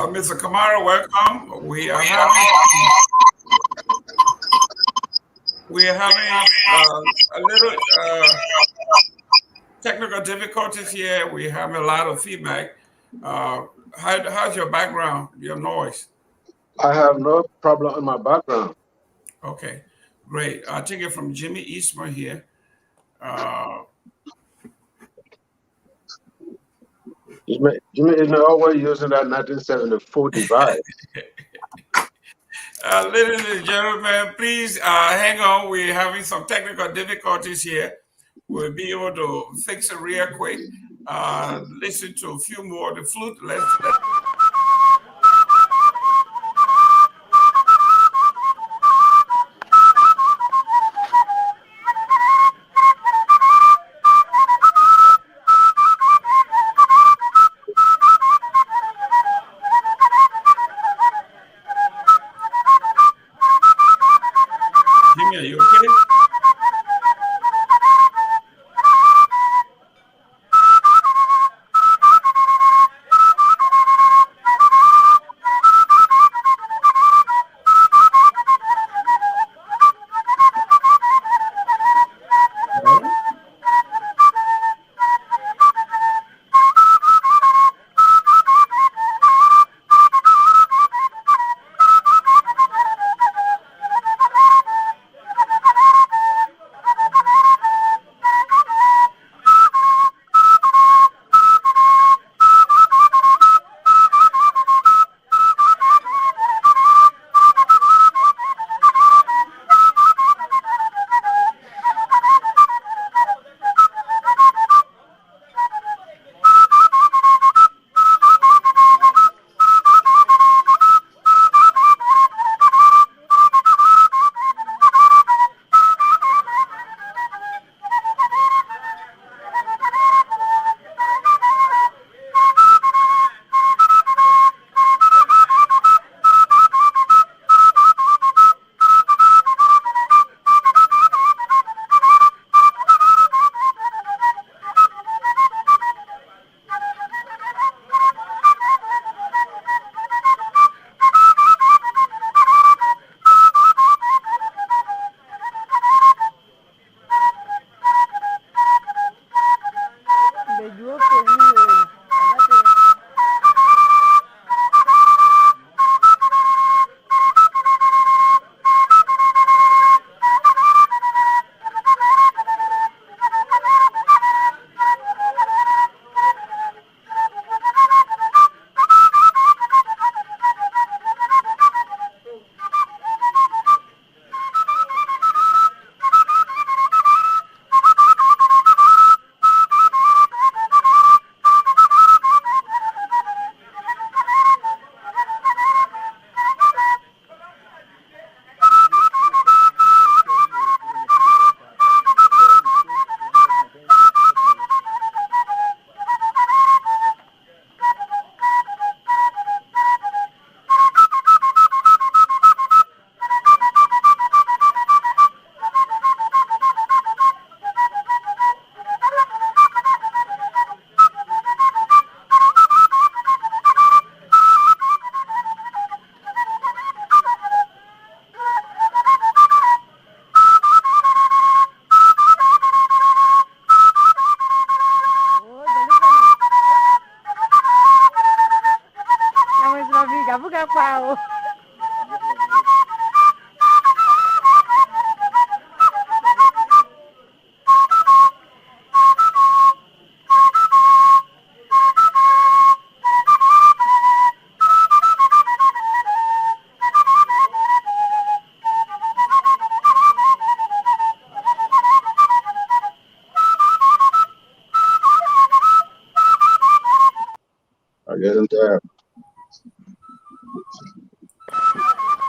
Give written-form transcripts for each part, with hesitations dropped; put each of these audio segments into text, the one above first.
Mr. Kamara, welcome. We are having a little technical difficulties here. We have a lot of feedback. How's your background? Your noise? I have no problem in my background. Okay, great. I'll take it from Jimmy Eastman here. Jimmy is always using that 1974 device. Ladies and gentlemen, please hang on. We're having some technical difficulties here. We'll be able to fix it real quick. Listen to a few more of the flute. Let's Jimmy, are you okay? I get him there.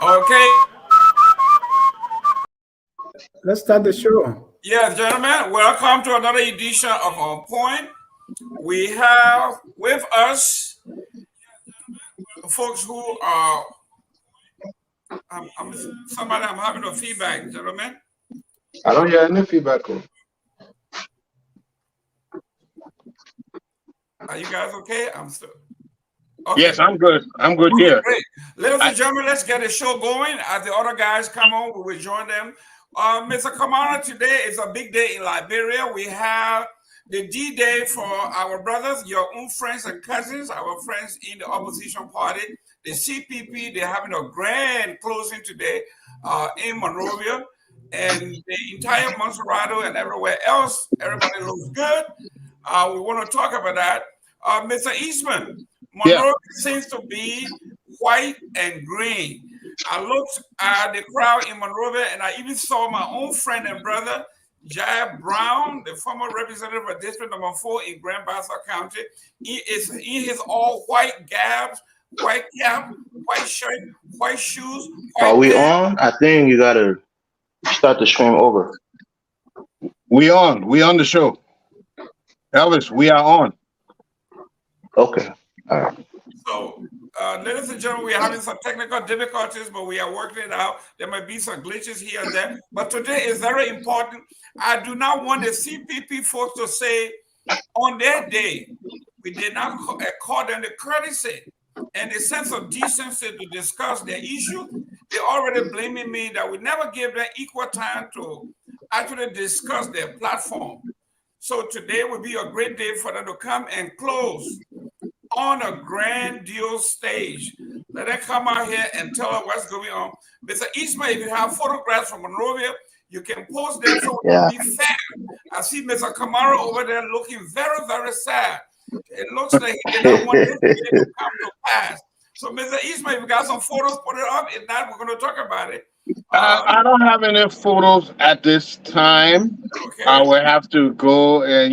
Okay. Let's start the show. Yes, gentlemen, welcome to another edition of On Point. We have with us folks who are, I'm having a feedback, gentlemen. I don't hear any feedback. Are you guys okay? I'm still. Okay. Yes, I'm good. I'm good Okay, here. great. Ladies and gentlemen, let's get the show going. As the other guys come on, we will join them. Mr. Kamara, today is a big day in Liberia. We have the D-Day for our brothers, your own friends and cousins, our friends in the opposition party, the CPP. They're having a grand closing today in Monrovia, and the entire Monserrato and everywhere else. Everybody looks good. We want to talk about that. Mr. Eastman, Monrovia seems to be white and green. I looked at the crowd in Monrovia, and I even saw my own friend and brother, Jai Brown, the former representative of District Number 4 in Grand Bassa County. He is in his all white gabs, white cap, white shirt, white shoes. White Are we pants. on? I think you gotta start the stream over. We on the show. Elvis, we are on. Okay. All right. So, ladies and gentlemen, we are having some technical difficulties, but we are working it out. There might be some glitches here and there, but today is very important. I do not want the CPP folks to say on their day, we did not call them the courtesy and the sense of decency to discuss their issue. They're already blaming me that we never gave them equal time to actually discuss their platform. So today will be a great day for them to come and close on a grandiose stage. Let them come out here and tell us what's going on. Mr. Eastman, if you have photographs from Monrovia, you can post them so it will be fair. I see Mr. Kamara over there looking very, very sad. It looks like he did not want this day to come to pass. So, Mr. Eastman, if you got some photos, put it up. If not, we're going to talk about it. I don't have any photos at this time. Okay. I will have to go and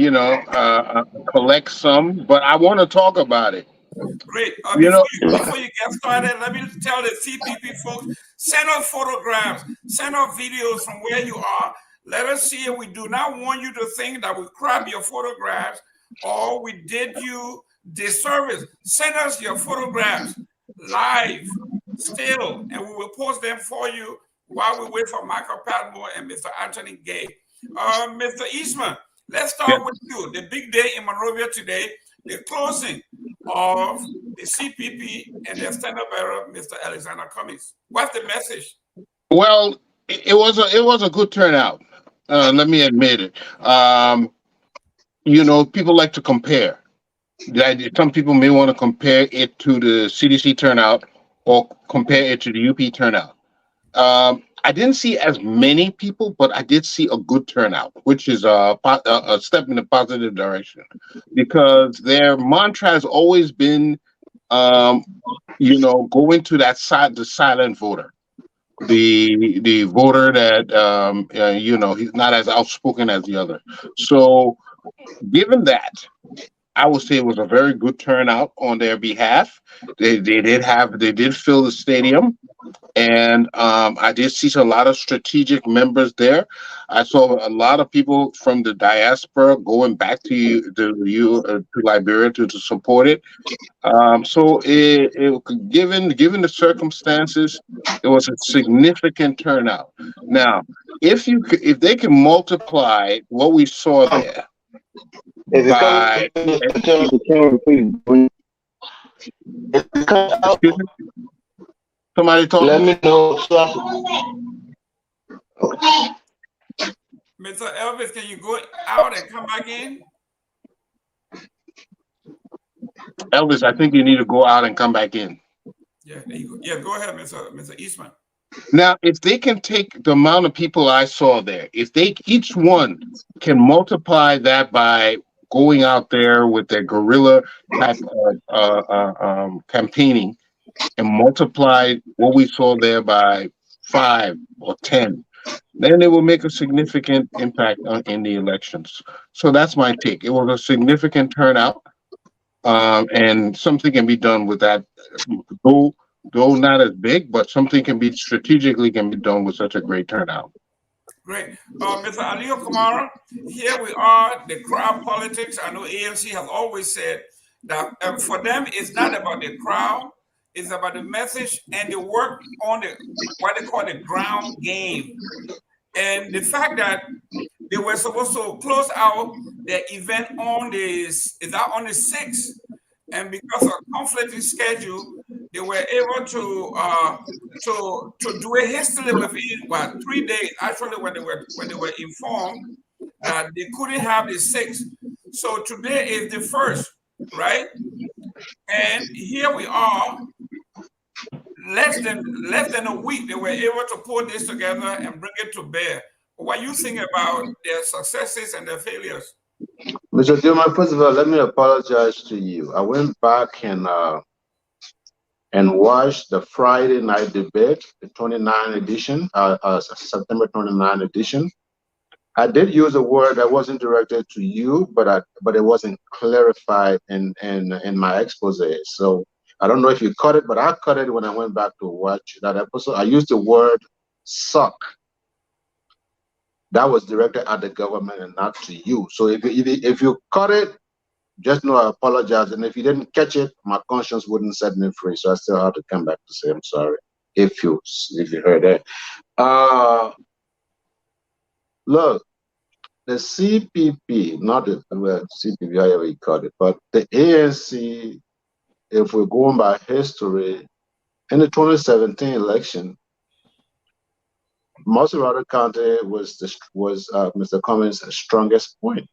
collect some, but I want to talk about it. Great. Before you get started, let me tell the CPP folks, send us photographs, send us videos from where you are. Let us see it. We do not want you to think that we crap your photographs or we did you disservice. Send us your photographs live, still, and we will post them for you while we wait for Michael Padmore and Mr. Anthony Gay. Mr. Eastman, let's start with you. The big day in Monrovia today, the closing of the CPP and their standard bearer, Mr. Alexander Cummings. What's the message? Well, it was a good turnout. Let me admit it. People like to compare. Some people may want to compare it to the CDC turnout or compare it to the UP turnout. I didn't see as many people, but I did see a good turnout, which is a step in a positive direction, because their mantra has always been, go into that side, the silent voter, the voter that he's not as outspoken as the other. So, given that, I would say it was a very good turnout on their behalf. They did fill the stadium. And I did see a lot of strategic members there. I saw a lot of people from the diaspora going back to Liberia to support it. So given the circumstances, it was a significant turnout. Now, if they can multiply what we saw there by somebody talking. Let me know. Mr. Elvis, can you go out and come back in? Elvis, I think you need to go out and come back in. Yeah, there you go. Yeah, go ahead, Mr. Eastman. Now, if they can take the amount of people I saw there, if they each one can multiply that by going out there with their guerrilla type of campaigning and multiply what we saw there by 5 or 10, then it will make a significant impact in the elections. So that's my take. It was a significant turnout, and something can be done with that. Though, though not as big, but something can be done with such a great turnout. Great. Mr. Aliyo Kamara, here we are, the crowd politics. I know ANC has always said that for them, it's not about the crowd, it's about the message and the work on the what they call the ground game. And the fact that they were supposed to close out the event on the 6th, and because of conflicting schedule, they were able to do it hastily within 3 days. Actually, when they were informed that they couldn't have the 6th, so today is the 1st, right? And here we are, less than a week. They were able to put this together and bring it to bear. What you think about their successes and their failures? Mr. Dillman, first of all, let me apologize to you. I went back and watched the Friday night debate, the 29 edition, September 29 edition. I did use a word that wasn't directed to you, but it wasn't clarified in my expose. So I don't know if you caught it, but I caught it when I went back to watch that episode. I used the word "suck." That was directed at the government and not to you. So if you caught it, just know I apologize. And if you didn't catch it, my conscience wouldn't set me free. So I still have to come back to say I'm sorry if you heard that. Look, the CPP, not the CPP, however you call it, but the ANC, if we're going by history, in the 2017 election, Maserati County was Mr. Cummings' strongest point.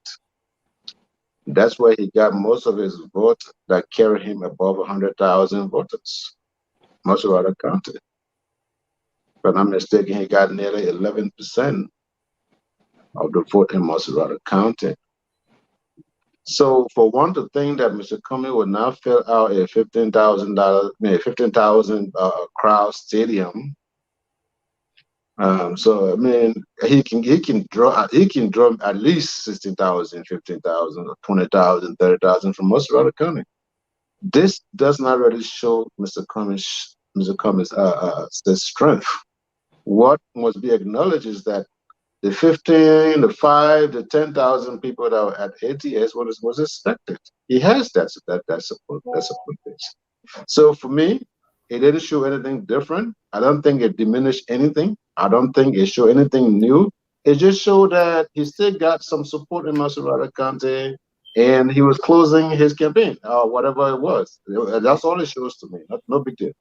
That's where he got most of his votes that carried him above 100,000 voters. Maserati County. If I'm not mistaken, he got nearly 11% of the vote in Maserati County. So for one to think that Mr. Cummings would not fill out a $15,000 crowd stadium, so I mean he can draw at least 16,000, 15,000, or 20,000, 30,000 from Maserati County. This does not really show Mr. Cummings' the strength. What must be acknowledged is that the 15, the 5, the 10,000 people that were at ATS was expected. He has that support base. So for me, it didn't show anything different. I don't think it diminished anything. I don't think it showed anything new. It just showed that he still got some support in Maserati County, and he was closing his campaign, whatever it was. That's all it shows to me. No big deal.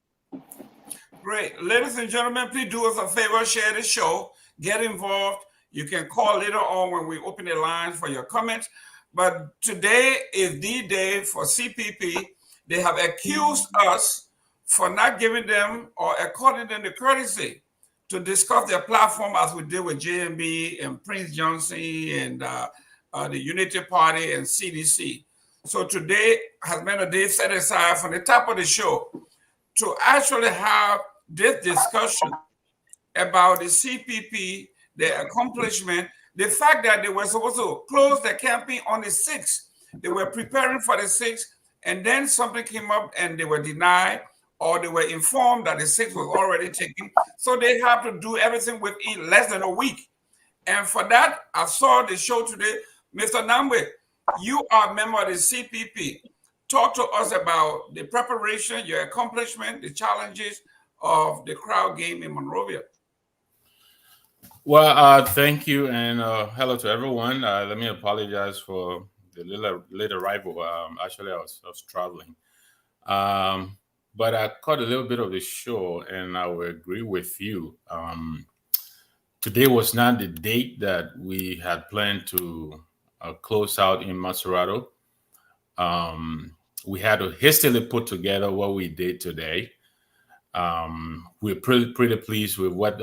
Great. Ladies and gentlemen, please do us a favor, share the show, get involved. You can call later on when we open the lines for your comments. But today is the day for CPP. They have accused us for not giving them or according them the courtesy to discuss their platform as we did with JMB and Prince Johnson and the Unity Party and CDC. So today has been a day set aside from the top of the show to actually have this discussion about the CPP, their accomplishment, the fact that they were supposed to close the campaign on the 6th. They were preparing for the 6th, and then something came up and they were denied, or they were informed that the 6th was already taken. So they have to do everything within less than a week. And for that, I saw the show today. Mr. Nambwe, you are a member of the CPP. Talk to us about the preparation, your accomplishment, the challenges of the crowd game in Monrovia. Well, thank you, and hello to everyone. Let me apologize for the late arrival. Actually, I was traveling, but I caught a little bit of the show, and I will agree with you. Today was not the date that we had planned to close out in Maserati. We had to hastily put together what we did today. We're pretty pleased with what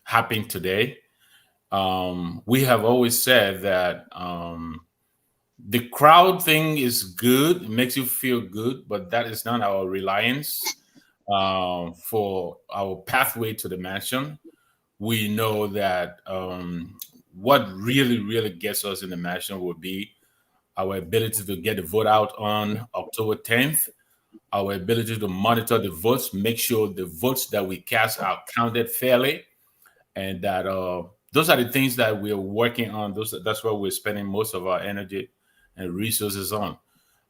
happened today. We have always said that the crowd thing is good, it makes you feel good, but that is not our reliance for our pathway to the mansion. We know that what really gets us in the mansion will be our ability to get the vote out on October 10th, our ability to monitor the votes, make sure the votes that we cast are counted fairly, and that those are the things that we're working on. That's what we're spending most of our energy and resources on.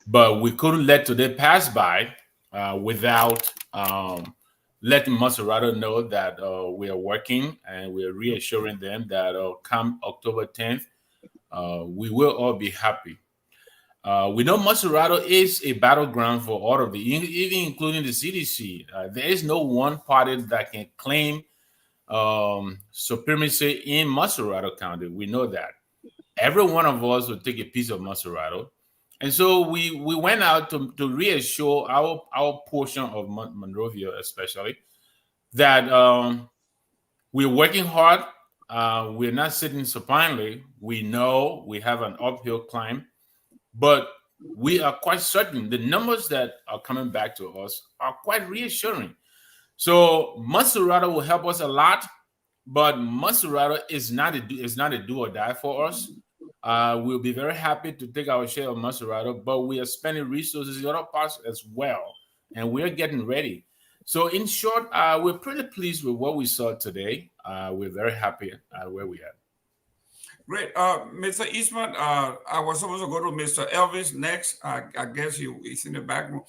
But we couldn't let today pass by without letting Maserati know that we are working, and we are reassuring them that come October 10th, we will all be happy. We know Maserati is a battleground for all of even including the CDC. There is no one party that can claim supremacy in Maserati County. We know that. Every one of us will take a piece of Maserati. And so we went out to reassure our portion of Monrovia, especially, that we're working hard. We're not sitting supinely. We know we have an uphill climb, but we are quite certain the numbers that are coming back to us are quite reassuring. So Maserati will help us a lot, but Maserati is not a do or die for us. We'll be very happy to take our share of Maserati, but we are spending resources in other parts as well, and we're getting ready. So in short, we're pretty pleased with what we saw today. We're very happy where we are. Great. Mr. Eastman, I was supposed to go to Mr. Elvis next. I guess he's in the back room.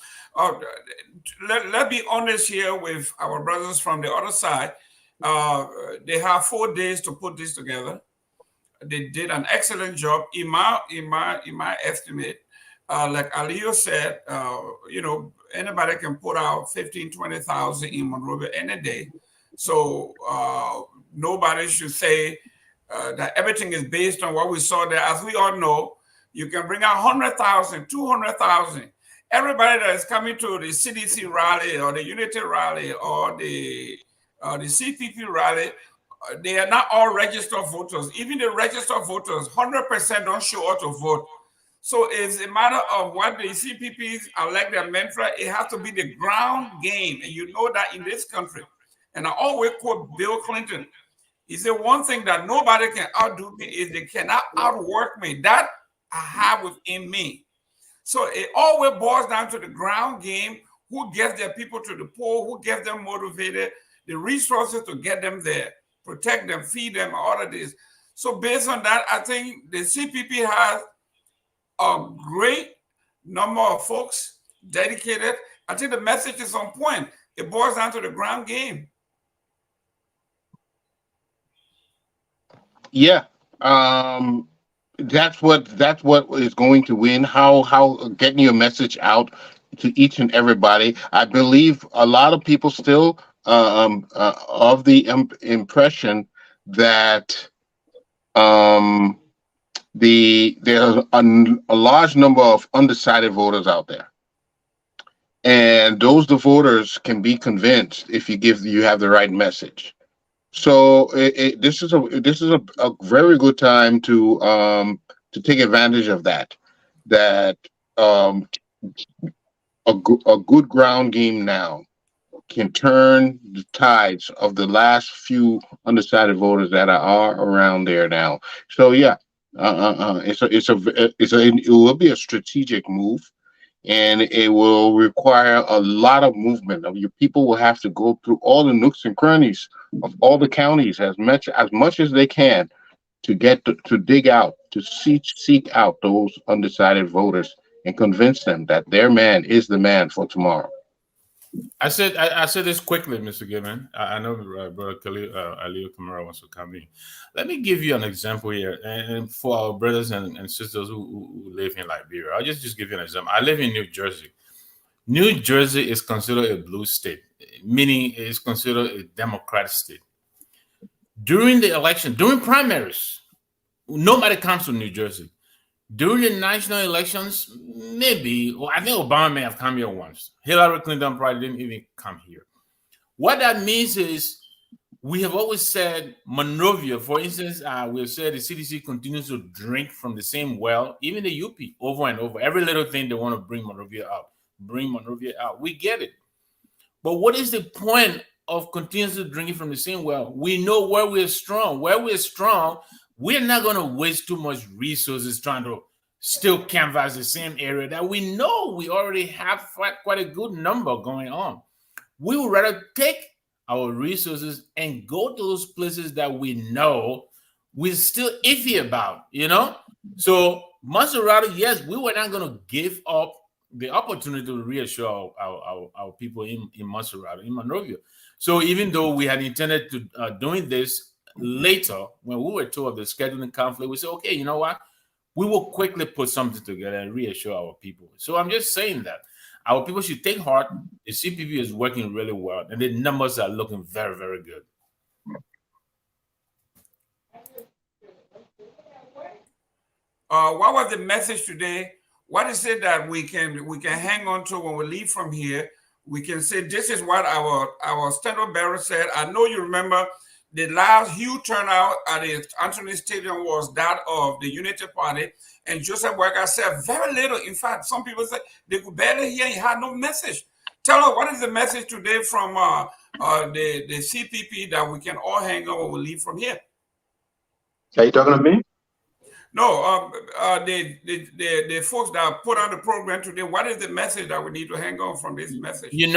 Let's be honest here with our brothers from the other side. They have 4 days to put this together. They did an excellent job in my estimate. Like Aliyo said, anybody can put out 15, 20,000 in Monrovia any day. So nobody should say that everything is based on what we saw there. As we all know, you can bring out 100,000, 200,000. Everybody that is coming to the CDC rally or the Unity rally or the CPP rally, they are not all registered voters. Even the registered voters, 100% don't show up to vote. So it's a matter of what the CPPs elect their mantra. It has to be the ground game. And you know that in this country. And I always quote Bill Clinton. He said, one thing that nobody can outdo me is they cannot outwork me. That I have within me. So it always boils down to the ground game. Who gets their people to the poll? Who gets them motivated? The resources to get them there, protect them, feed them, all of this. So based on that, I think the CPP has a great number of folks dedicated. I think the message is on point. It boils down to the ground game. Yeah, that's what is going to win. How getting your message out to each and everybody. I believe a lot of people still of the impression that there's a large number of undecided voters out there, and those the voters can be convinced if you have the right message. So this is a very good time to take advantage of that. That a good ground game now can turn the tides of the last few undecided voters that are around there now. So yeah, it will be a strategic move, and it will require a lot of movement. Of your people will have to go through all the nooks and crannies of all the counties as much as they can to get to dig out, to seek out those undecided voters and convince them that their man is the man for tomorrow. I said this quickly, Mr. Gibbon. I know Brother Aliyo Kamara wants to come in. Let me give you an example here, and for our brothers and sisters who live in Liberia, I'll just give you an example. I live in New Jersey. New Jersey is considered a blue state, meaning it's considered a Democratic state. During the election, during primaries, nobody comes to New Jersey. During the national elections, maybe, I think Obama may have come here once. Hillary Clinton probably didn't even come here. What that means is we have always said Monrovia, for instance, we have said the CDC continues to drink from the same well, even the UP, over and over. Every little thing they want to bring Monrovia out, bring Monrovia out. We get it. But what is the point of continuously drinking from the same well? We know where we're strong. Where we're strong, we're not going to waste too much resources trying to still canvass the same area that we know we already have quite a good number going on. We would rather take our resources and go to those places that we know we're still iffy about, So Maserati, yes, we were not going to give up the opportunity to reassure our people in Maserati, in Monrovia. So even though we had intended to doing this later, when we were told of the scheduling conflict, we said, okay, you know what? We will quickly put something together and reassure our people. So I'm just saying that our people should take heart. The CPP is working really well, and the numbers are looking very, very good. What was the message today? What is it that we can hang on to when we leave from here? We can say this is what our standard bearer said. I know you remember the last huge turnout at the Anthony Stadium was that of the Unity Party, and Joseph Worker said very little. In fact, some people said they could barely hear. He had no message. Tell us, what is the message today from the CPP that we can all hang on when we leave from here? Are you talking to me? No, the folks that put on the program today, what is the message that we need to hang on from this message? In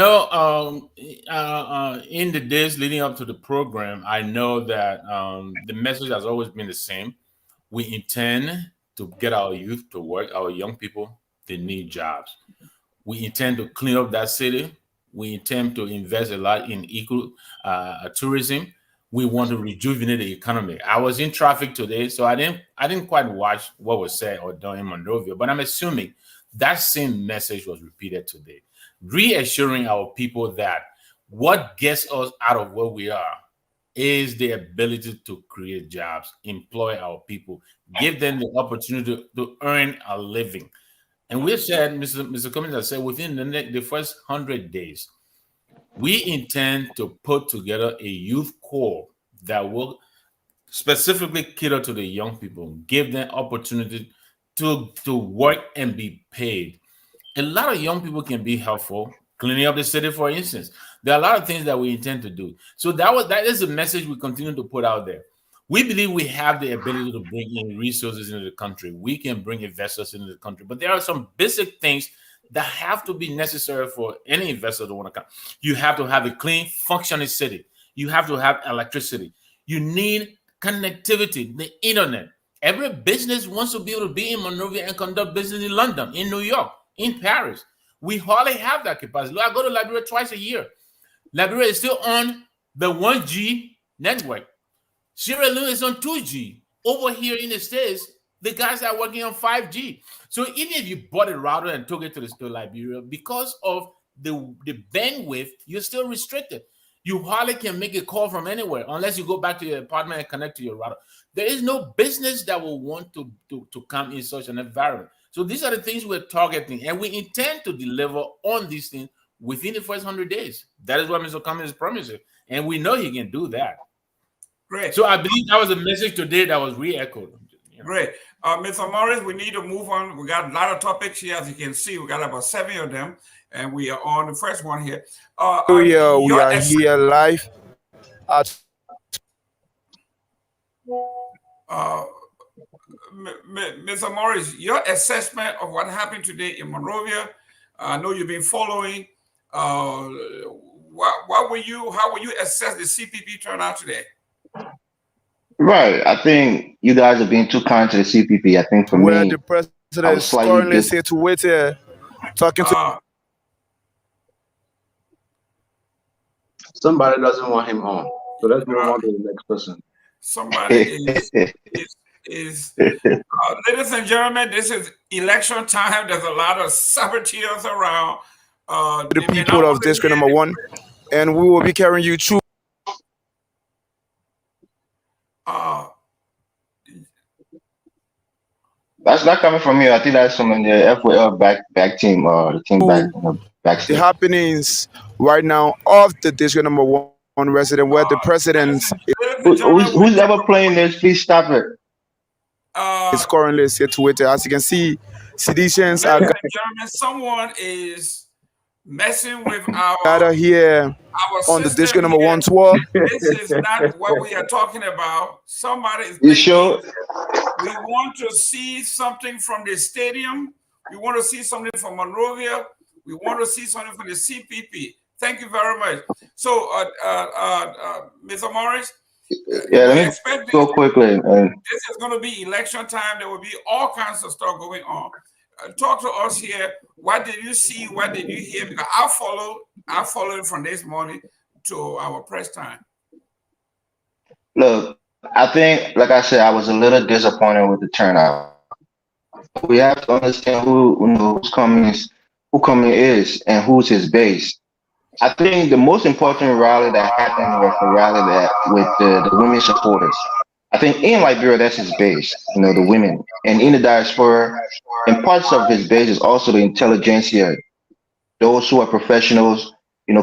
the days leading up to the program, I know that the message has always been the same. We intend to get our youth to work, our young people, they need jobs. We intend to clean up that city. We intend to invest a lot in tourism. We want to rejuvenate the economy. I was in traffic today, so I didn't quite watch what was said or done in Monrovia, but I'm assuming that same message was repeated today, reassuring our people that what gets us out of where we are is the ability to create jobs, employ our people, give them the opportunity to earn a living. And we've said, Mr. Cummings has said, within the first 100 days, we intend to put together a youth corps that will specifically cater to the young people, give them opportunity to work and be paid. A lot of young people can be helpful, cleaning up the city, for instance. There are a lot of things that we intend to do. So that is the message we continue to put out there. We believe we have the ability to bring in resources into the country. We can bring investors into the country, but there are some basic things that have to be necessary for any investor to want to come. You have to have a clean, functioning city. You have to have electricity. You need connectivity, the internet. Every business wants to be able to be in Monrovia and conduct business in London, in New York, in Paris. We hardly have that capacity. I go to Liberia twice a year. Liberia is still on the 1G network. Sierra Leone is on 2G. Over here in the States, the guys are working on 5G. So even if you bought a router and took it to Liberia, because of the bandwidth, you're still restricted. You hardly can make a call from anywhere unless you go back to your apartment and connect to your router. There is no business that will want to come in such an environment. So these are the things we're targeting, and we intend to deliver on these things within the first 100 days. That is what Mr. Cummings is promising, and we know he can do that. Great. So I believe that was a message today that was re-echoed. Great. Mr. Morris, we need to move on. We got a lot of topics here. As you can see, we got about 7 of them, and we are on the first one here. We are here live at Mr. Morris, your assessment of what happened today in Monrovia. I know you've been following. How will you assess the CPP turnout today? Right. I think you guys are being too kind to the CPP. I think for where me, the president is currently situated, talking to. Somebody doesn't want him on, so let's move on to the next person. Somebody is ladies and gentlemen, this is election time. There's a lot of saboteurs around. The people of district number 1, and we will be carrying you through. That's not coming from you. I think that's from the FOL back team, the team back the happenings right now of the district number one resident, where the president Ladies and gentlemen, Who's ever playing this? Please stop it. is currently situated. As you can see, seditions are ladies and gentlemen, someone is messing with gathered here our on the system district number here. one tour. This is not what we are talking about. Somebody is You making. sure? We want to see something from the stadium. We want to see something from Monrovia. We want to see something from the CPP. Thank you very much. So, Mr. Morris, Yeah, we let me expect go quickly. this is going to be election time. There will be all kinds of stuff going on. Talk to us here. What did you see? What did you hear? Because I followed from this morning to our press time. Look, I think, like I said, I was a little disappointed with the turnout. We have to understand who coming is and who's his base. I think the most important rally that happened was the rally that with the women supporters. I think in Liberia that's his base, the women, and in the diaspora, and parts of his base is also the intelligentsia, those who are professionals,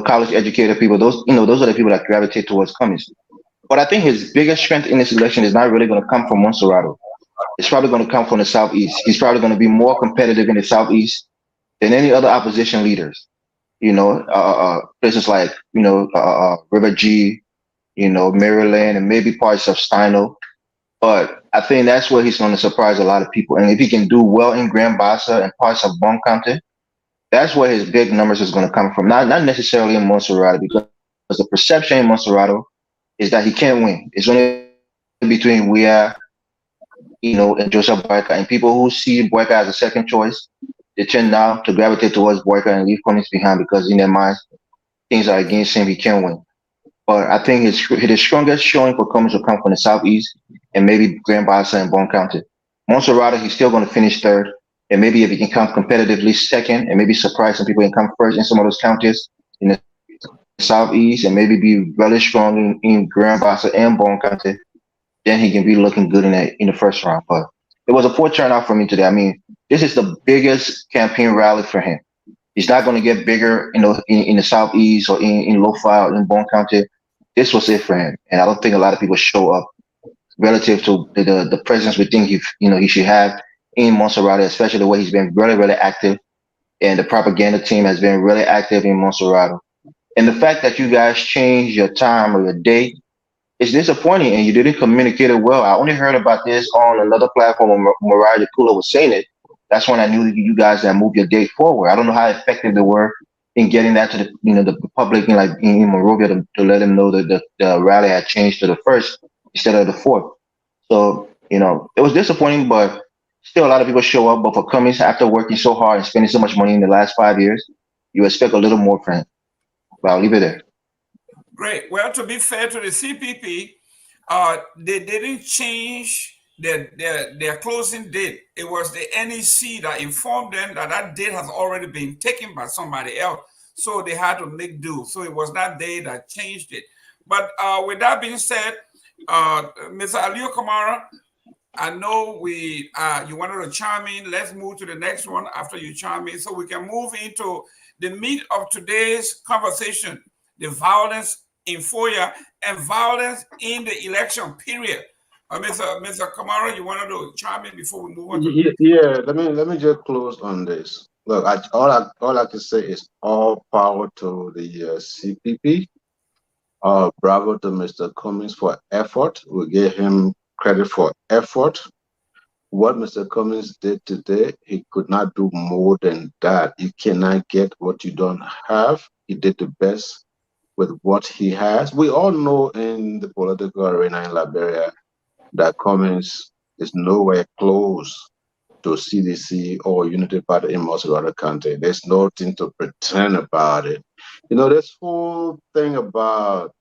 college educated people. Those are the people that gravitate towards Cummings. But I think his biggest strength in this election is not really going to come from Monserrato. It's probably going to come from the Southeast. He's probably going to be more competitive in the Southeast than any other opposition leaders. Places like River G, Maryland, and maybe parts of Steino. But I think that's where he's going to surprise a lot of people. And if he can do well in Grand Bassa and parts of Bon County, that's where his big numbers is going to come from. Not necessarily in Monserrato, because the perception in Monserrato is that he can't win. It's only between Foyah, and Joseph Boyka. And people who see Boyka as a second choice, they tend now to gravitate towards Boyka and leave Cummings behind because in their minds, things are against him. He can't win. But I think his strongest showing for Cummings will come from the Southeast and maybe Grand Bassa and Bon County. Monserrato, he's still going to finish third. And maybe if he can come competitively second and maybe surprise some people and come first in some of those counties in the Southeast and maybe be really strong in Grand Bassa and Bon County, then he can be looking good in the first round. But it was a poor turnout for me today. I mean, this is the biggest campaign rally for him. He's not going to get bigger, in the Southeast or in Lo-Fi or in Bon County. This was it for him, and I don't think a lot of people show up relative to the presence we think he should have in Monserrato, especially the way he's been really, really active, and the propaganda team has been really active in Monserrato. And the fact that you guys changed your time or your date is disappointing, and you didn't communicate it well. I only heard about this on another platform when Mariah Kula was saying it. That's when I knew you guys that moved your date forward. I don't know how effective they were in getting that to the public in Monrovia to let them know that the rally had changed to the 1st instead of the 4th. So it was disappointing, but still a lot of people show up. But for Cummings, after working so hard and spending so much money in the last 5 years, you expect a little more from him. But I'll leave it there. Great. Well, to be fair to the CPP, they didn't change their closing date. It was the NEC that informed them that date has already been taken by somebody else. So they had to make do. So it was not they that changed it. But with that being said, Mr. Aliu Kamara, I know you wanted to chime in. Let's move to the next one after you chime in so we can move into the meat of today's conversation, the violence in Foyah and violence in the election period. Mr. Kamara, you wanted to chime in before we move on? Yeah, let me just close on this. Look, all I can say is all power to the CPP. Bravo to Mr. Cummings for effort. We give him credit for effort. What Mr. Cummings did today, he could not do more than that. You cannot get what you don't have. He did the best with what he has. We all know in the political arena in Liberia that Cummings is nowhere close to CDC or Unity Party in Monserrato County. There's nothing to pretend about it. This whole thing about,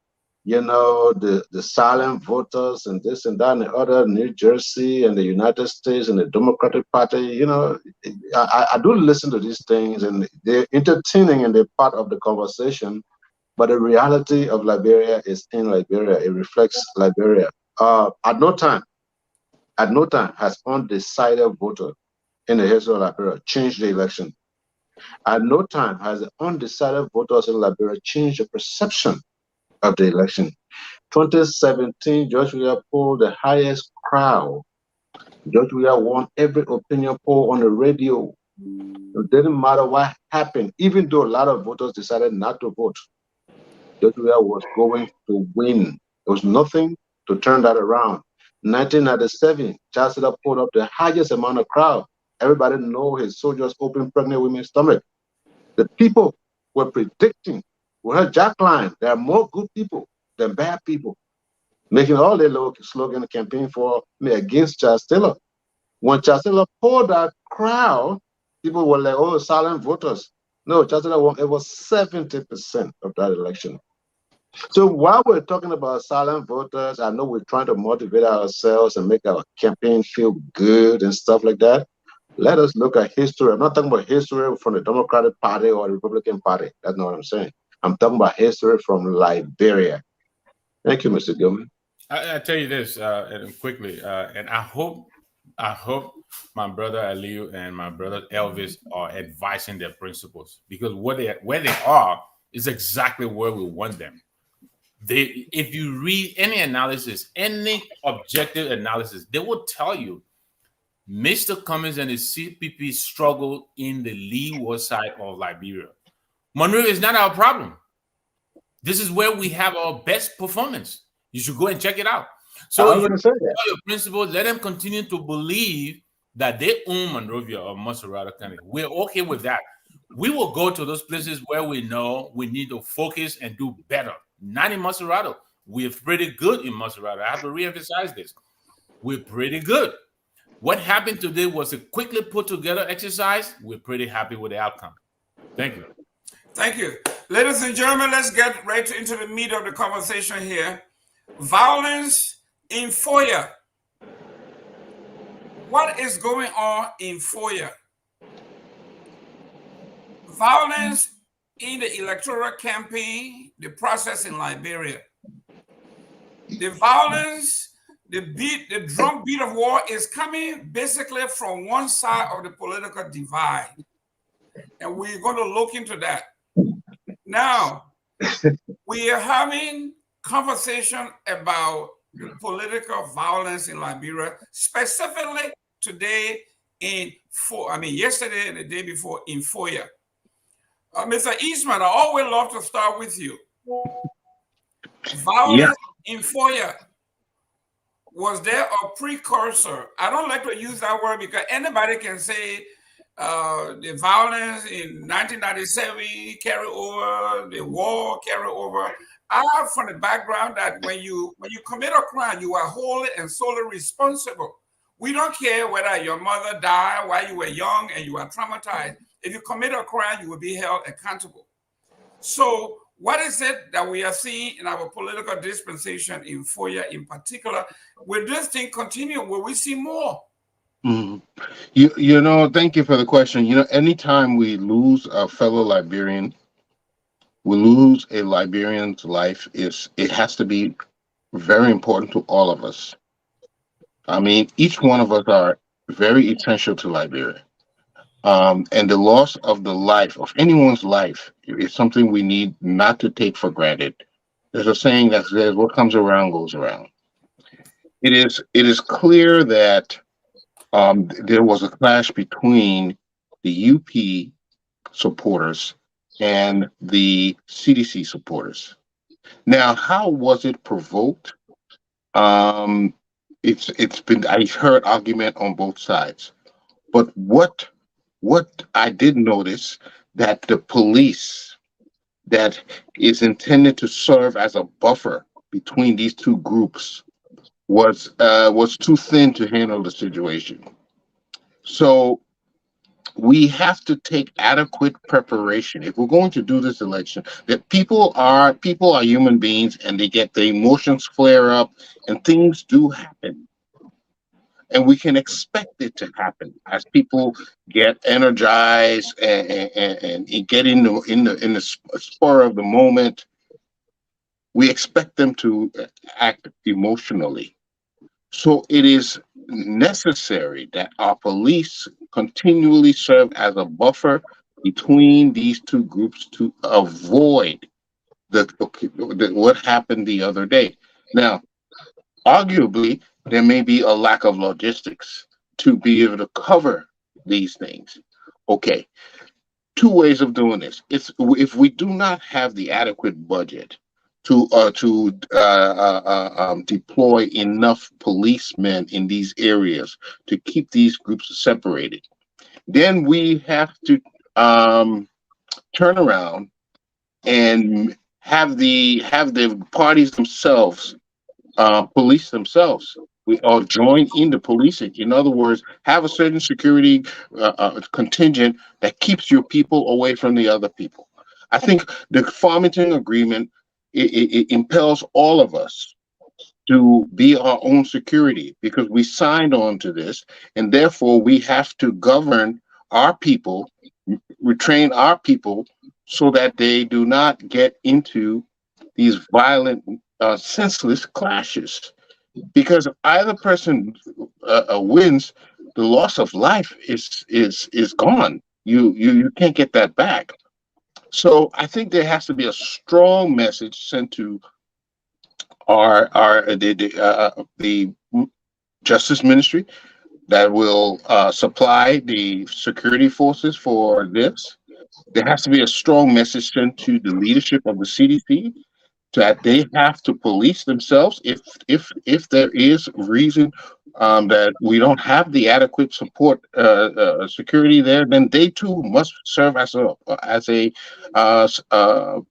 the silent voters and this and that and the other, New Jersey and the United States and the Democratic Party, I do listen to these things and they're entertaining and they're part of the conversation. But the reality of Liberia is in Liberia. It reflects Liberia. At no time has undecided voter in the history of Liberia changed the election. At no time has the undecided voters in Liberia changed the perception of the election. 2017, George Weah polled the highest crowd. George Weah won every opinion poll on the radio. It didn't matter what happened, even though a lot of voters decided not to vote. George Weah was going to win. There was nothing to turn that around. 1997, Chancellor pulled up the highest amount of crowd. Everybody know his soldiers open pregnant women's stomach. The people were predicting. We heard Jack Line, there are more good people than bad people, making all their little slogan campaign for me against Charles Taylor. When Charles Taylor pulled that crowd, people were like, oh, silent voters. No, Charles Taylor won over 70% of that election. So while we're talking about silent voters, I know we're trying to motivate ourselves and make our campaign feel good and stuff like that. Let us look at history. I'm not talking about history from the Democratic Party or the Republican Party. That's not what I'm saying. I'm talking about history from Liberia. Thank you, Mr. Gilman. I tell you this and quickly, and I hope my brother Aliu and my brother Elvis are advising their principals, because where they are is exactly where we want them. If you read any analysis, any objective analysis, they will tell you Mr. Cummings and his CPP struggle in the leeward side of Liberia. Monrovia is not our problem. This is where we have our best performance. You should go and check it out. So you tell your principals, let them continue to believe that they own Monrovia or Maserati County. We're okay with that. We will go to those places where we know we need to focus and do better. Not in Maserati. We're pretty good in Maserati. I have to reemphasize this. We're pretty good. What happened today was a quickly put together exercise. We're pretty happy with the outcome. Thank you. Thank you. Ladies and gentlemen, let's get right into the meat of the conversation here. Violence in Foyah. What is going on in Foyah? Violence in the electoral campaign, the process in Liberia. The violence, the drum beat of war is coming basically from one side of the political divide. And we're going to look into that. Now, we are having conversation about political violence in Liberia, specifically today yesterday and the day before in Foyah. Mr. Eastman, I always love to start with you. Violence in Foyah, was there a precursor? I don't like to use that word because anybody can say the violence in 1997 carry over, the war carry over. I have from the background that when you commit a crime, you are wholly and solely responsible. We don't care whether your mother died while you were young and you are traumatized. If you commit a crime, you will be held accountable. So what is it that we are seeing in our political dispensation in Foyah in particular? Will this thing continue? Will we see more? Mm-hmm. You know, thank you for the question. You know, anytime we lose a fellow Liberian, we lose a Liberian's life, it has to be very important to all of us. I mean, each one of us are very essential to Liberia. And the loss of the life of anyone's life is something we need not to take for granted. There's a saying that says, "What comes around goes around." It is clear that there was a clash between the UP supporters and the CDC supporters. Now, how was it provoked? It's been, I've heard argument on both sides, but what I did notice that the police that is intended to serve as a buffer between these two groups was too thin to handle the situation. So we have to take adequate preparation if we're going to do this election. That people are human beings, and they get the emotions flare up, and things do happen. And we can expect it to happen as people get energized and get in the spur of the moment. We expect them to act emotionally. So it is necessary that our police continually serve as a buffer between these two groups to avoid what happened the other day. Now, arguably, there may be a lack of logistics to be able to cover these things. Okay, two ways of doing this. It's if we do not have the adequate budget to deploy enough policemen in these areas to keep these groups separated, then we have to turn around and have the parties themselves police themselves. We all join in the policing. In other words, have a certain security contingent that keeps your people away from the other people. I think the Farmington Agreement it impels all of us to be our own security because we signed on to this, and therefore we have to govern our people, retrain our people, so that they do not get into these violent, senseless clashes. Because either person wins, the loss of life is gone. You can't get that back. So I think there has to be a strong message sent to the Justice Ministry that will supply the security forces for this. There has to be a strong message sent to the leadership of the CDC that they have to police themselves if there is reason that we don't have the adequate support security there, then they too must serve as a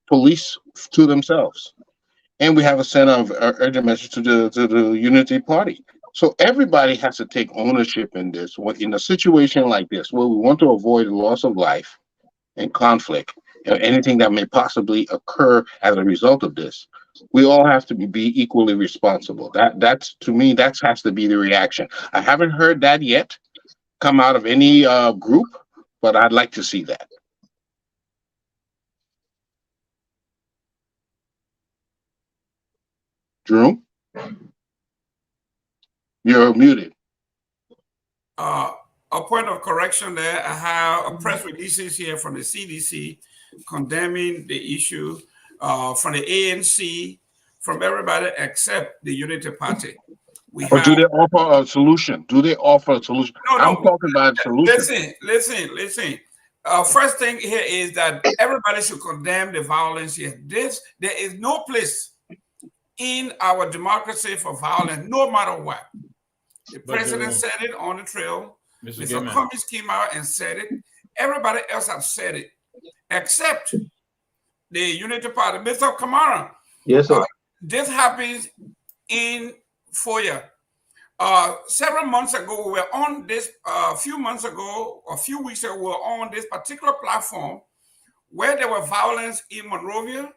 police to themselves. And we have a send of urgent message to the Unity Party. So everybody has to take ownership in this. In a situation like this, where we want to avoid loss of life and conflict, anything that may possibly occur as a result of this, we all have to be equally responsible. That's to me, that has to be the reaction. I haven't heard that yet come out of any group, but I'd like to see that. Drew, you're muted. A point of correction there. I have a press releases here from the CDC condemning the issue, from the ANC, from everybody except the Unity Party. But do they offer a solution? Do they offer a solution? No. I'm talking about a solution. Listen. First thing here is that everybody should condemn the violence here. There is no place in our democracy for violence, no matter what. The president said it on the trail. Mr. Cummings came out and said it. Everybody else have said it, except the Unity Party. Mr. Kamara. Yes, sir. This happens in Foyah. Several months ago, we were on this. A few weeks ago, we were on this particular platform where there was violence in Monrovia,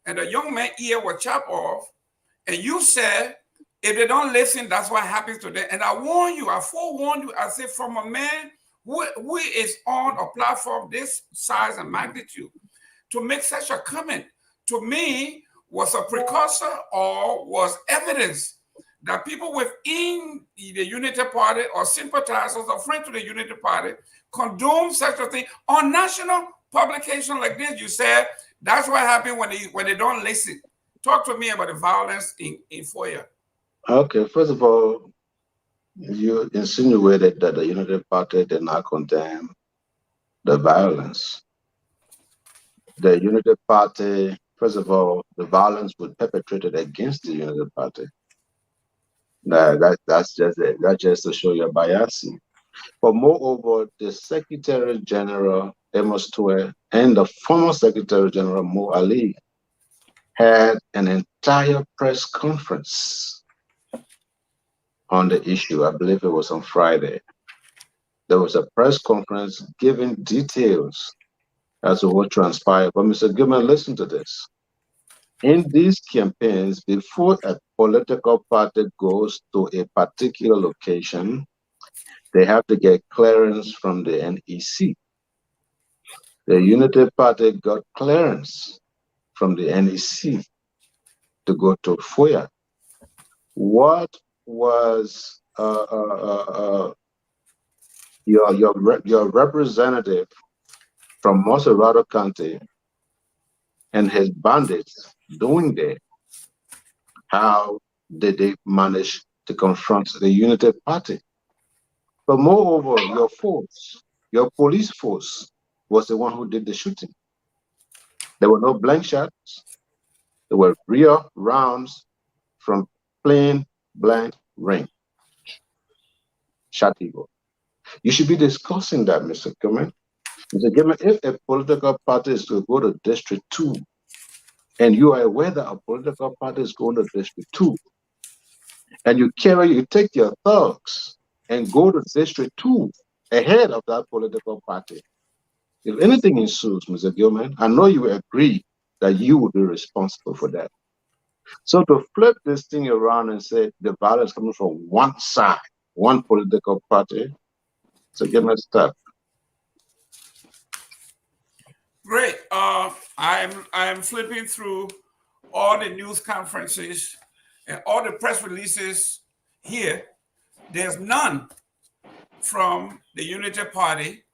and a young man's ear was chopped off. And you said, if they don't listen, that's what happens to them. And I warn you, I forewarn you, I say, from a man who is on a platform this size and magnitude, to make such a comment, to me, was a precursor or was evidence that people within the Unity Party or sympathizers or friends to the Unity Party condone such a thing. On national publication like this, you said, that's what happened when they don't listen. Talk to me about the violence in Foyah. Okay, first of all, you insinuated that the Unity Party did not condemn the violence. The Unity Party, first of all, the violence was perpetrated against the Unity Party. That's just it. That's just to show your bias. But moreover, the Secretary General Amos Tue and the former Secretary General Mo Ali had an entire press conference on the issue. I believe it was on Friday. There was a press conference giving details as to what transpired. But Mr. Gilman, listen to this. In these campaigns, before a political party goes to a particular location, they have to get clearance from the NEC. The Unity Party got clearance from the NEC to go to Foyah. What was your representative from Moserado County and his bandits doing there, how did they manage to confront the United Party? But moreover, your force, your police force, was the one who did the shooting. There were no blank shots. There were real rounds from plain blank range. Shot people. You should be discussing that, Mr. Gilman. Mr. Gilman, if a political party is to go to District 2, and you are aware that a political party is going to District 2, and you take your thugs and go to District 2 ahead of that political party, if anything ensues, Mr. Gilman, I know you agree that you will be responsible for that. So to flip this thing around and say the violence coming from one side, one political party, so give me a step. Great. I'm flipping through all the news conferences and all the press releases here. There's none from the Unity Party.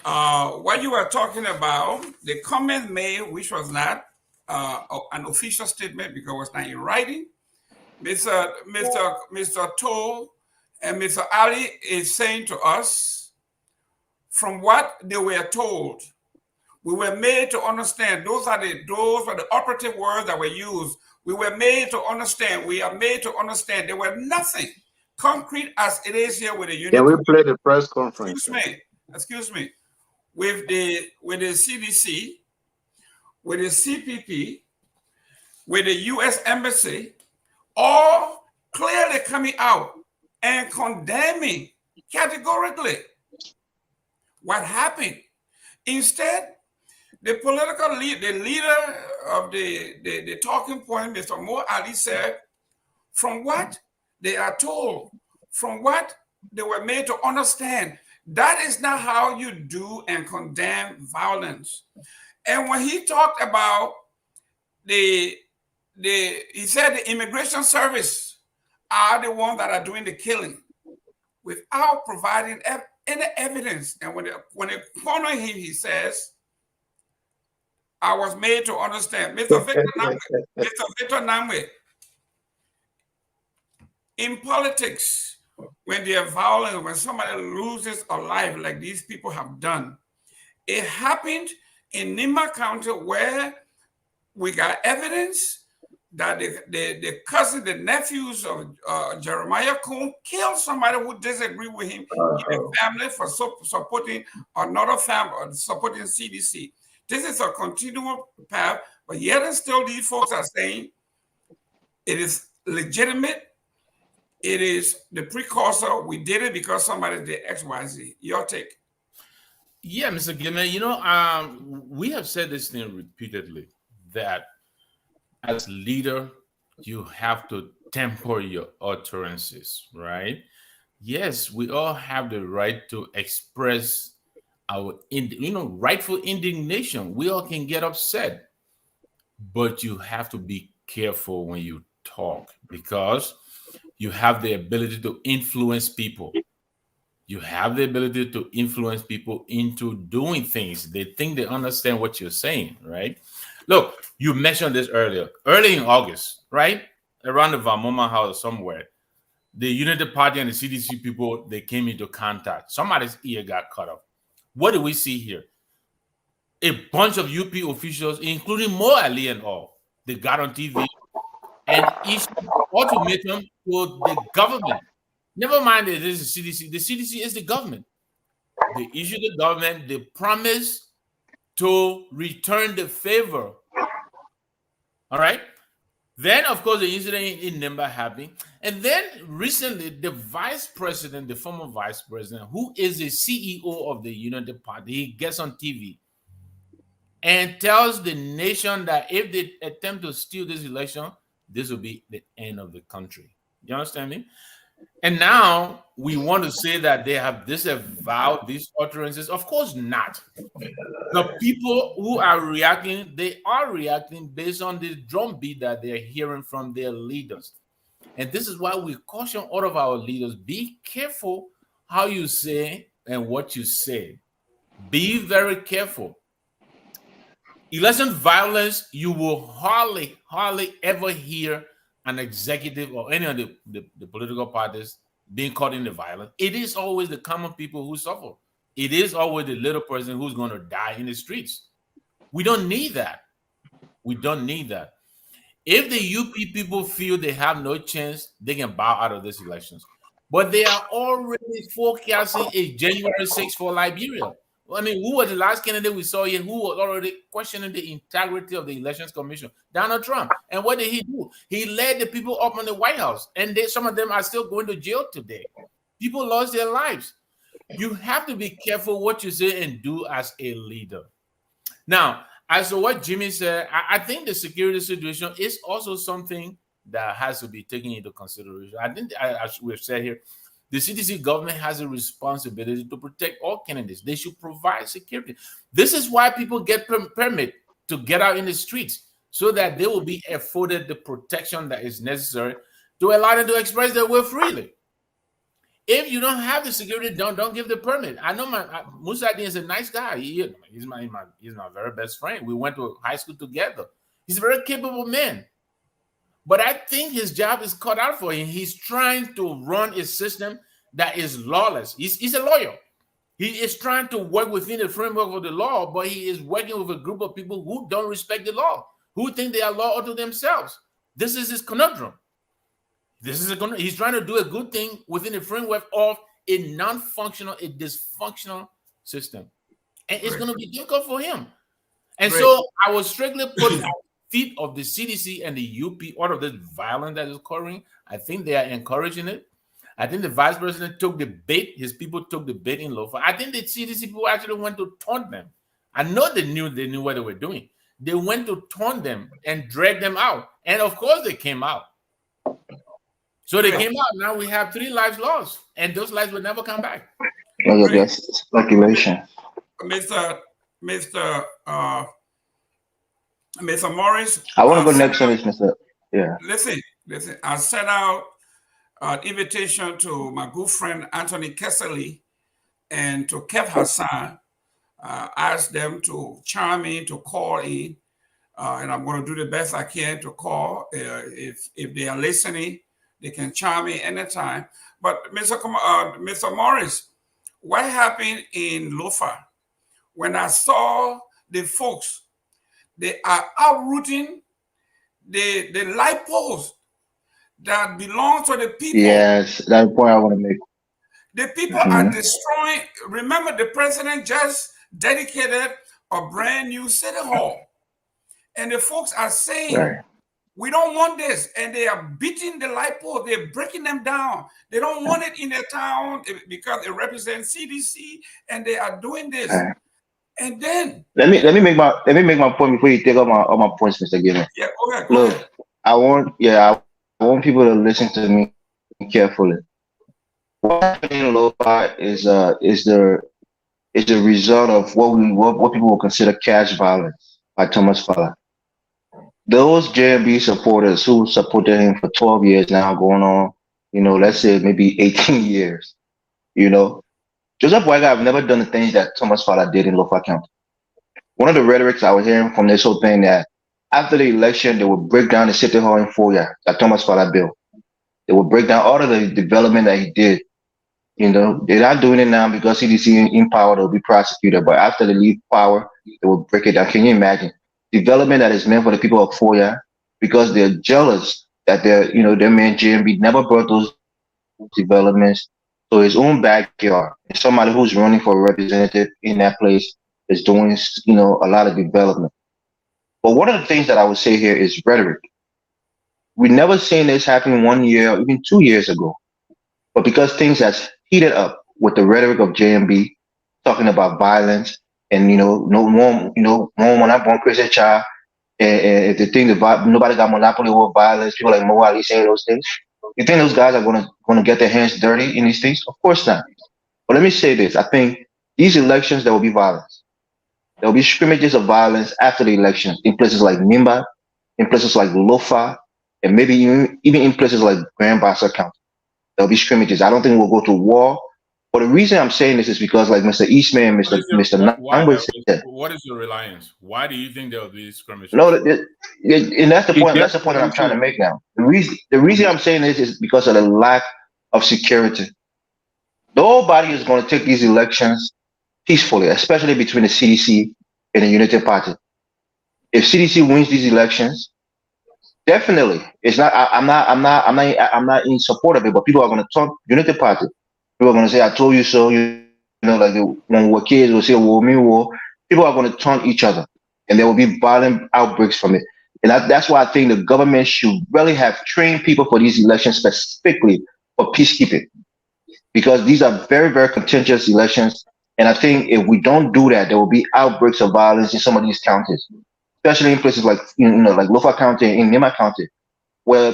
What you were talking about, the comment made, which was not an official statement because it was not in writing. Mr. Toll and Mr. Ali is saying to us, from what they were told, we were made to understand. Those are the operative words that were used. We were made to understand. We are made to understand. There were nothing concrete as it is here with the Unity. Can we play the press conference? Excuse me. With the CDC, with the CPP, with the U.S. Embassy, all clearly coming out and condemning categorically what happened. Instead, the political the leader of the talking point, Mr. Mo Ali, said, from what they are told, from what they were made to understand, that is not how you do and condemn violence. And when he talked about he said the immigration service are the ones that are doing the killing without providing any evidence. And when they corner him, he says, I was made to understand. Mr. Victor Namwe, in politics, when they are violent, when somebody loses a life like these people have done, it happened in Nima County where we got evidence that the cousin, the nephews of Jeremiah Coon killed somebody who disagreed with him in the family for supporting another family, or supporting CDC. This is a continual path, but yet and still these folks are saying it is legitimate. It is the precursor. We did it because somebody did X, Y, Z. Your take. Yeah, Mr. Gilman, we have said this thing repeatedly, that as leader, you have to temper your utterances, right? Yes, we all have the right to express our rightful indignation. We all can get upset, but you have to be careful when you talk, because you have the ability to influence people. You have the ability to influence people into doing things. They think they understand what you're saying, right? Look, you mentioned this earlier. Early in August, right? Around the Vamoma house somewhere, the Unity Party and the CDC people, they came into contact. Somebody's ear got cut off. What do we see here? A bunch of UP officials, including Mo Ali and all, they got on TV and issued ultimatum to the government. Never mind that this is CDC. The CDC is the government. They issued the government the promise to return the favor. All right. Then, of course, the incident in Nimba happened. And then recently, the vice president, the former vice president, who is the CEO of the United Party, he gets on TV and tells the nation that if they attempt to steal this election, this will be the end of the country. You understand me? And now we want to say that they have disavowed these utterances. Of course not. The people who are reacting, they are reacting based on the drumbeat that they're hearing from their leaders. And this is why we caution all of our leaders, be careful how you say and what you say. Be very careful. Election violence, you will hardly ever hear an executive or any of the political parties being caught in the violence. It is always the common people who suffer. It is always the little person who's going to die in the streets. We don't need that. We don't need that. If the UP people feel they have no chance, they can bow out of these elections. But they are already forecasting a January 6th for Liberia. I mean, who was the last candidate we saw here who was already questioning the integrity of the Elections Commission? Donald Trump. And what did he do? He led the people up on the White House, and some of them are still going to jail today. People lost their lives. You have to be careful what you say and do as a leader. Now, as to what Jimmy said, I think the security situation is also something that has to be taken into consideration. I think, as we've said here, the CDC government has a responsibility to protect all candidates. They should provide security. This is why people get permit to get out in the streets, so that they will be afforded the protection that is necessary to allow them to express their will freely. If you don't have the security, don't give the permit. I know Musa is a nice guy. He's my very best friend. We went to high school together. He's a very capable man. But I think his job is cut out for him. He's trying to run a system that is lawless. He's a lawyer. He is trying to work within the framework of the law, but he is working with a group of people who don't respect the law, who think they are law unto themselves. This is his conundrum. He's trying to do a good thing within the framework of a non-functional, a dysfunctional system. And it's going to be difficult for him. And so I will strictly put at the feet of the CDC and the UP all of this violence that is occurring. I think they are encouraging it. I think the vice president took the bait. His people took the bait in Lofa. I think the CDC people actually went to taunt them. I know they knew what they were doing. They went to taunt them and drag them out. And of course they came out. So they came out. Now we have 3 lives lost, and those lives will never come back. Oh, that's speculation. Mr. Morris. I want to go next on this, Mr. Yeah. Listen. I sent out an invitation to my good friend Anthony Kessley and to Kev Hassan. Asked them to chime in, to call in, and I'm going to do the best I can to call. If they are listening, they can chime in anytime. But Mr. Morris, what happened in Lofa? When I saw the folks, they are uprooting the light posts that belong to the people. Yes, that's the point I want to make. The people are destroying. Remember, the president just dedicated a brand new city hall. And the folks are saying, we don't want this. And they are beating the light poles. They're breaking them down. They don't want it in their town because it represents CDC, and they are doing this. And then let me make my point before you take all my points, Mr. Gilman. Yeah, okay. Look, I want people to listen to me carefully. What happened in Lofa is the result of what people will consider cash violence by Thomas Foyah. Those JMB supporters who supported him for 12 years now, going on, let's say maybe 18 years, Joseph Boyga have never done the things that Thomas Foyah did in Lofa County. One of the rhetorics I was hearing from this whole thing that after the election, they would break down the city hall in Foyah that Thomas Foyah built. They would break down all of the development that he did. They're not doing it now because CDC in power, they'll be prosecuted. But after they leave power, they will break it down. Can you imagine? Development that is meant for the people of Foyah, because they're jealous that their man JMB never brought those developments to his own backyard. And somebody who's running for a representative in that place is doing, a lot of development. But one of the things that I would say here is rhetoric. We never seen this happen 1 year, or even 2 years ago. But because things has heated up with the rhetoric of JMB, talking about violence, and no one not born Christian child, and the thing that nobody got monopoly over violence, people like Mo Ali saying those things. You think those guys are gonna get their hands dirty in these things? Of course not. But let me say this: I think these elections there will be violence. There will be scrimmages of violence after the elections in places like Nimba, in places like Lofa, and maybe even in places like Grand Bassa County. There'll be scrimmages. I don't think we'll go to war, But the reason I'm saying this is because, like Mr. Eastman and Mr. Nangwe said, what is your reliance? Why do you think there will be skirmishes? no, and that's the point. That's the point that I'm trying to make now. The reason I'm saying this is because of the lack of security. Nobody is going to take these elections peacefully, especially between the CDC and the United Party. If CDC wins these elections, definitely, it's not. I'm not in support of it. But people are going to talk United Party. People are going to say, "I told you so." You know, like when we were kids, we'll say, "War, me, war." People are going to taunt each other, and there will be violent outbreaks from it. And that's why I think the government should really have trained people for these elections specifically for peacekeeping, because these are very, very contentious elections. And I think if we don't do that, there will be outbreaks of violence in some of these counties, especially in places like like Lofa County and in Nima County, where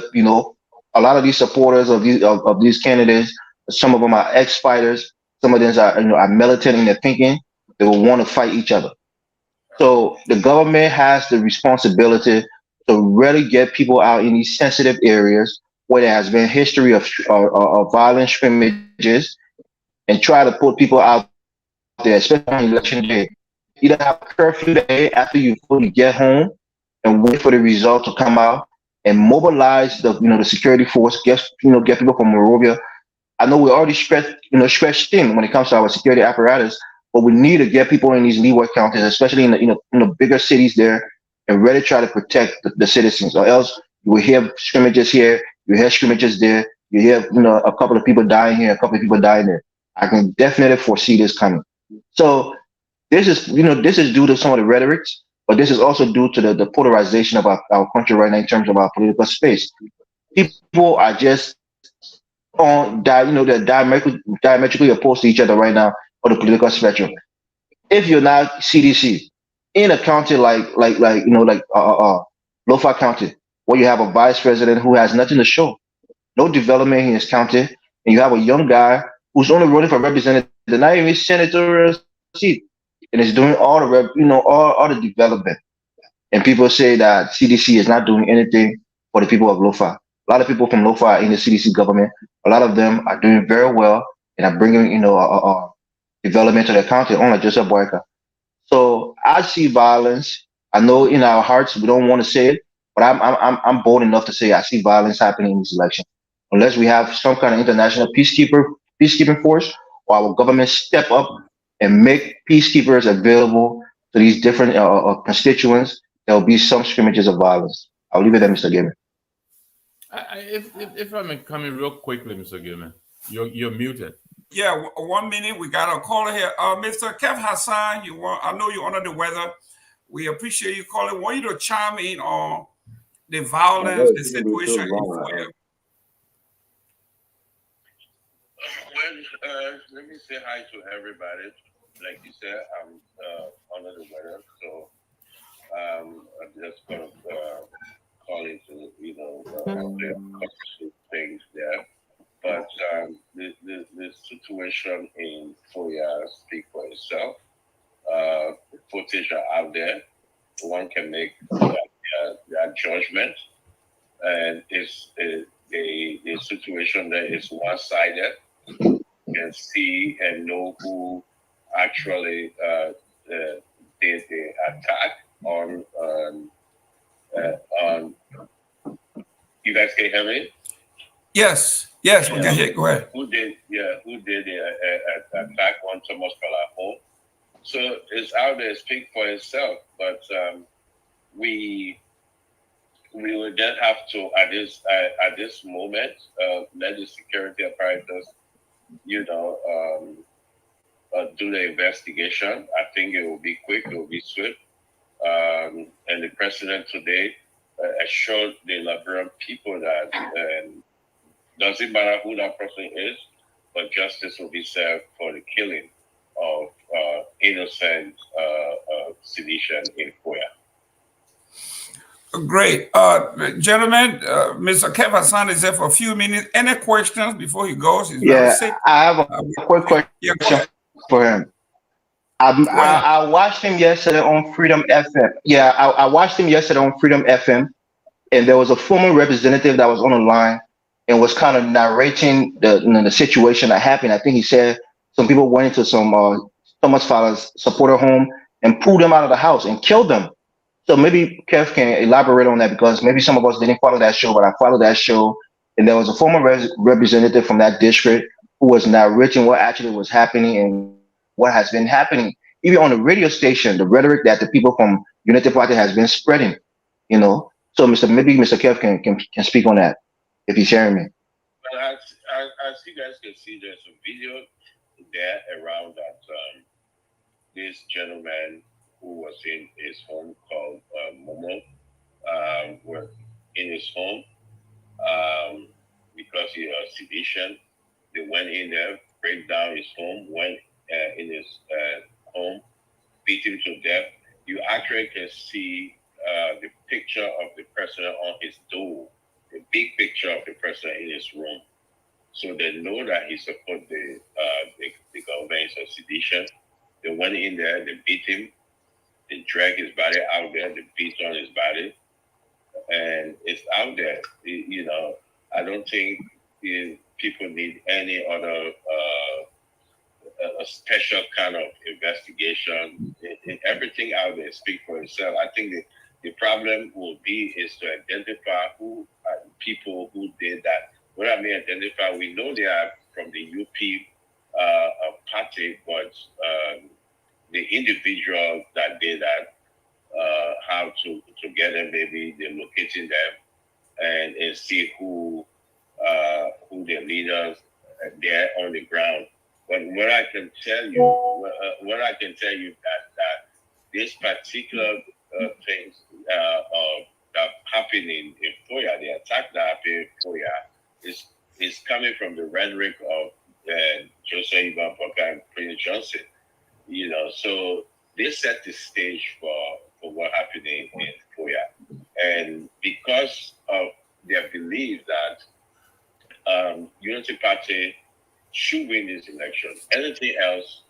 a lot of these supporters of these candidates, some of them are ex-fighters, some of them are militant in their thinking. They will want to fight each other. So the government has the responsibility to really get people out in these sensitive areas where there has been history of violent scrimmages, and try to put people out there, especially on election day. Either have a curfew day after you fully get home and wait for the result to come out, and mobilize the security force, get people from Monrovia. I know we're already stretched thin when it comes to our security apparatus, but we need to get people in these leeward counties, especially in the bigger cities there, and really try to protect the citizens. Or else you will hear scrimmages here, you hear scrimmages there, you hear a couple of people dying here, a couple of people dying there. I can definitely foresee this coming. So this is due to some of the rhetorics, but this is also due to the polarization of our country right now in terms of our political space. People are just they're diametrically opposed to each other right now on the political spectrum. If you're not CDC in a county like Lofa County, where you have a vice president who has nothing to show, no development in his county, and you have a young guy who's only running for representative, not even senatorial seat, and is doing all the development. And people say that CDC is not doing anything for the people of Lofa. A lot of people from Lofa are in the CDC government. A lot of them are doing very well and are bringing development to the county, unlike Joseph Boyka. So I see violence. I know in our hearts we don't want to say it, but I'm bold enough to say I see violence happening in this election. Unless we have some kind of international peacekeeping force, or our government step up and make peacekeepers available to these different constituents, there will be some scrimmages of violence. I'll leave it there, Mr. Gilman. If I may come in real quickly, Mr. Gilman, you're muted. Yeah, 1 minute. We got a caller here. Mr. Kev Hassan, I know you're under the weather. We appreciate you calling. Want you to chime in on the violence, the situation in Foyah. Well, let me say hi to everybody. Like you said, I'm under the weather, so I'm just gonna call into the things there. But the situation in Foyah speaks for itself. Footage are out there. One can make their judgment, and it's the situation that is one-sided. You can see and know who actually did the attack on. You guys can hear me? Yes, we can hear. Go ahead. Who did the attack on Thomas Pella home? So it's out there, speak for itself. But we would then have to at this moment let the security apparatus do the investigation. I think it will be quick, it will be swift. And the president today assured the Liberian people that doesn't matter who that person is, but justice will be served for the killing of innocent civilians in Foyah. Great. Gentlemen, Mr. Kev Hassan is there for a few minutes. Any questions before he goes? He's very sick. I have a quick question for him. I watched him yesterday on Freedom FM. Yeah, I watched him yesterday on Freedom FM, and there was a former representative that was on the line and was kind of narrating the situation that happened. I think he said some people went into some Thomas Fowler's supporter home and pulled them out of the house and killed them. So maybe Kev can elaborate on that because maybe some of us didn't follow that show, but I followed that show, and there was a former representative from that district who was narrating what actually was happening and what has been happening, even on the radio station, the rhetoric that the people from United Party has been spreading. You know, so maybe Mr. Kev can speak on that if he's hearing me. Well, as you guys can see, there's a video there around that this gentleman who was in his home called Momo, were in his home because he was sedition. They went in there, break down his home, went in his home, beat him to death. You actually can see the picture of the president on his door, the big picture of the president in his room. So they know that he supports the government of sedition. They went in there, they beat him, they drag his body out there, they beat on his body, and it's out there. You know, I don't think people need any other a special kind of investigation. Everything out there speaks for itself. I think the problem will be is to identify who are the people who did that. What I mean identify, we know they are from the UP party, but the individual that did that, how to get them, maybe they're locating them and see who their leaders there on the ground. But what I can tell you, that this particular things that happening in Foyah, the attack that happened in Foyah, is coming from the rhetoric of Joseph Ivan Boka and Prince Johnson. You know, so they set the stage for what happened in Foyah, and because of their belief that Unity Party should win this election. Anything else,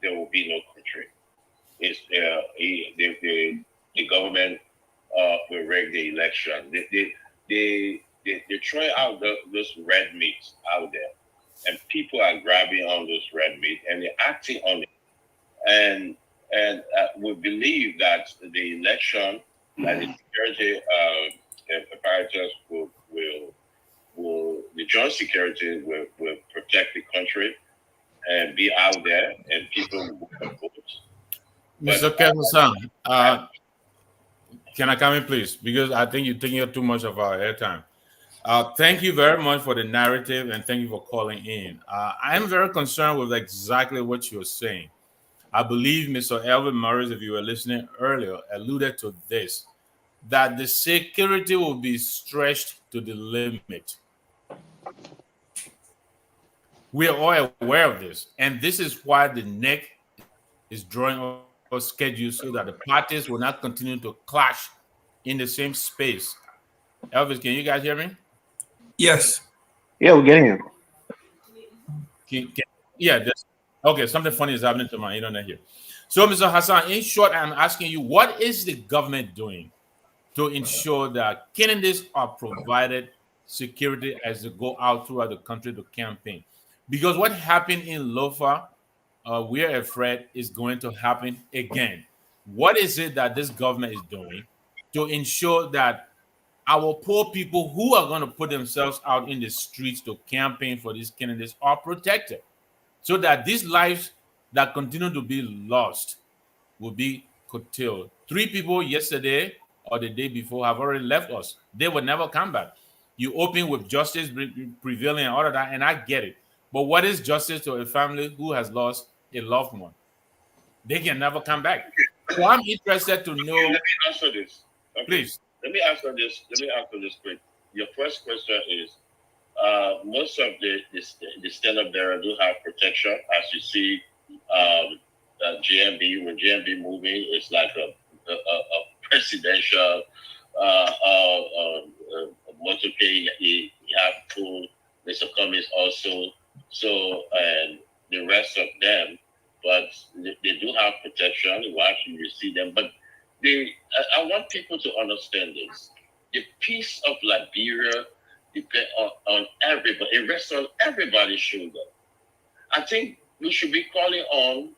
there will be no country. It's the government will rig the election. They throw out those red meats out there, and people are grabbing on those red meat and they're acting on it. And we believe that the election, that the security apparatus will the joint security will protect the country and be out there, and people will vote. Mr. Kevin, can I come in, please? Because I think you're taking up too much of our airtime. Thank you very much for the narrative, and thank you for calling in. I'm very concerned with exactly what you're saying. I believe Mr. Elvin Morris, if you were listening earlier, alluded to this, that the security will be stretched to the limit. We are all aware of this, and this is why the NEC is drawing a schedule so that the parties will not continue to clash in the same space. Elvis, can you guys hear me? Yes. Yeah, we're getting you. Okay, something funny is happening to my internet here. So, Mr. Hassan, in short, I'm asking you, what is the government doing to ensure that candidates are provided security as they go out throughout the country to campaign? Because what happened in Lofa, we're afraid is going to happen again. What is it that this government is doing to ensure that our poor people who are going to put themselves out in the streets to campaign for these candidates are protected, so that these lives that continue to be lost will be curtailed? 3 people yesterday or the day before have already left us. They will never come back. You open with justice prevailing and all of that, and I get it. But what is justice to a family who has lost a loved one? They can never come back. So I'm interested to know. Okay, let me answer this. Okay. Please. Let me answer this quick. Your first question is, most of the stand-up bearer do have protection. As you see, GMB, when GMB moving, it's like a presidential motorcade. You have full Mr. Cummings also. So, and the rest of them, but they do have protection. You actually see them, but I want people to understand this. The peace of Liberia depends on everybody. It rests on everybody's shoulder. I think we should be calling on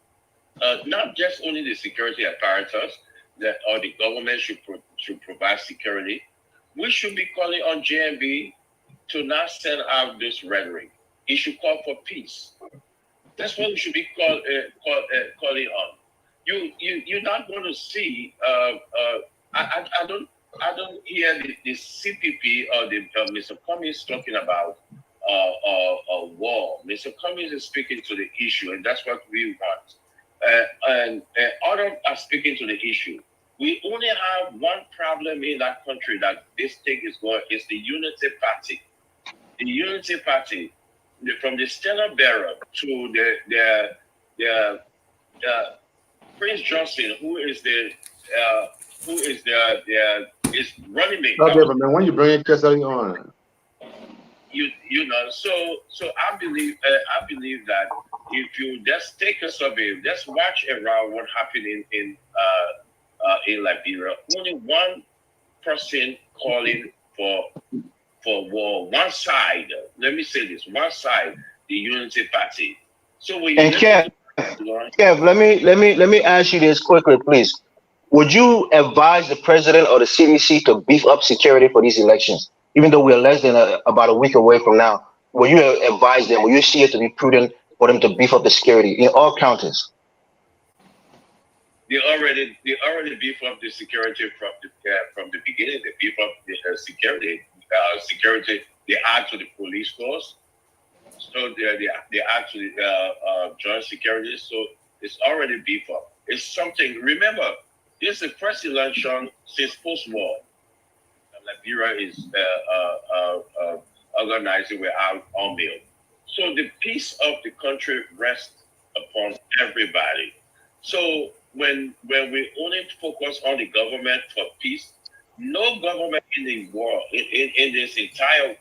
not just only the security apparatus that or the government should provide security. We should be calling on JMB to not send out this rhetoric. It should call for peace. That's what we should be calling on. You're not going to see. I don't hear the CPP or the Mr. Cummings talking about a war. Mr. Cummings is speaking to the issue, and that's what we want. And others are speaking to the issue. We only have one problem in that country that this thing is going. It's the Unity Party. The Unity Party, from the standard bearer to the Prince Johnson, who is running mate. Okay, but man, when you bring Kesari on, You know, so I believe that if you just take a survey, just watch around what happened in Liberia. Only one person calling for war. One side. Let me say this: one side, the Unity Party. So when And Kev, let me ask you this quickly, please. Would you advise the president or the CDC to beef up security for these elections, even though we're less than about a week away from now? Will you advise them? Will you see it to be prudent for them to beef up the security in all counties? They already beef up the security from the beginning. They beef up the security. They add to the police force. So they add to the joint security. So it's already beef up. It's something. Remember, this is the first election since post-war. Liberia is organizing without army. So the peace of the country rests upon everybody. So when we only focus on the government for peace, no government in the world, in this entire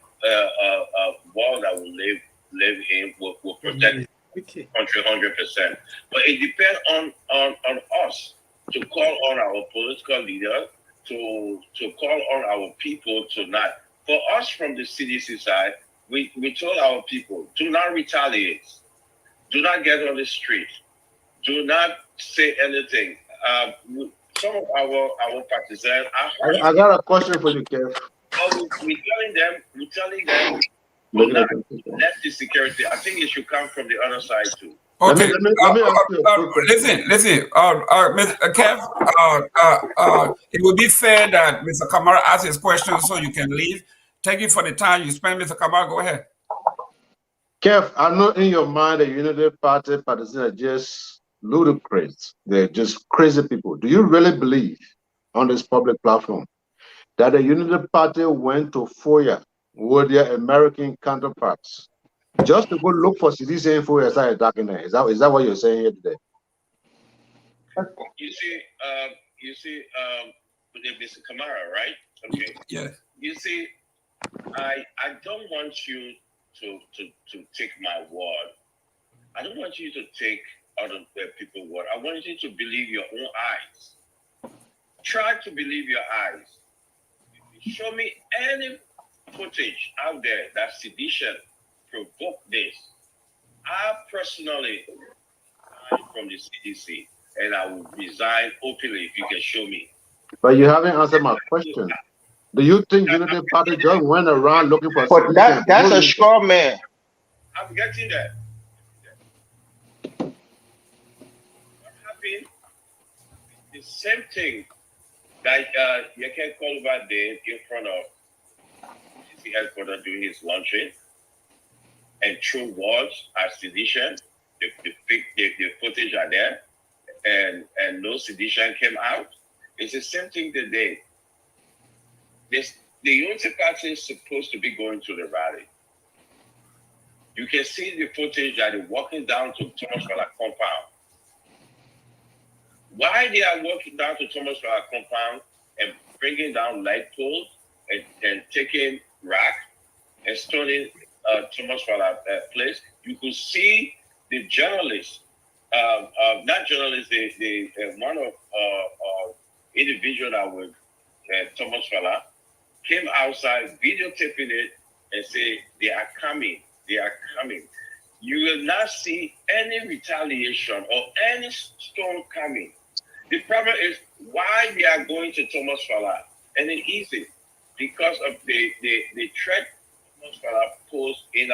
world that we live in will protect the country 100%. But it depends on us to call on our political leaders, to call on our people to not. For us from the CDC side, we told our people, do not retaliate. Do not get on the street. Do not say anything. Some of our partisans are I got a question for you, Kev. we're telling them do not let the security. I think it should come from the other side too. Okay. Let me ask you a quick question. Listen. Mr. Kev, it would be fair that Mr. Kamara asks his question so you can leave. Thank you for the time you spent, Mr. Kamara. Go ahead. Kev, I know in your mind the Unity Party partisans are just ludicrous. They're just crazy people. Do you really believe on this public platform that the Unity Party went to Foyah with their American counterparts just to go look for CDC info and start attacking them? Is that what you're saying here today? You see, Mr. Kamara, right? Okay. Yeah. You see, I don't want you to take my word. I don't want you to take other people's word. I want you to believe your own eyes. Try to believe your eyes. Show me any footage out there that sedition provoked this. I personally am from the CDC, and I will resign openly if you can show me. But you haven't answered my question. Do you think Unity Party just went around looking for? But that's a straw man. I'm getting that. What happened? The same thing that you can call over there in front of CDC headquarters doing his launching and through words as sedition. The footage are there, and no sedition came out. It's the same thing today. The Unity Party is supposed to be going to the rally. You can see the footage that they're walking down to Thomas Fowler compound. Why they are walking down to Thomas Fowler compound and bringing down light poles and taking rack and stoning Thomas Fowler place, you could see the journalists, not journalists, the one of individual that was Thomas Fowler came outside videotaping it and say they are coming. you will not see any retaliation or any storm coming. The problem is why they are going to Thomas Foyah, and it's easy because of the threat Thomas Foyah posed in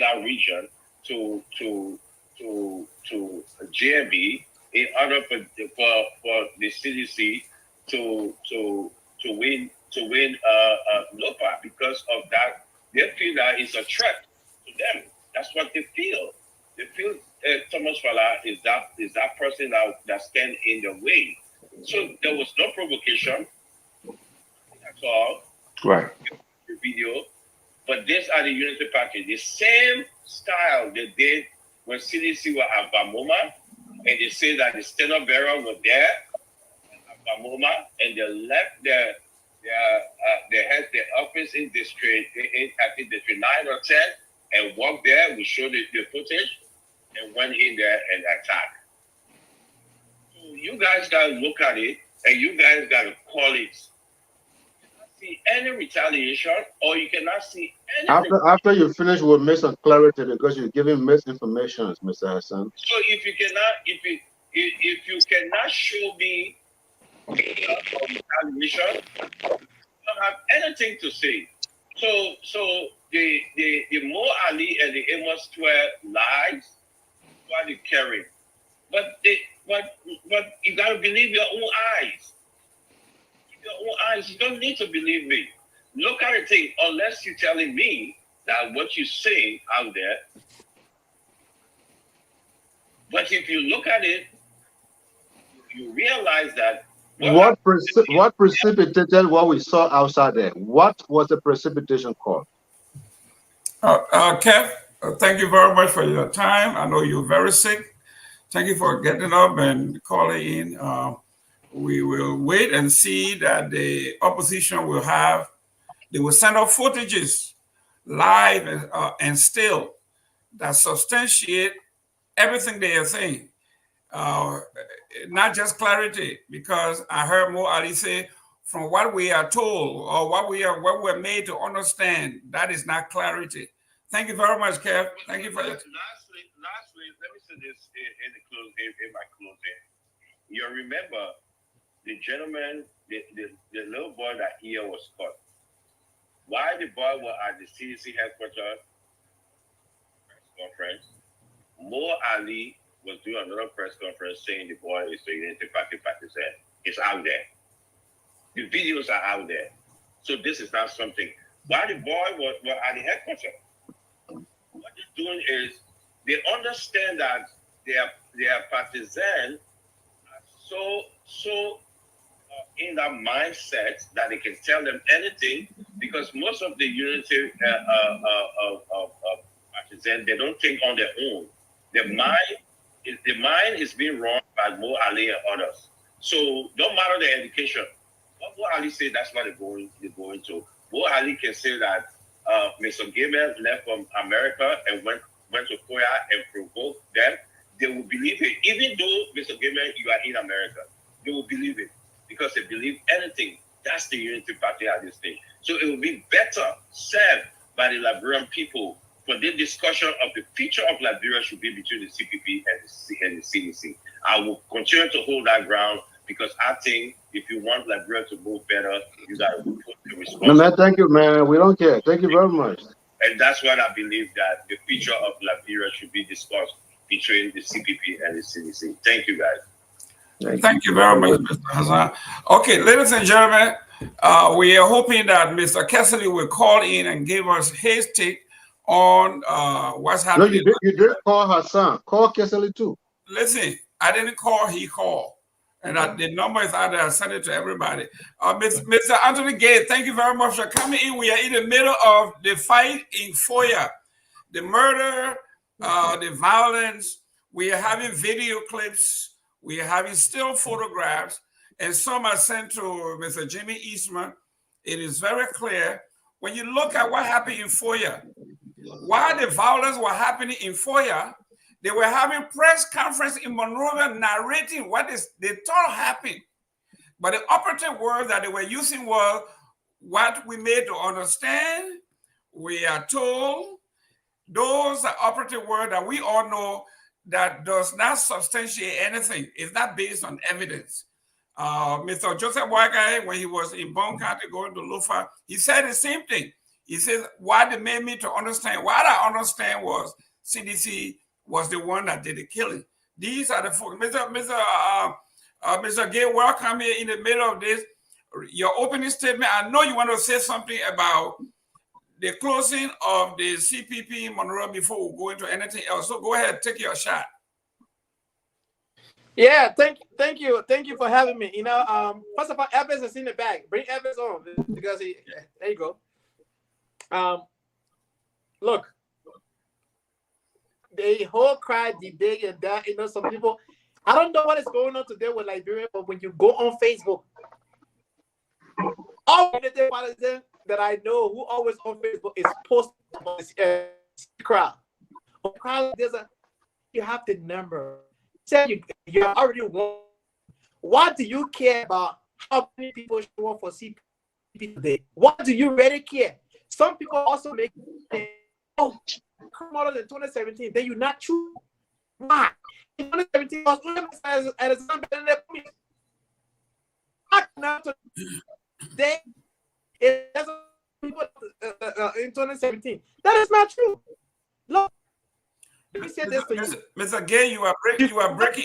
our region to JMB in order for the CDC to win NOPA. Because of that, they feel that it's a threat to them. That's what they feel. They feel Thomas Foyah is that person that stands in the way. So there was no provocation at all. Right. The video, but these are the unity package. The same style they did when CDC were at Bamoma, and they say that the standard bearer were there at Bamoma, and they left they had their office in district, I think district 9 or 10, and walked there. We showed the footage and went in there and attacked. So you guys gotta look at it, and you guys gotta call it. You cannot see any retaliation, or you cannot see any. After you finish, we'll make some clarity because you're giving misinformation, Mr. Hassan. So if you cannot show me retaliation, you don't have anything to say. So the Mo Ali and the Amos Square lies, what they carry. But you gotta believe your own eyes. Your own eyes. You don't need to believe me. Look at the thing. Unless you're telling me that what you're saying out there. But if you look at it, you realize that what precipitated what we saw outside there? What was the precipitation called? Kev, thank you very much for your time. I know you're very sick. Thank you for getting up and calling in. We will wait and see that the opposition will have, they will send out footages live and still that substantiate everything they are saying. Not just clarity, because I heard Mo Ali say, from what we are told or what we're made to understand, that is not clarity. Thank you very much, Kev. Thank you for that. Lastly, let me say this in my closing. You remember the gentleman, the little boy that ear was cut. While the boy was at the CDC headquarters press conference, Mo Ali was doing another press conference saying the boy is a Unity Party partisan. It's out there. The videos are out there. So this is not something. While the boy was at the headquarters, what they're doing is they understand that their partisans are so in that mindset that they can tell them anything, because most of the Unity partisans, they don't think on their own. The mind is being run by Mo Ali and others. So don't matter the education. What Mo Ali say, that's what they're going to. Mo Ali can say that Mr. Gamer left from America and went to Foyah and provoked them. They will believe it. Even though, Mr. Gamer, you are in America, they will believe it because they believe anything. That's the Unity Party at this stage. So it will be better served by the Liberian people. For the discussion of the future of Liberia should be between the CPP and the CDC. I will continue to hold that ground because I think if you want Liberia to move better, you got to put the responsibility. No, man, thank you, man. We don't care. Thank you very much. And that's what I believe, that the future of Liberia should be discussed between the CPP and the CDC. Thank you, guys. Thank you very much, Mr. Hassan. Okay, ladies and gentlemen, we are hoping that Mr. Kessler will call in and give us his take on what's happening. No, you did call Hassan. Call Kessler too. Listen, I didn't call, he called. And the number is out there. I sent it to everybody. Mr. Anthony Gay, thank you very much for coming in. We are in the middle of the fight in Foyah. The murder, the violence. We are having video clips. We are having still photographs. And some are sent to Mr. Jimmy Eastman. It is very clear. When you look at what happened in Foyah, while the violence was happening in Foyah, they were having press conference in Monrovia narrating what they thought happened. But the operative word that they were using was what we made to understand. We are told those are operative words that we all know that does not substantiate anything. It's not based on evidence. Mr. Joseph Boyka, when he was in Bone County going to Lufa, he said the same thing. He says, what they made me to understand, what I understand was CDC was the one that did the killing. These are the folks. Mr. Gay, welcome here in the middle of this. Your opening statement, I know you want to say something about the closing of the CPP in Monroe before we go into anything else. So go ahead, take your shot. Yeah, thank you for having me. You know, first of all, Evans is in the back. Bring Evans on because there you go. Look, the whole crowd debate and that, you know, some people, I don't know what is going on today with Liberia, but when you go on Facebook, all the politicians that I know who always on Facebook is posting about this crowd. You have the number. Say you already won. What do you care about how many people show up for CPP today? What do you really care? Some people also make come out of 2017, then you're not true. Why? In 2017, was at a time better than now today, it doesn't people in 2017. That is not true. Look, let me say this to you. Mr. Gay, you are breaking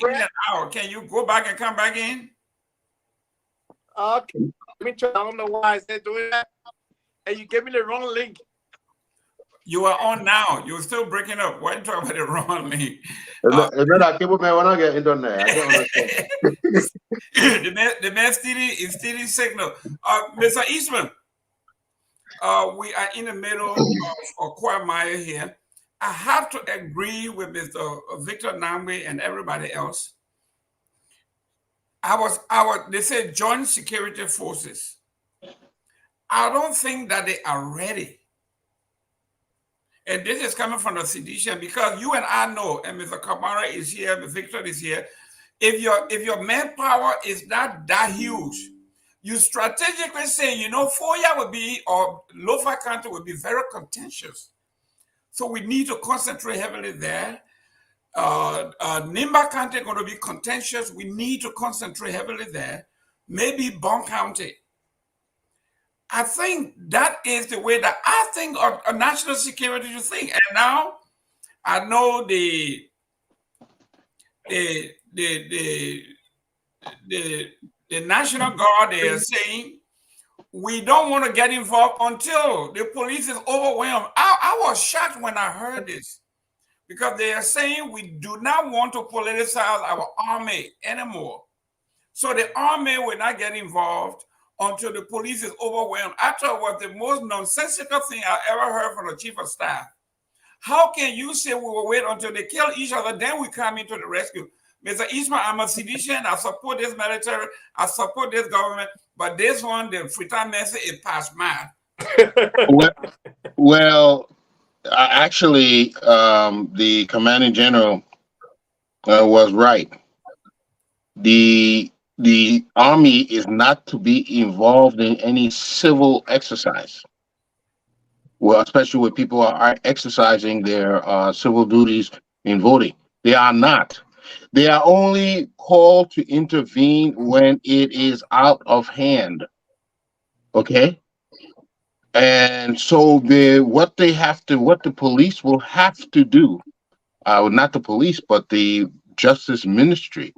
in and out. Can you go back and come back in? Okay. Let me try. I don't know why I said doing that. And you gave me the wrong link. You are on now. You're still breaking up. Why are you talking about the wrong link? The man steady signal. Mr. Eastman, we are in the middle of quagmire here. I have to agree with Mr. Victor Namwe and everybody else. They said joint security forces. I don't think that they are ready. And this is coming from the sedition because you and I know, and Mr. Kamara is here, Mr. Victor is here. If your manpower is not that huge, you strategically say, you know, Foyah would be, or Lofa County would be very contentious. So we need to concentrate heavily there. Nimba County is going to be contentious. We need to concentrate heavily there. Maybe Bone County. I think that is the way that I think of national security to think. And now I know the National Guard, they are saying we don't want to get involved until the police is overwhelmed. I was shocked when I heard this because they are saying we do not want to politicize our army anymore. So the army will not get involved until the police is overwhelmed. I thought it was the most nonsensical thing I ever heard from the chief of staff. How can you say we will wait until they kill each other, then we come into the rescue? Mr. Eastman, I'm a sedition. I support this military. I support this government. But this one, the Freetown message, is past mine. Well, actually, the commanding general was right. The army is not to be involved in any civil exercise. Well, especially when people are exercising their civil duties in voting. They are not. They are only called to intervene when it is out of hand. Okay? And so what the police will have to do, not the police, but the Justice Ministry,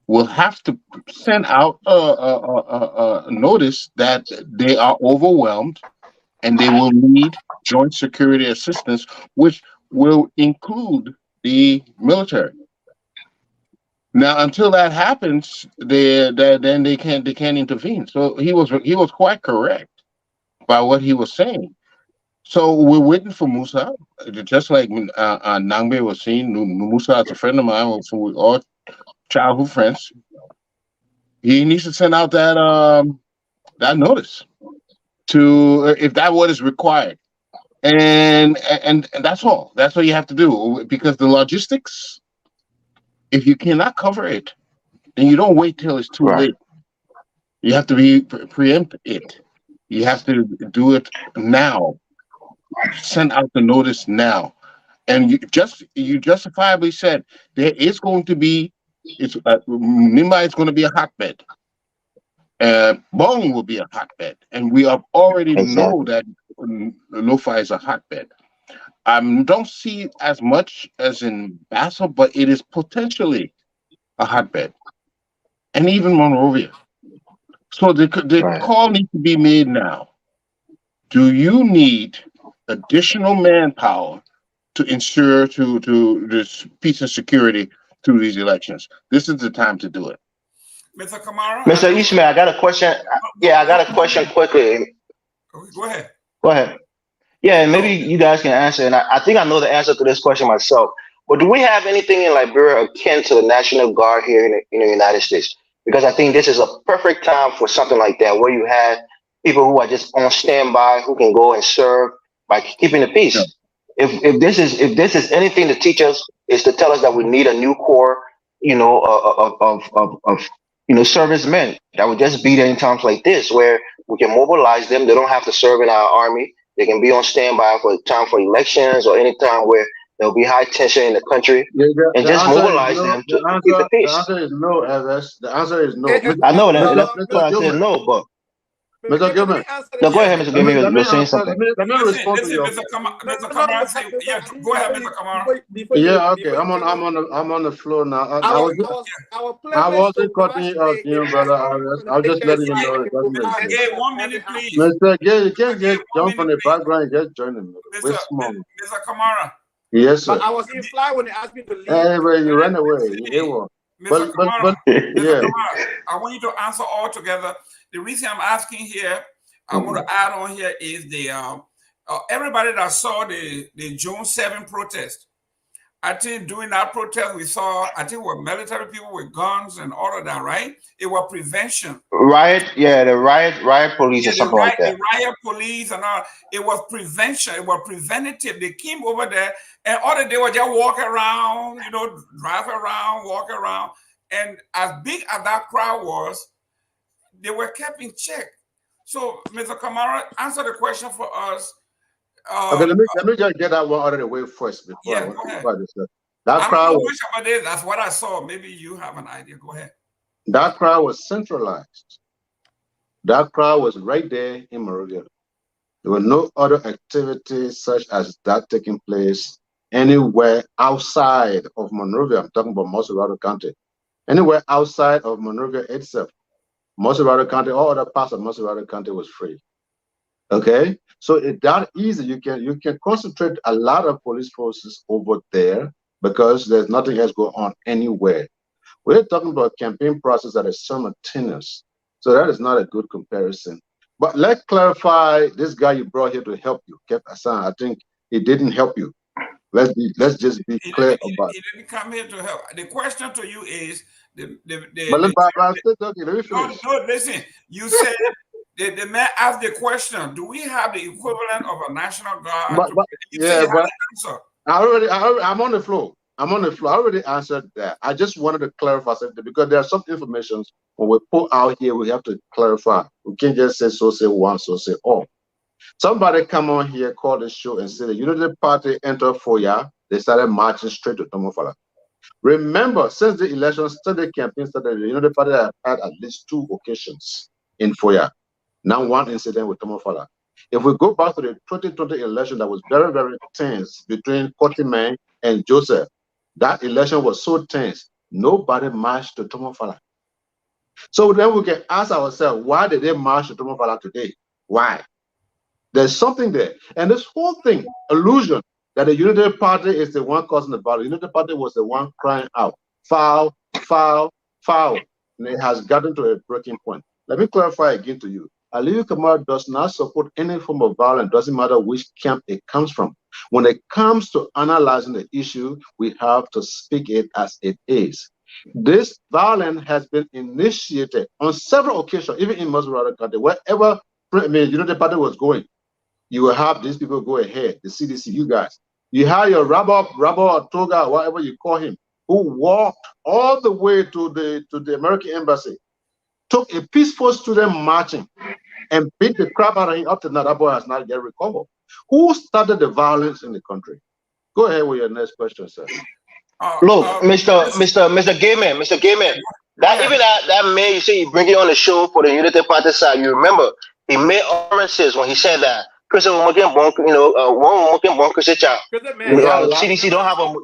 will have to send out a notice that they are overwhelmed and they will need joint security assistance, which will include the military. Now, until that happens, then they can't intervene. So he was quite correct by what he was saying. So we're waiting for Musa, just like Nangbe was saying. Musa is a friend of mine, so we all childhood friends. He needs to send out that notice to if that what is required, and that's all. That's what you have to do because the logistics. If you cannot cover it, then you don't wait till it's too late. You have to preempt it. You have to do it now. send out the notice now. And you justifiably said there is going to be, Nimba is going to be a hotbed. Bong will be a hotbed, and we have already know that Lofa is a hotbed. Don't see it as much as in Basel, but it is potentially a hotbed, and even Monrovia. So the call needs to be made now. Do you need additional manpower to ensure to this peace and security through these elections? This is the time to do it. Mr. Kamara? Mr. Ishmael, I got a question. Yeah, I got a question quickly. Go ahead. Go ahead. Yeah, and maybe you guys can answer. And I think I know the answer to this question myself. But do we have anything in Liberia akin to the National Guard here in the United States? Because I think this is a perfect time for something like that, where you have people who are just on standby who can go and serve by keeping the peace. Yeah. If this is anything to teach us, is to tell us that we need a new core, of servicemen that would just be there in times like this, where we can mobilize them. They don't have to serve in our army. They can be on standby for time for elections or any time where there'll be high tension in the country, and just mobilize them to keep the peace. The answer is no, Evans. The answer is no. I know that's why I said no, but Mr. Gilman. No, go ahead, Mr. Gilman. You're saying something. Let me respond to you. Mr. Kamara, yeah, go ahead, Mr. Kamara. Yeah, okay. I'm on the floor now. I wasn't cutting you off, brother. I was just letting you know it doesn't make sense. Gay, 1 minute, please. Mr. Gay, you can't just jump on the background and just join him. Mr. Kamara. Yes, sir. But I was in fly when they asked me to leave. Hey, well, you ran away. Mr. Kamara, yeah. I want you to answer all together. The reason I'm asking here, I want to add on here is the everybody that saw the June 7 protest. I think during that protest we saw, I think, were military people with guns and all of that, right? It was prevention. Riot, yeah, the riot police or something like that. The riot police and all. It was prevention. It was preventative. They came over there and all they did was just walk around, drive around, walk around. And as big as that crowd was, they were kept in check. So, Mr. Kamara, answer the question for us. Okay, let me just get that one out of the way first before Yeah, go ahead. That crowd was, that's what I saw. Maybe you have an idea. Go ahead. That crowd was centralized. That crowd was right there in Monrovia. There were no other activities such as that taking place anywhere outside of Monrovia. I'm talking about Montserrat County. Anywhere outside of Monrovia itself. Montserrat County, all other parts of Montserrat County was free. Okay, so it's that easy. You can concentrate a lot of police forces over there because there's nothing else going on anywhere. We're talking about a campaign process that is simultaneous, so that is not a good comparison. But let's clarify this guy you brought here to help you, Kev Hassan. I think he didn't help you. Let's just be clear about it. He didn't come here to help. The question to you is But let me finish. No, listen. You said the man asked the question: do we have the equivalent of a National Guard? I'm on the floor. I already answered that. I just wanted to clarify something because there are some information when we put out here, we have to clarify. We can't just say so say one, so say all. Somebody come on here, call the show and say the Unity Party entered Foyah. They started marching straight to Tomofala. Remember, since the election, since the campaign started, the Unity Party have had at least 2 occasions in Foyah. Now 1 incident with Tomofala. If we go back to the 2020 election that was very, very tense between Kotiman and Joseph, that election was so tense, nobody marched to Tomofala. So then we can ask ourselves, why did they march to Tomofala today? Why? There's something there. And this whole thing, illusion, that the Unity Party is the one causing the battle. The Unity Party was the one crying out, foul, foul, foul. And it has gotten to a breaking point. Let me clarify again to you. Aliyu Kamara does not support any form of violence, doesn't matter which camp it comes from. When it comes to analyzing the issue, we have to speak it as it is. This violence has been initiated on several occasions, even in Montserrat County, wherever Unity Party was going. You will have these people go ahead, the CDC, you guys. You have your Rabbi or Toga, whatever you call him, who walked all the way to the American embassy, took a peaceful student marching, and beat the crap out of him. Up to now, that boy has not yet recovered. Who started the violence in the country? Go ahead with your next question, sir. Look, Mr. Gayman, that man, you see, you bring it on the show for the Unity Party side. You remember he made utterances when he said that Christian woman can bonk, one woman can bonk Christian child. CDC don't have a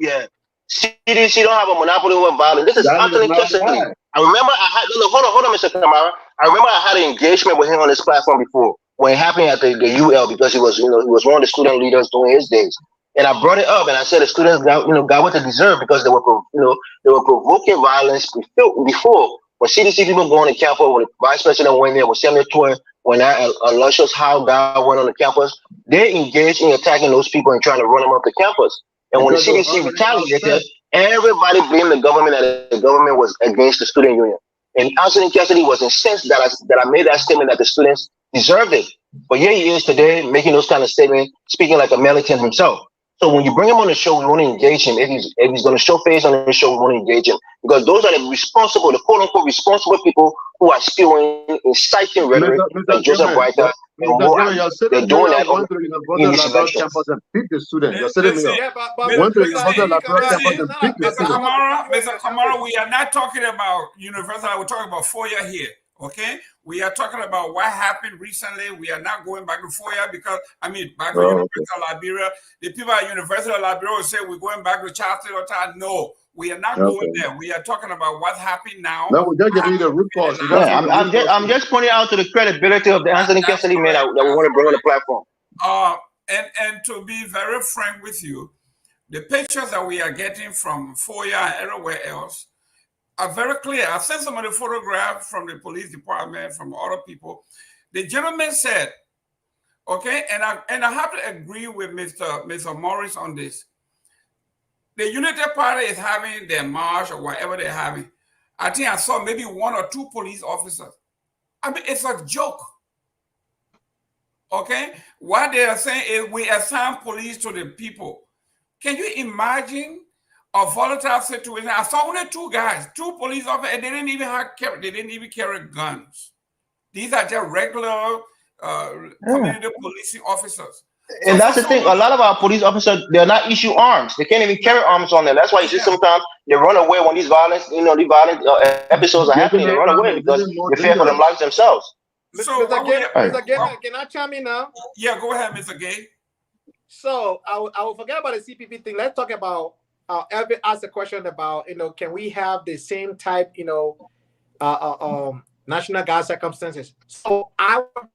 CDC don't have a monopoly over violence. This is Anthony Cassidy. I remember I had hold on, Mr. Kamara. I remember I had an engagement with him on this platform before when it happened at the UL because he was he was one of the student leaders during his days. And I brought it up, and I said the students got what they deserve because they were provoking violence before. When CDC people go on the campus, when the vice president went there, when Samuel Twin, when that Luscious How guy went on the campus, they engaged in attacking those people and trying to run them off the campus. And when the CDC retaliated, everybody blamed the government that the government was against the student union. And Anthony Cassidy was incensed that I made that statement that the students deserved it. But here he is today making those kind of statements, speaking like a militant himself. So when you bring him on the show, we want to engage him. If he's going to show face on the show, we want to engage him because those are the quote unquote responsible people who are spewing, inciting rhetoric like Joseph Whitehead. They're doing that on the campus and beat the students. You're sitting there. Mr. Kamara, we are not talking about Universal. We're talking about Foyah here. Okay, we are talking about what happened recently. We are not going back to Foyah because back to University of Liberia. The people at University of Liberia will say we're going back to Charleston or time. No, we are not going there. We are talking about what happened now. No, we're just giving you the root cause. I'm just pointing out to the credibility of the Anthony Cassidy man that we want to bring on the platform. And to be very frank with you, the pictures that we are getting from Foyah and everywhere else are very clear. I sent some of the photographs from the police department, from other people. The gentleman said, okay, and I have to agree with Mr. Morris on this. The Unity Party is having their march or whatever they're having. I think I saw maybe 1 or 2 police officers. It's a joke. Okay? What they are saying is we assign police to the people. Can you imagine a volatile situation? I saw only 2 guys, 2 police officers, and they didn't even carry guns. These are just regular community policing officers. And that's the thing. A lot of our police officers, they're not issue arms. They can't even carry arms on them. That's why you see sometimes they run away when these violent episodes are happening. They run away because they fear for their lives themselves. So, Mr. Gay, can I chime in now? Yeah, go ahead, Mr. Gay. So I will forget about the CPP thing. Let's talk about. Elvin asked a question about can we have the same type National Guard circumstances. So I was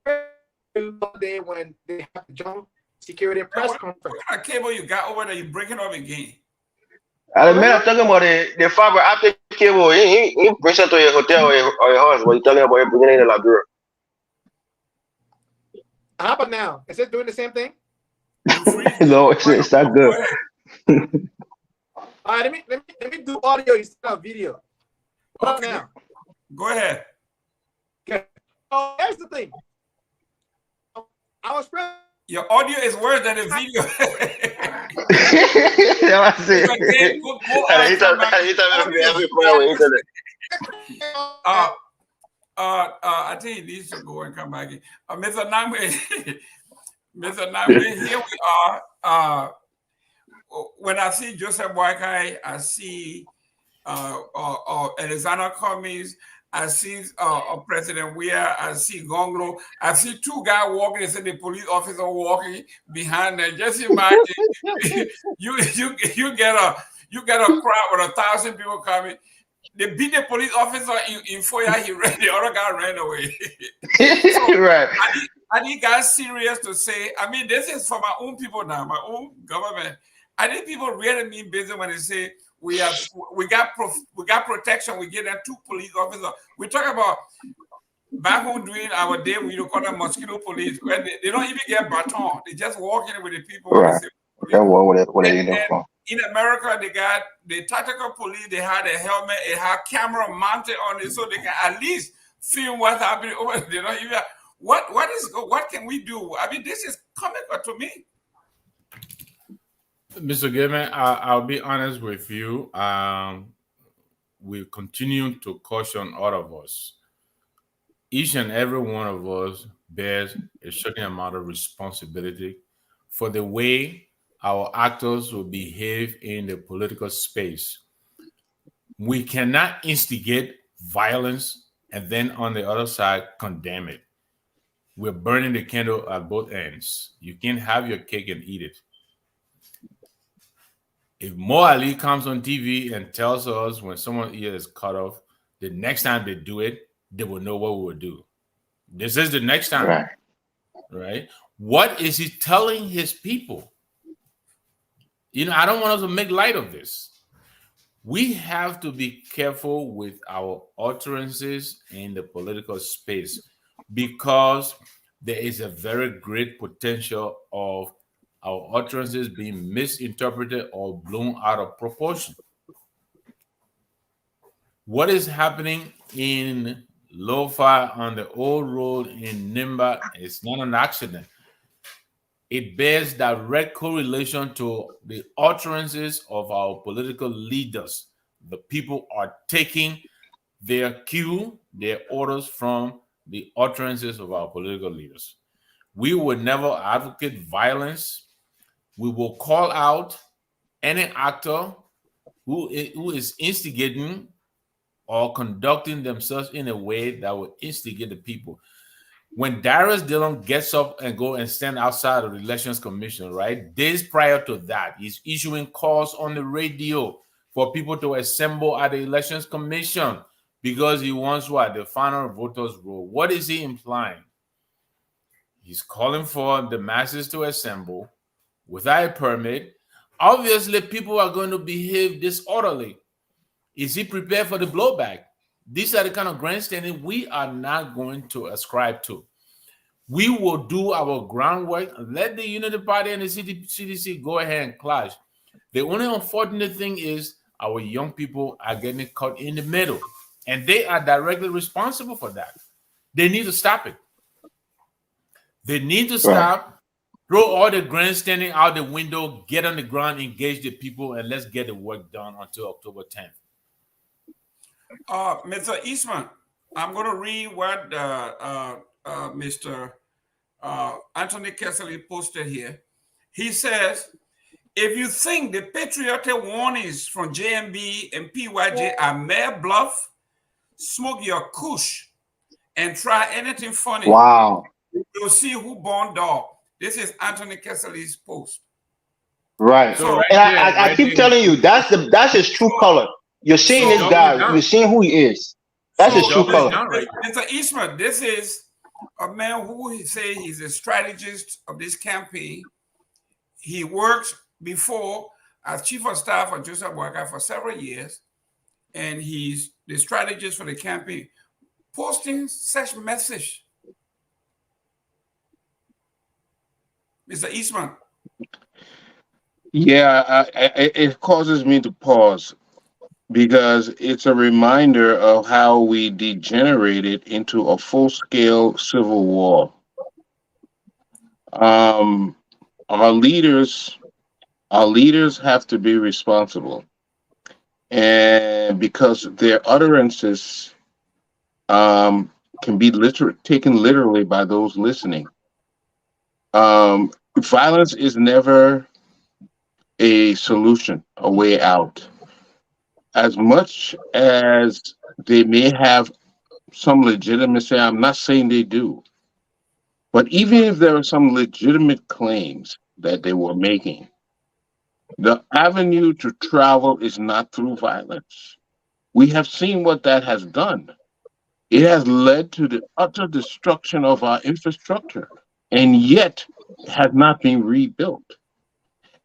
there when they have the joint security press conference. What kind of cable you got over there? You breaking up again? I'm talking about the fiber optic cable. He brings it to your hotel or your house. What you telling about bringing it in Liberia? How about now? Is it doing the same thing? No, it's not good. All right, let me do audio instead of video. Okay. Now. Go ahead. Okay. So here's the thing. I was your audio is worse than the video. That's it. I think he needs to go and come back in. Mr. Namwe, Mr. Namwe, here we are. When I see Joseph Boakai, I see Alexander Cummings, I see President Weah, I see Gonglo, I see 2 guys walking, I see the police officer walking behind them. Just imagine you get a crowd with 1,000 people coming. They beat the police officer in Foyah, the other guy ran away. So, right. I think guys serious to say, this is for my own people now, my own government. I think people really mean business when they say we got protection. We get them 2 police officers. We talk about back home during our day, we call them mosquito police. When they don't even get baton. They just walk in with the people. Right. In America, they got the tactical police. They had a helmet. It had camera mounted on it, so they can at least film what's happening over there. They don't even. What can we do? This is comical to me. Mr. Gayman, I'll be honest with you. We continue to caution all of us. Each and every one of us bears a certain amount of responsibility for the way our actors will behave in the political space. We cannot instigate violence and then on the other side condemn it. We're burning the candle at both ends. You can't have your cake and eat it. If Mo Ali comes on TV and tells us when someone's ear is cut off, the next time they do it, they will know what we will do. This is the next time, Right. right? What is he telling his people? I don't want us to make light of this. We have to be careful with our utterances in the political space because there is a very great potential of our utterances being misinterpreted or blown out of proportion. What is happening in Lo-Fi on the old road in Nimba is not an accident. It bears direct correlation to the utterances of our political leaders. The people are taking their cue, their orders from the utterances of our political leaders. We will never advocate violence. We will call out any actor who is instigating or conducting themselves in a way that will instigate the people. When Darius Dillon gets up and go and stand outside of the Elections Commission, right? Days prior to that, he's issuing calls on the radio for people to assemble at the Elections Commission because he wants what? The final voters roll. What is he implying? He's calling for the masses to assemble without a permit. Obviously, people are going to behave disorderly. Is he prepared for the blowback? These are the kind of grandstanding we are not going to ascribe to. We will do our groundwork. Let the Unity Party and the CDC go ahead and clash. The only unfortunate thing is our young people are getting caught in the middle, and they are directly responsible for that. They need to stop it. They need to stop, throw all the grandstanding out the window, get on the ground, engage the people, and let's get the work done until October 10th. Mr. Eastman, I'm going to read what Mr. Anthony Kessley posted here. He says, if you think the patriotic warnings from JMB and PYJ are mere bluff, smoke your kush and try anything funny. Wow. You'll see who born dog. This is Anthony Kessley's post. Right. So right And there, I right keep there. telling you, that's his true color. You're seeing this guy. You're seeing who he is. That's his true color. Right. Mr. Eastman, this is a man who he say he's a strategist of this campaign. He worked before as chief of staff of Joseph Boakai for several years, and he's the strategist for the campaign, posting such message. Mr. Eastman. Yeah, it causes me to pause because it's a reminder of how we degenerated into a full-scale civil war. Our leaders have to be responsible, and because their utterances can be taken literally by those listening. Violence is never a solution, a way out. As much as they may have some legitimacy, I'm not saying they do. But even if there are some legitimate claims that they were making, the avenue to travel is not through violence. We have seen what that has done. It has led to the utter destruction of our infrastructure, and yet has not been rebuilt.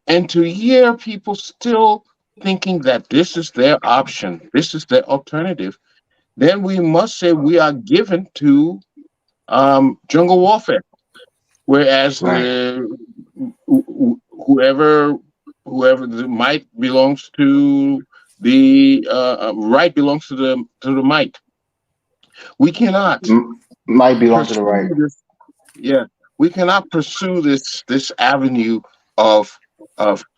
And to hear people still thinking that this is their option, this is their alternative, then we must say we are given to jungle warfare. Whereas whoever the might belongs to, the right belongs to the might. We cannot might belong to the right. We cannot pursue this avenue of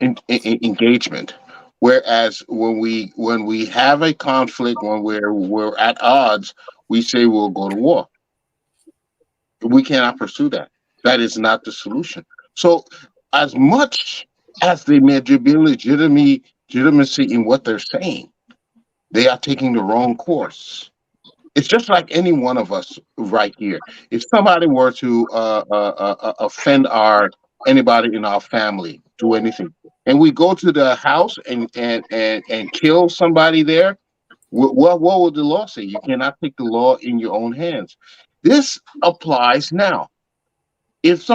engagement. Whereas when we have a conflict, when we're at odds, we say we'll go to war. We cannot pursue that. That is not the solution. So, as much as they may be legitimacy in what they're saying, they are taking the wrong course. It's just like any one of us right here. If somebody were to offend our anybody in our family, do anything, and we go to the house and kill somebody there, what would the law say? You cannot take the law in your own hands. This applies now. If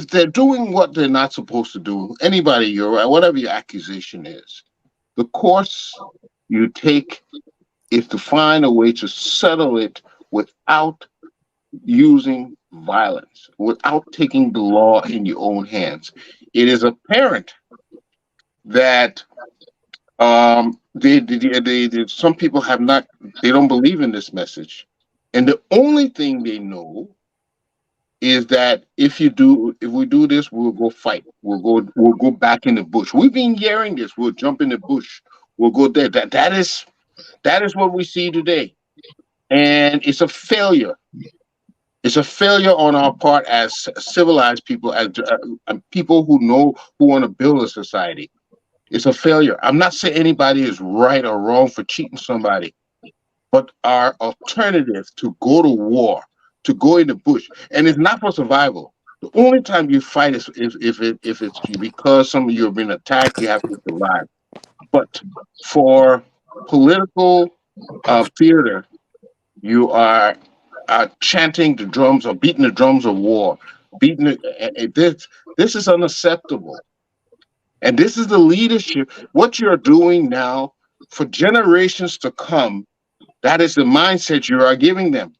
they're doing what they're not supposed to do, anybody, whatever your accusation is, the course you take is to find a way to settle it without using violence, without taking the law in your own hands. It is apparent that some people they don't believe in this message, and the only thing they know is that if we do this, we'll go fight. We'll go back in the bush. We've been hearing this. We'll jump in the bush. We'll go there. That is what we see today, and it's a failure. It's a failure on our part as civilized people, as people who want to build a society. It's a failure. I'm not saying anybody is right or wrong for cheating somebody, but our alternative to go to war, to go in the bush, and it's not for survival. The only time you fight is if it's because some of you have been attacked, you have to survive. But for political theater, you are chanting the drums or beating the drums of war. This is unacceptable. And this is the leadership. What you're doing now for generations to come, that is the mindset you are giving them.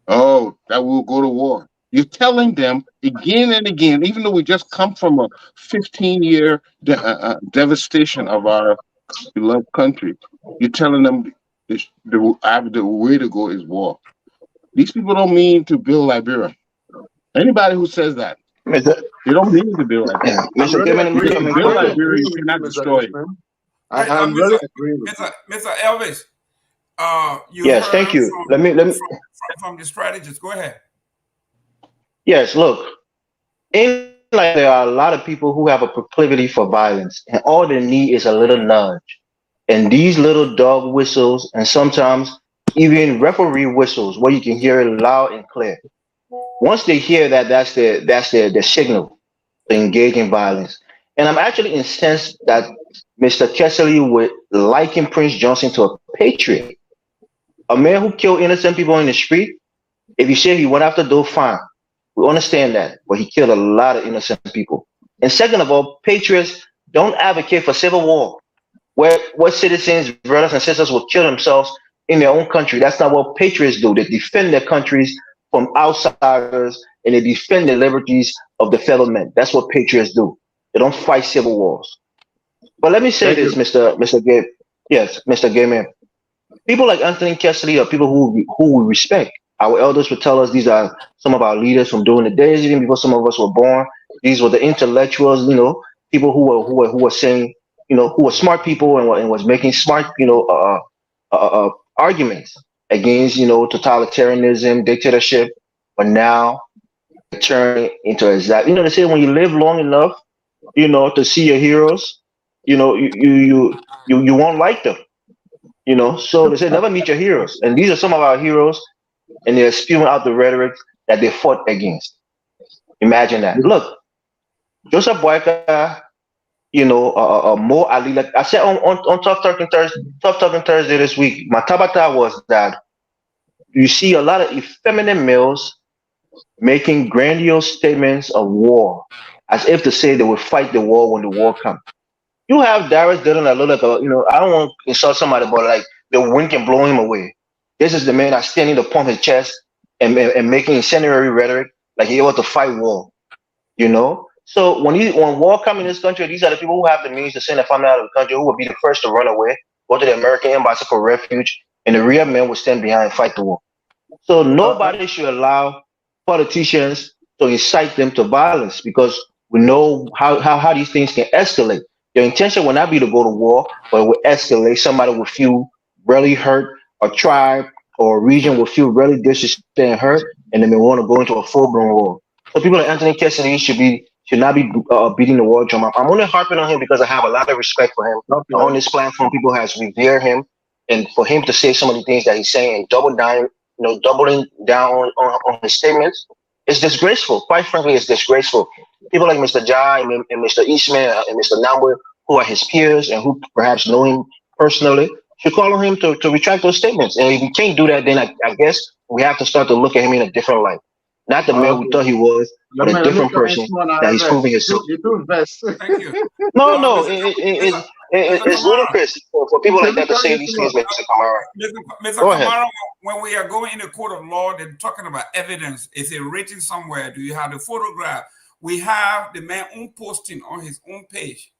Oh, that we'll go to war. You're telling them again and again, even though we just come from a 15-year devastation of our beloved country, you're telling them the way to go is war. These people don't mean to build Liberia. Anybody who says that, they don't mean to build Liberia. Mr. To build Liberia, you cannot destroy it. I'm really agreeing with Mr. Elvis. Yes, thank you. Let me from the strategist. Go ahead. Yes, look, there are a lot of people who have a proclivity for violence, and all they need is a little nudge. And these little dog whistles, and sometimes even referee whistles, where you can hear it loud and clear. Once they hear that, that's their signal to engage in violence. And I'm actually incensed that Mr. Kessley would liken Prince Johnson to a patriot, a man who killed innocent people in the street. If you say he went after those, fine. We understand that, but he killed a lot of innocent people. And second of all, patriots don't advocate for civil war, where citizens, brothers and sisters will kill themselves in their own country. That's not what patriots do. They defend their countries from outsiders, and they defend the liberties of the fellow men. That's what patriots do. They don't fight civil wars. But let me say this, Mr. Gabe. Yes, Mr. Gayman. People like Anthony Kessley are people who we respect. Our elders would tell us these are some of our leaders from during the days, even before some of us were born. These were the intellectuals, people who were saying, who were smart people and was making smart, arguments against, totalitarianism, dictatorship. But now turn into exact. They say when you live long enough, to see your heroes, you won't like them. So they say never meet your heroes, and these are some of our heroes, and they're spewing out the rhetoric that they fought against. Imagine that. Look, Joseph Boyka, Mo Ali. Like I said on Tough Talking Thursday this week, my tabata was that you see a lot of effeminate males making grandiose statements of war, as if to say they will fight the war when the war comes. You have Darius Dillon that look like I don't want to insult somebody, but like the wind can blow him away. This is the man that's standing to pump his chest and making incendiary rhetoric like he able to fight war. So when war comes in this country, these are the people who have the means to send their family out of the country, who will be the first to run away, go to the American embassy for refuge, and the real men will stand behind and fight the war. So nobody should allow politicians to incite them to violence, because we know how these things can escalate. Your intention will not be to go to war, but it will escalate. Somebody will feel really hurt, a tribe or a region will feel really disrespected and hurt, and they may want to go into a full-blown war. So people like Anthony Cassidy should not be beating the war drum. I'm only harping on him because I have a lot of respect for him. Okay. On this platform, people has revered him, and for him to say some of the things that he's saying and doubling down on his statements, it's disgraceful. Quite frankly, it's disgraceful. People like Mr. Jai and Mr. Eastman and Mr. Nambwe, who are his peers and who perhaps know him personally, should call on him to retract those statements. And if we can't do that, then I guess we have to start to look at him in a different light. Not the man we thought he was, but a different person that he's proving himself. Thank you. No, it's ludicrous for people like that to say these things, Mr. Kamara. Mr. Go ahead. Kamara, when we are going in the court of law, they're talking about evidence. Is it written somewhere? Do you have the photograph? We have the man own posting on his own page.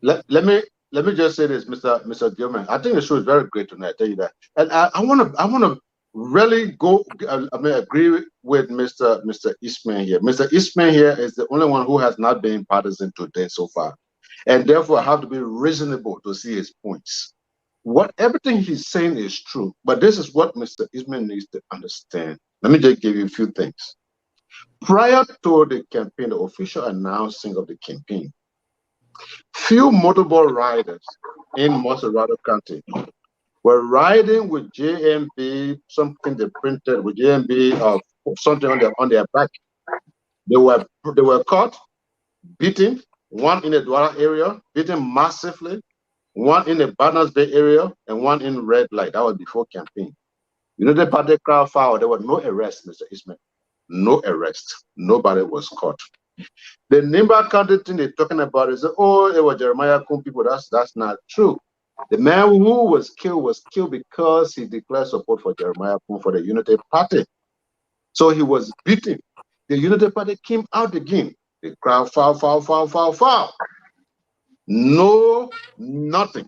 Let me just say this, Mr. Gilman. I think the show is very great tonight. I tell you that, and I want to really agree with Mr. Eastman here. Mr. Eastman here is the only one who has not been partisan today so far, and therefore I have to be reasonable to see his points. Everything he's saying is true, but this is what Mr. Eastman needs to understand. Let me just give you a few things. Prior to the campaign, the official announcing of the campaign, few motorball riders in Moserado County were riding with JMB, something they printed with JMB of something on their back. They were caught, beaten, one in the Douala area, beaten massively, one in the Barnes Bay area, and one in Red Light. That was before campaign. The party crowd foul. There was no arrest, Mr. Eastman. No arrest. Nobody was caught. The Nimba County thing they're talking about is, oh, it was Jeremiah Kum people. That's not true. The man who was killed because he declared support for Jeremiah Kum for the Unity Party. So he was beaten. The Unity Party came out again. The crowd foul. No, nothing.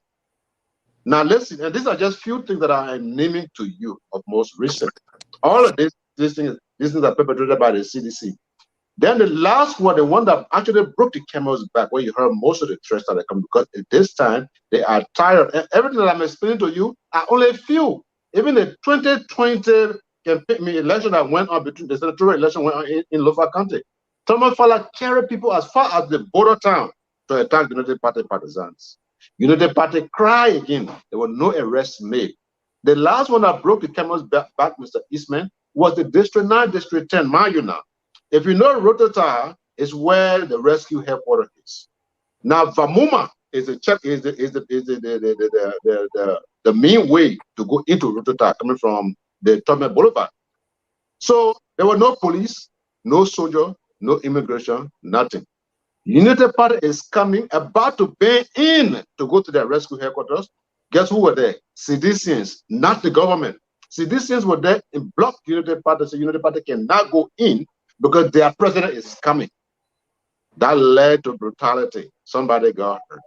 Now listen, and these are just few things that I am naming to you of most recent. All of these things are perpetrated by the CDC. Then the last one, the one that actually broke the camel's back, where you heard most of the threats that are coming, because at this time they are tired. And everything that I'm explaining to you are only a few. Even the 2020 campaign election that went on between the senatorial election went on in Lofa County. Thomas Fowler carried people as far as the border town to attack the Unity Party partisans. Unity Party cry again. There were no arrests made. The last one that broke the camel's back, Mr. Eastman, was the District 9, District 10. Mind you now, if you know Rotota is where the rescue headquarters is. Now Vamuma is the main way to go into Rotota coming from the Tome Boulevard. So there were no police, no soldier, no immigration, nothing. Unity Party is coming, about to pay in to go to their rescue headquarters. Guess who were there? Citizens, not the government. Citizens were there and blocked Unity Party, so Unity Party cannot go in because their president is coming. That led to brutality. Somebody got hurt.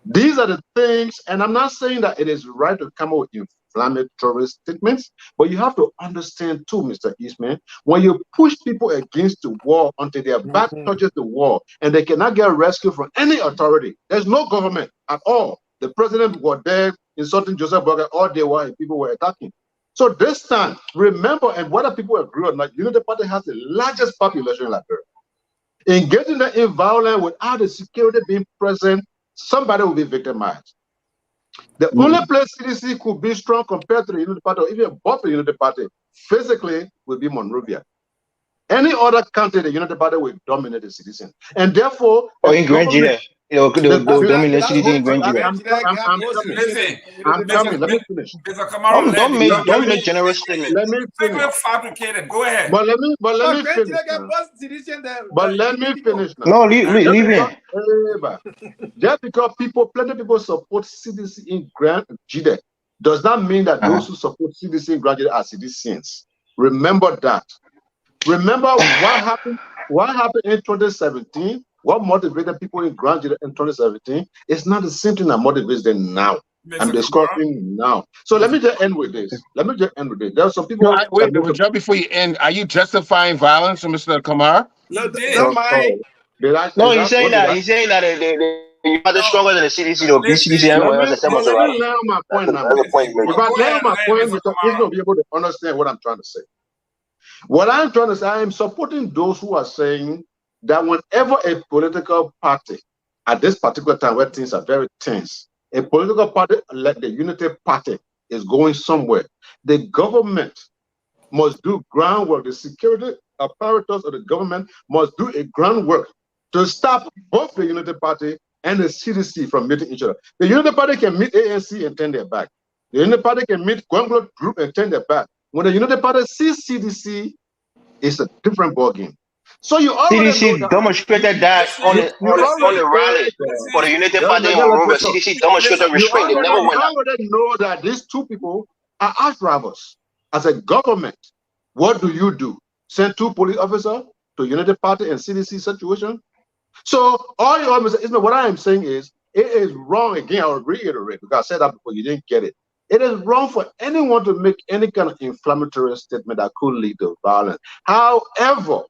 These are the things, and I'm not saying that it is right to come up with inflammatory statements, but you have to understand too, Mr. Eastman, when you push people against the wall until their back touches the wall and they cannot get rescued from any authority, there's no government at all. The president was there insulting Joseph Boakai all day while people were attacking. So this time, remember, and whether people agree or not, Unity Party has the largest population in Liberia. Engaging them in violence without the security being present, somebody will be victimized. The only place CDC could be strong compared to the Unity Party, or even above the Unity Party, physically, will be Monrovia. Any other country, the Unity Party will dominate the citizen. And therefore... Or in Grand Gila. They'll dominate the citizen in Grand Gila. I'm coming. Let me finish. Don't make generous statements. Let me finish. Fabricated. Go ahead. But let me finish. But let me finish now. No, leave it. Just because plenty people support CDC in Grand Gila does not mean that those who support CDC in Grand Gila are citizens. Remember that. Remember what happened in 2017? What motivated people in Grand Gila in 2017 is not the same thing that motivates them now. I'm discussing now. So let me just end with this. There are some people. Wait, just before you end, are you justifying violence, Mr. Kamara? No, he's saying that. He's saying that You're not No, stronger than the CDC, or BCDC, everywhere else except let Maserati. me lay on my point now. That's the point you're If making. I go lay ahead, on my point, Mr. Mr. He's Kamara. going to be able to understand what I'm trying to say. What I'm trying to say, I am supporting those who are saying that whenever a political party, at this particular time where things are very tense, a political party like the Unity Party is going somewhere, the government must do groundwork. The security apparatus of the government must do a groundwork to stop both the Unity Party and the CDC from meeting each other. The Unity Party can meet ANC and turn their back. The Unity Party can meet Gwanglo Group and turn their back. When the Unity Party sees CDC, it's a different ballgame. So you already know CDC that. demonstrated that on the You on already the rally for the United let Party me in let me Monrovia. talk. CDC demonstrated You restraint. They never went out. already know that these two people are arch rivals. As a government, what do? Send two police officers to United Party and CDC situation? So all you always is what I am saying is it is wrong. Again, I'll reiterate because I said that before, you didn't get it. It is wrong for anyone to make any kind of inflammatory statement that could lead to violence. However,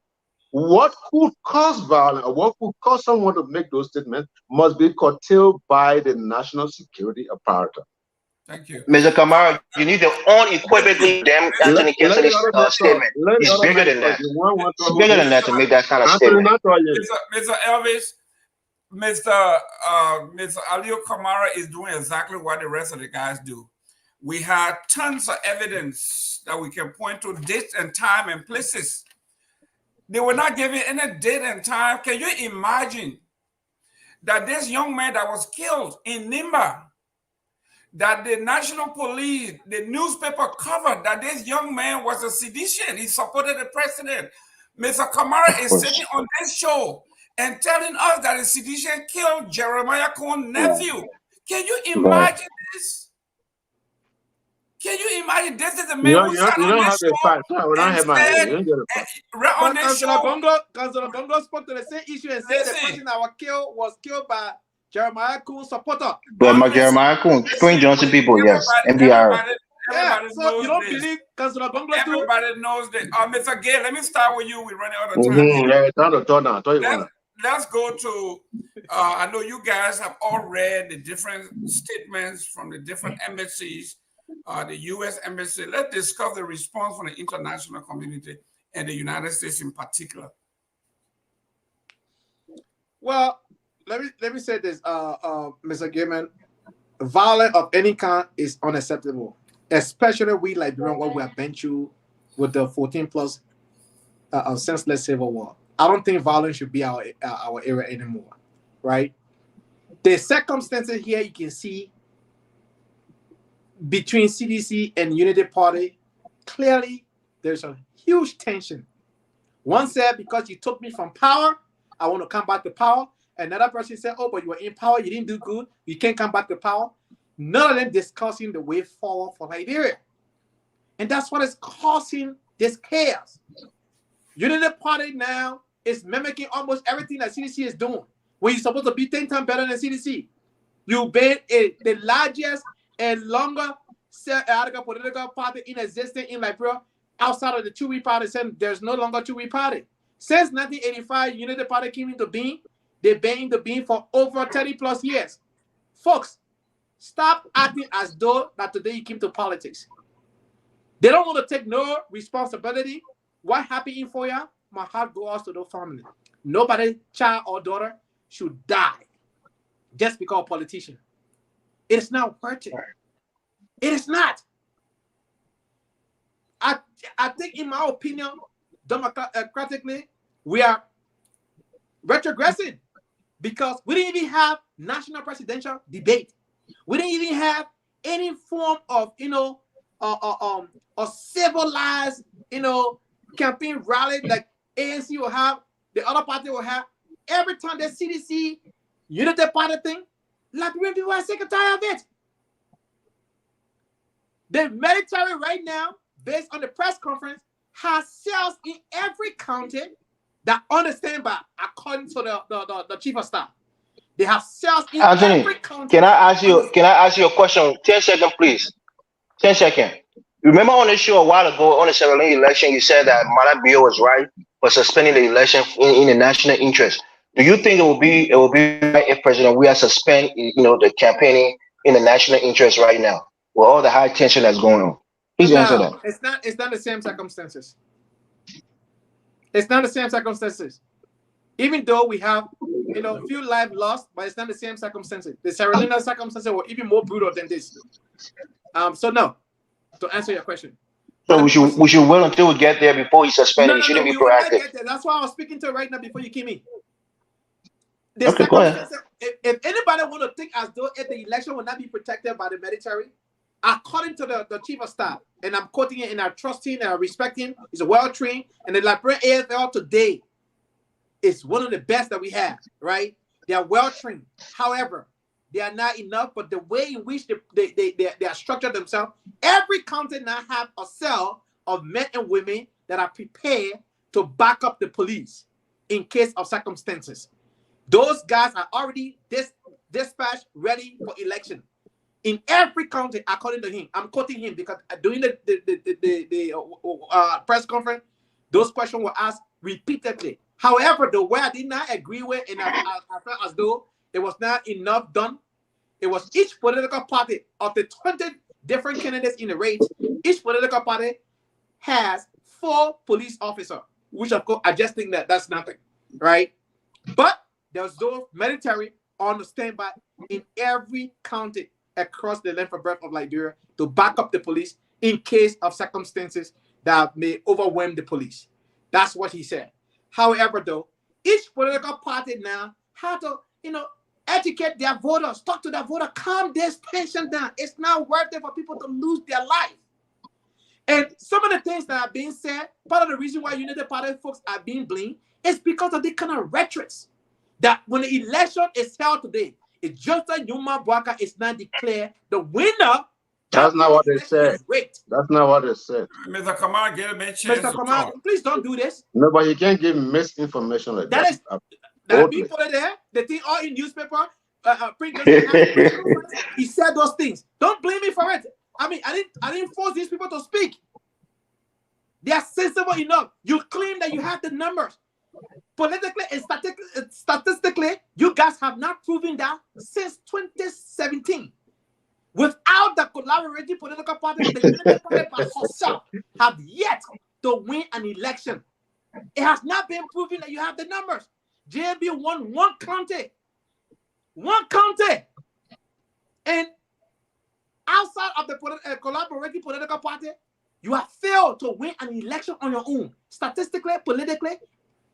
what could cause violence or what could cause someone to make those statements must be curtailed by the national security apparatus. Thank you. Mr. Kamara, you need to unequivocally them answer the Let the other man talk. statement. Let the It's other bigger man than talk. that. You want It's bigger than that to make that kind of statement. Mr. Elvis, Mr. Aliu Kamara is doing exactly what the rest of the guys do. We have tons of evidence that we can point to dates and time and places. They were not giving any date and time. Can you imagine that this young man that was killed in Nimba, that the national police, the newspaper covered that this young man was a sedition. He supported the president. Mr. Kamara is sitting on this show and telling us that a sedition killed Jeremiah Cohn's nephew. Can you imagine this? Can you imagine this is the man who sat on this show and said, right on this show. Councilor Bongo spoke to the same issue and said the person that was killed by Jeremiah Cohn's supporter. But Jeremiah Cohn, Spring Johnson people, yes. MDR. Everybody so knows you don't this. believe Councilor Bongo too? Everybody knows that. Mr. Gay, let me start with you. We're running out of time. Let's go to, I know you guys have all read the different statements from the different embassies, the U.S. embassy. Let's discuss the response from the international community and the United States in particular. Well, let me say this, Mr. Gaiman. Violence of any kind is unacceptable, especially we Liberians, what we have been through with the 14 plus senseless civil war. I don't think violence should be our era anymore, right? The circumstances here you can see between CDC and Unity Party, clearly there's a huge tension. One said, because you took me from power, I want to come back to power. Another person said, oh, but you were in power, you didn't do good, you can't come back to power. None of them discussing the way forward for Liberia. And that's what is causing this chaos. Unity Party now is mimicking almost everything that CDC is doing. When you're supposed to be 10 times better than CDC. You've been the largest and longer political party in existence in Liberia outside of the two-way party, saying there's no longer two-way party. Since 1985, Unity Party came into being. They've been in the being for over 30 plus years. Folks, stop acting as though that today you came to politics. They don't want to take no responsibility. What happened in Foyah? My heart goes to the family. Nobody, child or daughter, should die just because of politician. It is not worth it. It is not. I think, in my opinion, democratically, we are retrogressing because we didn't even have national presidential debate. We didn't even have any form of, a civilized, campaign rally like ANC will have, the other party will have. Every time the CDC, Unity Party thing, Liberian people are sick and tired of it. The military right now, based on the press conference, has cells in every county that understand by, according to the chief of staff. They have cells in every county. Can I ask you a question? 10 seconds, please. 10 seconds. Remember on the show a while ago on the Sierra Leone election, you said that Malabio was right for suspending the election in the national interest. Do you think it will be right if President we are suspend the campaigning in the national interest right now with all the high tension that's going on? Please answer No, that. it's not the same circumstances. It's not the same circumstances. Even though we have, few lives lost, but it's not the same circumstances. The Sierra Leone circumstances were even more brutal than this. So no, to answer your question. So we should wait until we get there before he suspended. No, He shouldn't be we will not proactive. get there. That's why I was speaking to right now before you came in. The Okay, go ahead. circumstances, if anybody want to think as though if the election will not be protected by the military, according to the chief of staff, and I'm quoting it and I trust him and I respect him, he's well trained, and the Liberian AFL today is one of the best that we have, right? They are well trained. However, they are not enough, but the way in which they are structured themselves, every county now have a cell of men and women that are prepared to back up the police in case of circumstances. Those guys are already dispatched ready for election. In every county, according to him, I'm quoting him because during the press conference, those questions were asked repeatedly. However, the way I did not agree with, and I felt as though it was not enough done, it was each political party of the 20 different candidates in the race, each political party has 4 police officers, which of course I just think that that's nothing, right? But there's those military on the standby in every county across the length and breadth of Liberia to back up the police in case of circumstances that may overwhelm the police. That's what he said. However, though, each political party now have to, educate their voters, talk to their voters, calm this tension down. It's not worth it for people to lose their life. And some of the things that are being said, part of the reason why United Party folks are being blamed is because of the kind of rhetoric that when the election is held today, it's just that Numa Bwaka is not declared the winner. That's not what they said. That's not what they said. Mr. Kamal, get a chance. Mr. Kamal, please don't do this. No, but you can't give misinformation like that. That being put there, the thing all in newspaper, he said those things. Don't blame me for it. I mean, I didn't force these people to speak. They are sensible enough. You claim that you have the numbers. Politically and statistically, you guys have not proven that since 2017. Without the collaborative political parties, the United Party by herself have yet to win an election. It has not been proven that you have the numbers. JB won one county. And outside of the collaborative political party, you have failed to win an election on your own. Statistically, politically,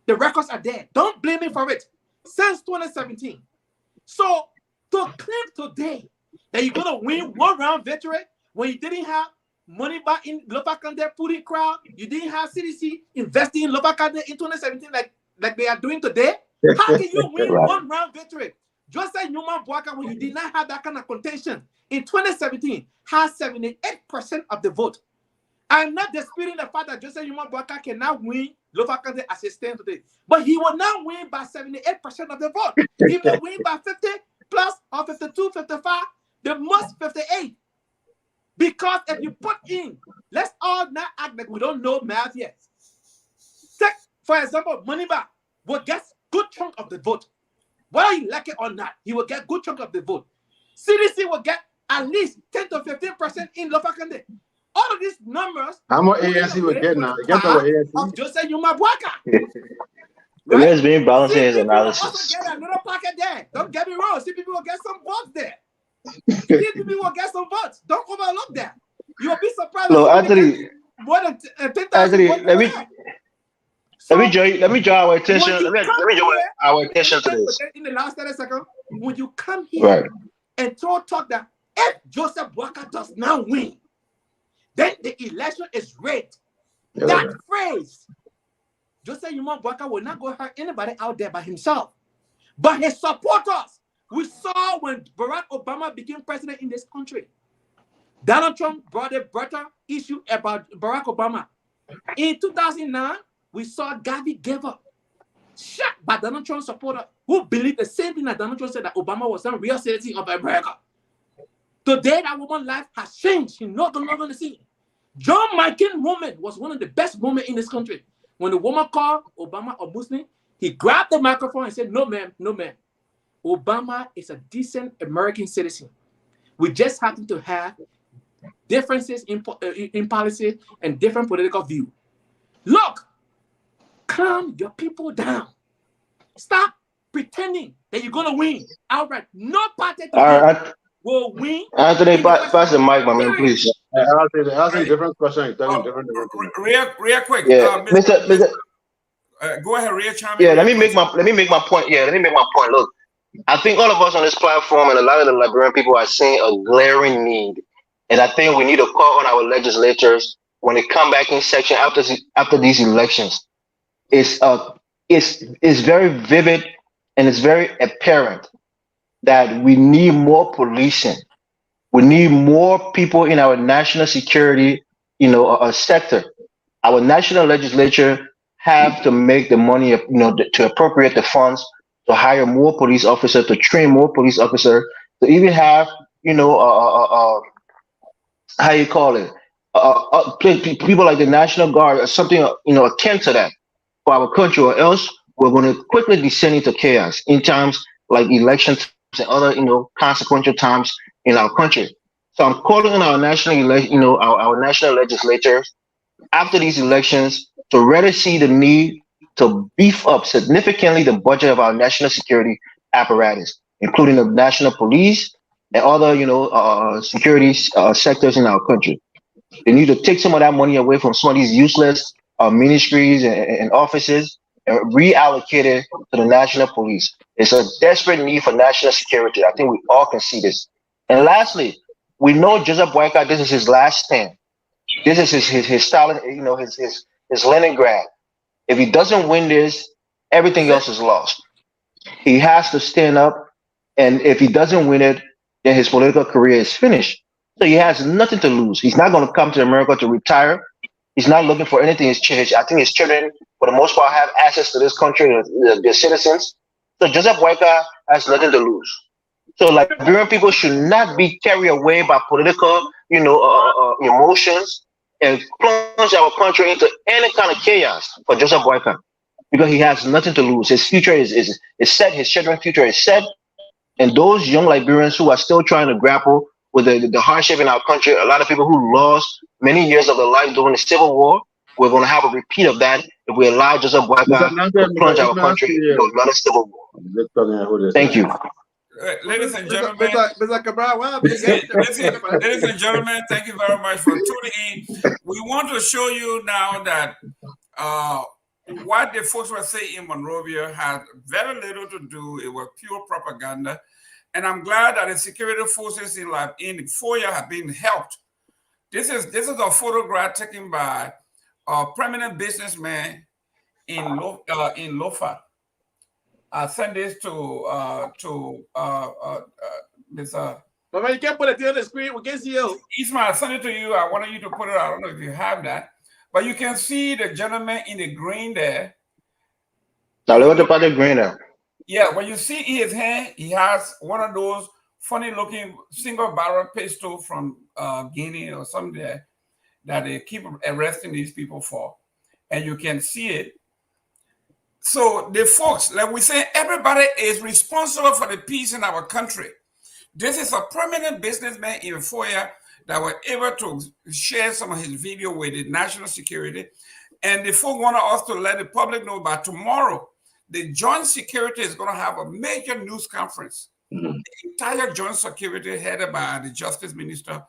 the records are there. Don't blame me for it. Since 2017. So to claim today that you're gonna win one round victory when you didn't have money back in Lopakande putting crowd, you didn't have CDC investing in Lopakande in 2017 like they are doing today. How can you win one round victory? Just like Numa Bwaka, when you did not have that kind of contention in 2017, has 78% of the vote. I'm not disputing the fact that Joseph Numa Bwaka cannot win Lopakande as it stands today, but he will not win by 78% of the vote. He will win by 50 plus or 52, 55, the most 58. Because if you put in, let's all not act like we don't know math yet. Take, for example, Maniba will get good chunk of the vote. Whether you like it or not, he will get good chunk of the vote. CDC will get at least 10 to 15% in Lopakande. All of these numbers. How much ANC will get now? Get our ANC. Of Joseph Numa Bwaka. Right? Let's be balancing his analysis. Also get another pocket there. Don't get me wrong. CPP will get some votes there. CPP will get some votes. Don't overlook that. You'll be surprised. No, Anthony. More than 10,000. Anthony, let me draw our attention. Let me draw our attention to this. In the last 30 seconds, when you come here and talk that if Joseph Bwaka does not win, then the election is rigged. Yeah. That phrase, Joseph Numa Bwaka will not go hurt anybody out there by himself. But his supporters, we saw when Barack Obama became president in this country. Donald Trump brought a better issue about Barack Obama. In 2009, we saw Gavi give up. Shot by Donald Trump's supporter who believed the same thing that Donald Trump said, that Obama was not real citizen of America. Today, that woman's life has changed. She's not going to see. John McCain's moment was one of the best moments in this country. When the woman called Obama a Muslim, He grabbed the microphone and said, no, ma'am, no, ma'am. Obama is a decent American citizen. We just happen to have differences in policy and different political view. Look, calm your people down. Stop pretending that you're going to win outright. No party today will win. Anthony, pass the mic, my man, please. Asking different questions. Different. Real quick. Yeah, Mr. Go ahead, Ria. Yeah, let me make my point. Yeah, let me make my point. Look, I think all of us on this platform and a lot of the Liberian people are seeing a glaring need, and I think we need to call on our legislators when they come back in section after these elections. It's very vivid and it's very apparent that we need more policing. We need more people in our national security, sector. Our national legislature have to make the money, to appropriate the funds to hire more police officers, to train more police officers, to even have, how you call it, people like the National Guard or something, akin to that for our country, or else we're going to quickly descend into chaos in times like election times and other, consequential times in our country. So I'm calling on our national, our national legislators after these elections to really see the need to beef up significantly the budget of our national security apparatus, including the national police and other, security sectors in our country. They need to take some of that money away from some of these useless ministries and offices and reallocate it to the national police. It's a desperate need for national security. I think we all can see this. And lastly, we know Joseph Boyka, this is his last stand. This is his style, his Leningrad. If he doesn't win this, everything else is lost. He has to stand up, and if he doesn't win it, then his political career is finished. So he has nothing to lose. He's not going to come to America to retire. He's not looking for anything. I think his children, for the most part, have access to this country, their citizens. So Joseph Boyka has nothing to lose. So Liberian people should not be carried away by political, emotions and plunge our country into any kind of chaos for Joseph Boyka, because he has nothing to lose. His future is set. His children's future is set. And those young Liberians who are still trying to grapple with the hardship in our country, a lot of people who lost many years of their life during the Civil War, we're going to have a repeat of that if we allow Joseph Boyka to plunge our country into another Civil War. Thank you. Ladies and gentlemen, ladies and gentlemen, thank you very much for tuning in. We want to show you now that what the folks were saying in Monrovia had very little to do. It was pure propaganda. And I'm glad that the security forces in Foyah have been helped. This is a photograph taken by a prominent businessman in Lofa. I sent this to Mr. But you can't put it on the screen. We can see you. Ismail, I sent it to you. I wanted you to put it. I don't know if you have that, but you can see the gentleman in the green there. Now look at the green there. Yeah, when you see in his hand, he has one of those funny-looking single-barrel pistol from Guinea or something there that they keep arresting these people for, and you can see it. So the folks, like we say, everybody is responsible for the peace in our country. This is a prominent businessman in Foyah that were able to share some of his video with the national security, and the folk wanted us to let the public know by tomorrow. The Joint Security is going to have a major news conference. The entire Joint Security headed by the Justice Minister,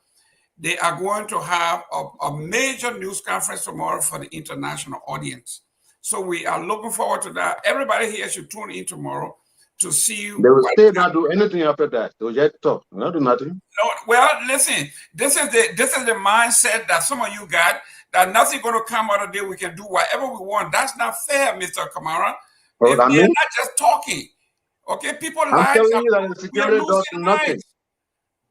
they are going to have a major news conference tomorrow for the international audience. So we are looking forward to that. Everybody here should tune in tomorrow to see. They will still not do anything after that. They will just talk, not do nothing. No, well, listen, this is the mindset that some of you got, that nothing going to come out of there. We can do whatever we want. That's not fair, Mr. Kamara. They're not just talking. Okay, people lie. Nothing.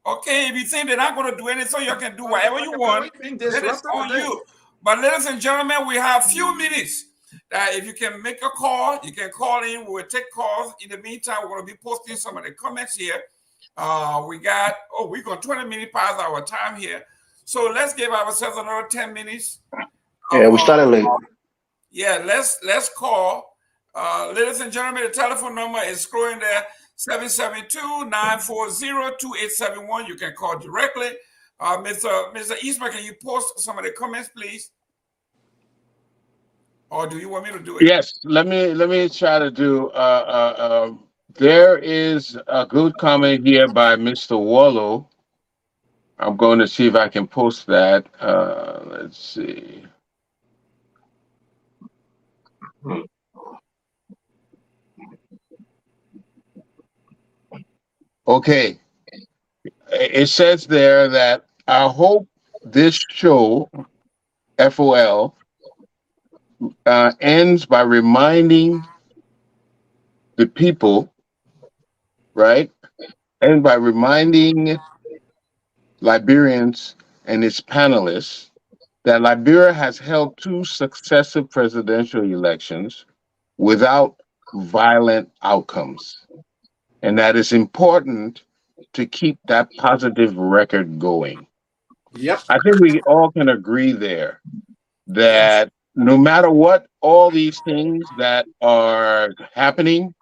Okay, if you think they're not going to do anything, so you can do whatever you want, that is on you. But ladies and gentlemen, we have a few minutes. If you can make a call, you can call in. We will take calls. In the meantime, we're going to be posting some of the comments here. We're going 20 minutes past our time here. So let's give ourselves another 10 minutes. Yeah, we started late. Yeah, let's call. Ladies and gentlemen, the telephone number is scrolling there, 772-940-2871. You can call directly. Mr. Eastman, can you post some of the comments, please? Or do you want me to do it? Yes, let me try to do. There is a good comment here by Mr. Wallow. I'm going to see if I can post that. Let's see. Okay, it says there that I hope this show, FOL, ends by reminding the people, right? And by reminding Liberians and its panelists that Liberia has held 2 successive presidential elections without violent outcomes. And that it's important to keep that positive record going. Yep. I think we all can agree there that no matter what, all these things that are happening.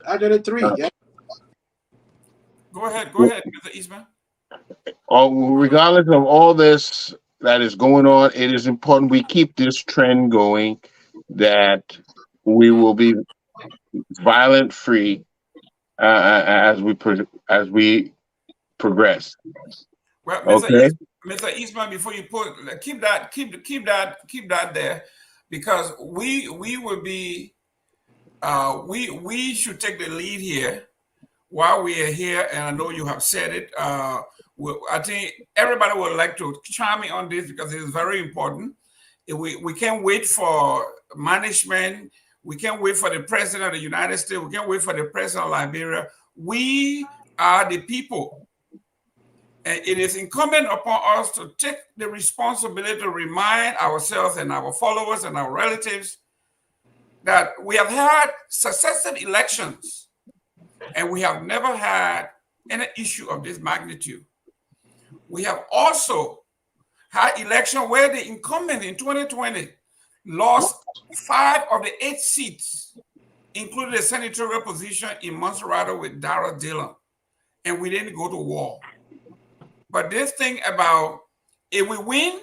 I got a 3. Yep. Go ahead, Mr. Eastman. Regardless of all this that is going on, it is important we keep this trend going, that we will be violent free as we progress. Well, Okay. Mr. Eastman, before you keep that there, because we will be we should take the lead here while we are here, and I know you have said it. I think everybody would like to chime in on this because it is very important. We can't wait for management. We can't wait for the president of the United States. We can't wait for the president of Liberia. We are the people. And it is incumbent upon us to take the responsibility to remind ourselves and our followers and our relatives that we have had successive elections and we have never had any issue of this magnitude. We have also had election where the incumbent in 2020 lost 5 of the 8 seats, including the senatorial position in Montserrat with Dara Dillon, and we didn't go to war. But this thing about if we win,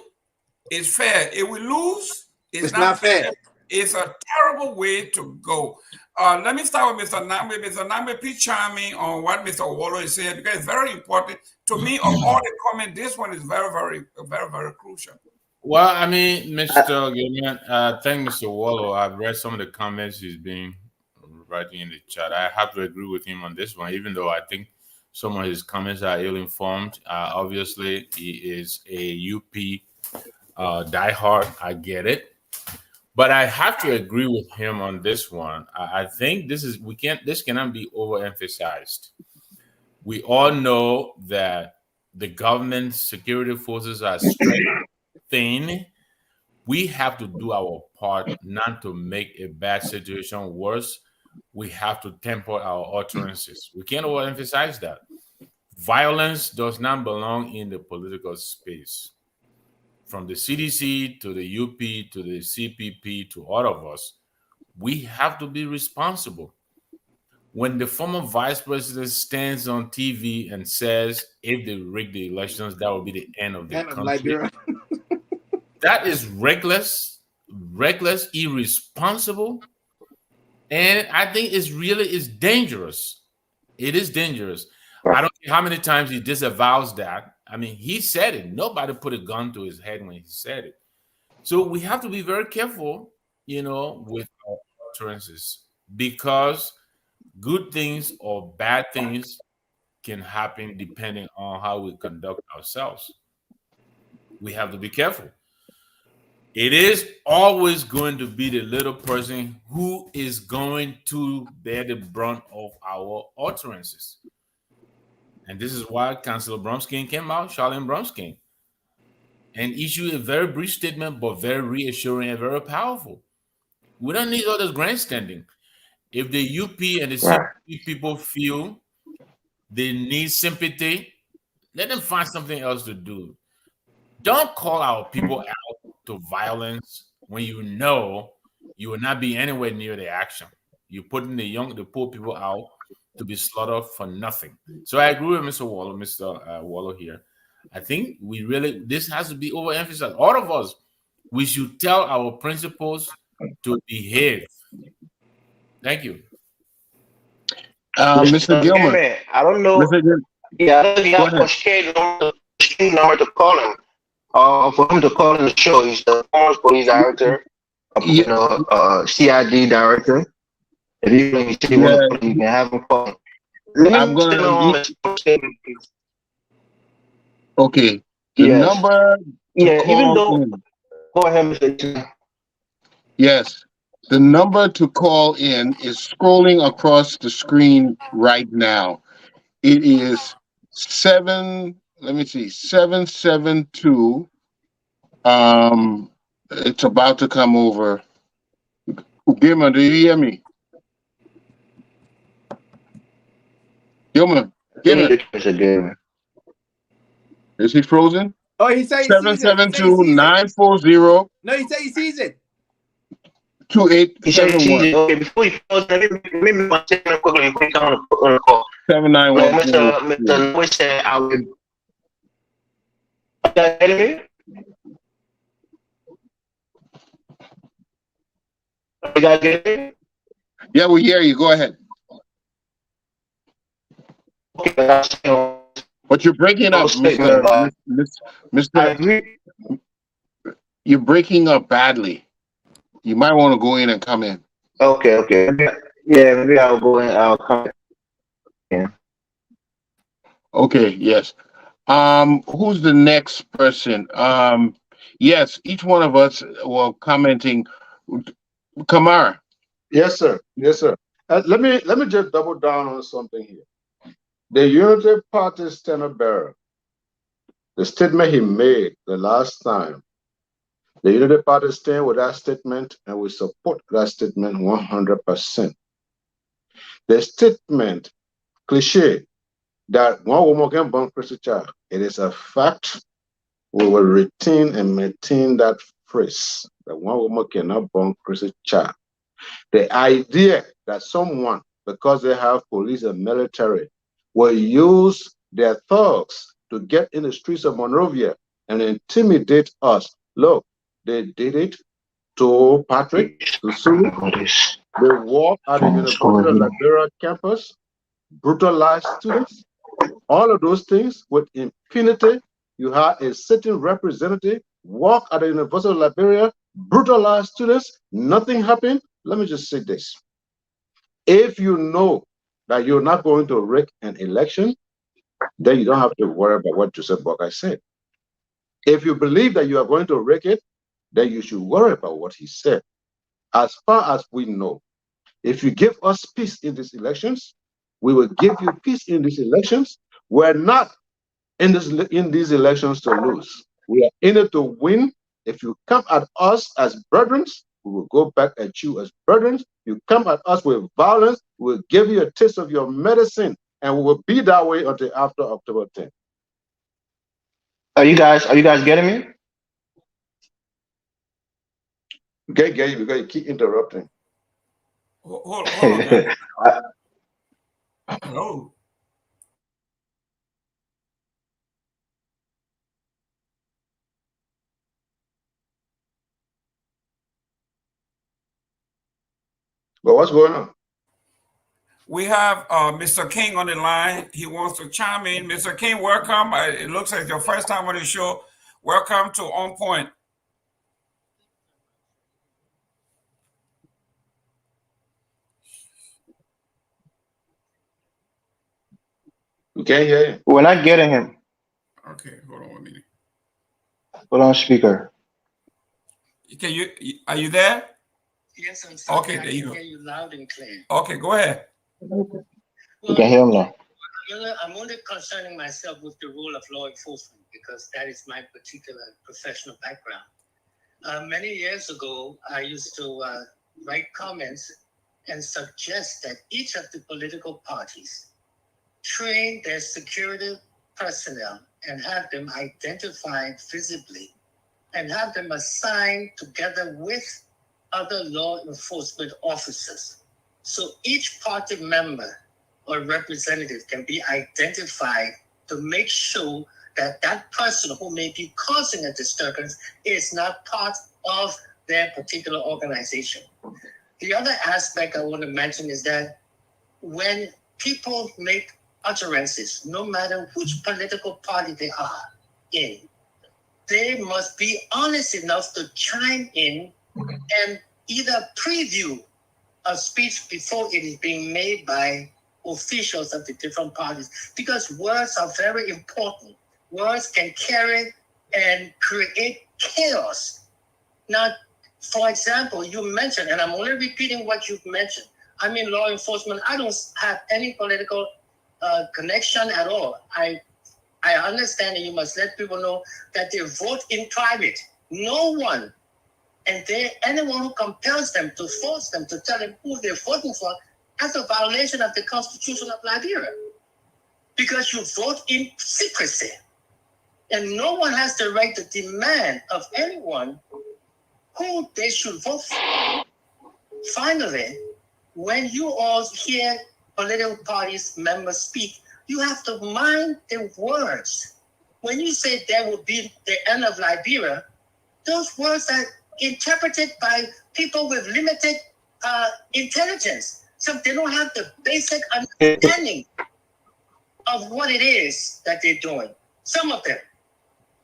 it's fair. If we lose, it's not fair. It's a terrible way to go. Let me start with Mr. Nambe. Mr. Nambe, please chime in on what Mr. Wallow is saying, because it's very important. To me, of all the comments, this one is very, very, very, very crucial. Well, I mean, Mr. Gilman, thank Mr. Wallow. I've read some of the comments he's been writing in the chat. I have to agree with him on this one, even though I think some of his comments are ill-informed. Obviously, he is a UP diehard. I get it. But I have to agree with him on this one. I think this cannot be overemphasized. We all know that the government security forces are stretched thin. We have to do our part not to make a bad situation worse. We have to temper our utterances. We can't overemphasize that. Violence does not belong in the political space. From the CDC to the UP to the CPP to all of us, we have to be responsible. When the former vice president stands on TV and says, if they rig the elections, that will be the end of the country. That is reckless, irresponsible, and I think it's dangerous. It is dangerous. I don't care how many times he disavows that. I mean, he said it. Nobody put a gun to his head when he said it. So we have to be very careful, with our utterances, because good things or bad things can happen depending on how we conduct ourselves. We have to be careful. It is always going to be the little person who is going to bear the brunt of our utterances. And this is why Councillor Bromskin came out, Charlene Bromskin, and issued a very brief statement, but very reassuring and very powerful. We don't need all this grandstanding. If the UP and the CP people feel they need sympathy, let them find something else to do. Don't call our people out to violence when you know you will not be anywhere near the action. You're putting the poor people out to be slaughtered for nothing. So I agree with Mr. Waller here. I think this has to be overemphasized. All of us, we should tell our principals to behave. Thank you. Mr. Gilman. I don't know. Mr. Gil- Yeah, I don't know if you Go have ahead. Koshke number to call him. For him to call in the show. He's the former police director, CID director. If you want to Yeah, you can have him call. Let I'm me send gonna. him Mr. Koshke, please. Okay, the Yes. number to Yeah, even call though in. go ahead, Mr. Yes, the number to call in is scrolling across the screen right now. It is 772. It's about to come over. Gilman, do you hear me? Gilman, is he frozen? Oh, he said he sees it. He said he 772 sees it. 940 No, he said he sees it. 2871 Okay, before you close, let me one second quickly before you come on the call. 791. Mr. Lewis said I would. You guys hearing me? You guys getting me? Yeah, we hear you. Go ahead. Okay, But you're breaking up, Mr. I agree. You're breaking up badly. You might want to go in and come in. Okay. Yeah, maybe I'll go and I'll come in. Okay, yes. Who's the next person? Yes, each one of us were commenting. Kamara. Yes, sir. Yes, sir. Let me just double down on something here. The Unity Party standard bearer, the statement he made the last time, the Unity Party stand with that statement and we support that statement 100%. The statement, cliche, that one woman can burn Christian child, it is a fact. We will retain and maintain that phrase, that one woman cannot burn Christian child. The idea that someone, because they have police and military, will use their thugs to get in the streets of Monrovia and intimidate us. Look, they did it to Patrick, to Sulu. They walked at the University of Liberia campus, brutalized students. All of those things with impunity. You had a sitting representative walk at the University of Liberia, brutalize students, nothing happened. Let me just say this. If you know that you're not going to rig an election, then you don't have to worry about what Joseph Boakai said. If you believe that you are going to rig it, then you should worry about what he said. As far as we know, if you give us peace in these elections, we will give you peace in these elections. We're not in these elections to lose. We are in it to win. If you come at us as brethren, we will go back at you as brethren. You come at us with violence, we'll give you a taste of your medicine, and we will be that way until after October 10th. Are you guys getting me? Okay, Gary, because you keep interrupting. Hold on, guys. Hello. But what's going on? We have Mr. King on the line. He wants to chime in. Mr. King, welcome. It looks like your first time on the show. Welcome to On Point. We can't hear you. We're not getting him. Okay, hold on 1 minute. Put on speaker. Are you there? Yes, I'm sorry. Okay, there you go. Hear you loud and clear. Okay, go ahead. You can hear him now. I'm only concerning myself with the role of law enforcement because that is my particular professional background. Many years ago, I used to write comments and suggest that each of the political parties train their security personnel and have them identified visibly and have them assigned together with other law enforcement officers So each party member or representative can be identified to make sure that that person who may be causing a disturbance is not part of their particular organization. The other aspect I want to mention is that when people make utterances, no matter which political party they are in, they must be honest enough to chime in and either preview a speech before it is being made by officials of the different parties, because words are very important. Words can carry and create chaos. Now, for example, you mentioned, and I'm only repeating what you've mentioned, I'm in law enforcement. I don't have any political connection at all. I understand that you must let people know that they vote in private. No one, and anyone who compels them to force them to tell them who they're voting for, that's a violation of the Constitution of Liberia, because you vote in secrecy. And no one has the right to demand of anyone who they should vote for. Finally, when you all hear political parties members speak, you have to mind the words. When you say there will be the end of Liberia, those words are interpreted by people with limited intelligence. So they don't have the basic understanding of what it is that they're doing. Some of them.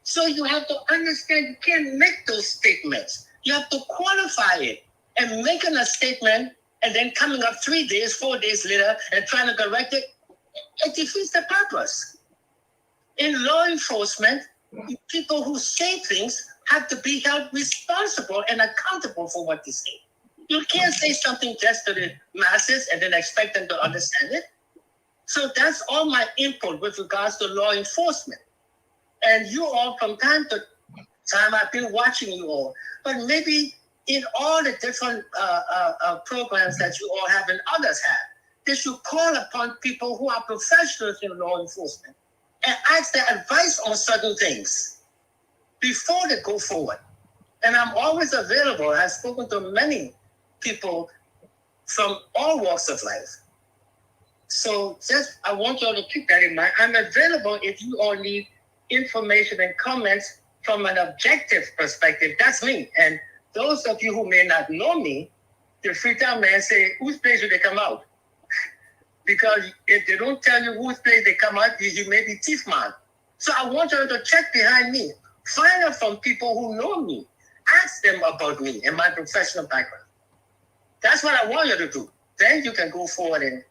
So you have to understand, you can't make those statements. You have to qualify it. And making a statement and then coming up 3 days, 4 days later and trying to correct it, it defeats the purpose. In law enforcement, people who say things have to be held responsible and accountable for what they say. You can't say something just to the masses and then expect them to understand it. So that's all my input with regards to law enforcement. And you all, from time to time, I've been watching you all, but maybe in all the different programs that you all have and others have, they should call upon people who are professionals in law enforcement and ask their advice on certain things before they go forward. And I'm always available. I've spoken to many people from all walks of life. So I want you all to keep that in mind. I'm available if you all need information and comments from an objective perspective. That's me. And those of you who may not know me, the Freetown man say, whose place should they come out? Because if they don't tell you whose place they come out, you may be thief man. So I want you to check behind me. Find out from people who know me. Ask them about me and my professional background. That's what I want you to do. Then you can go forward and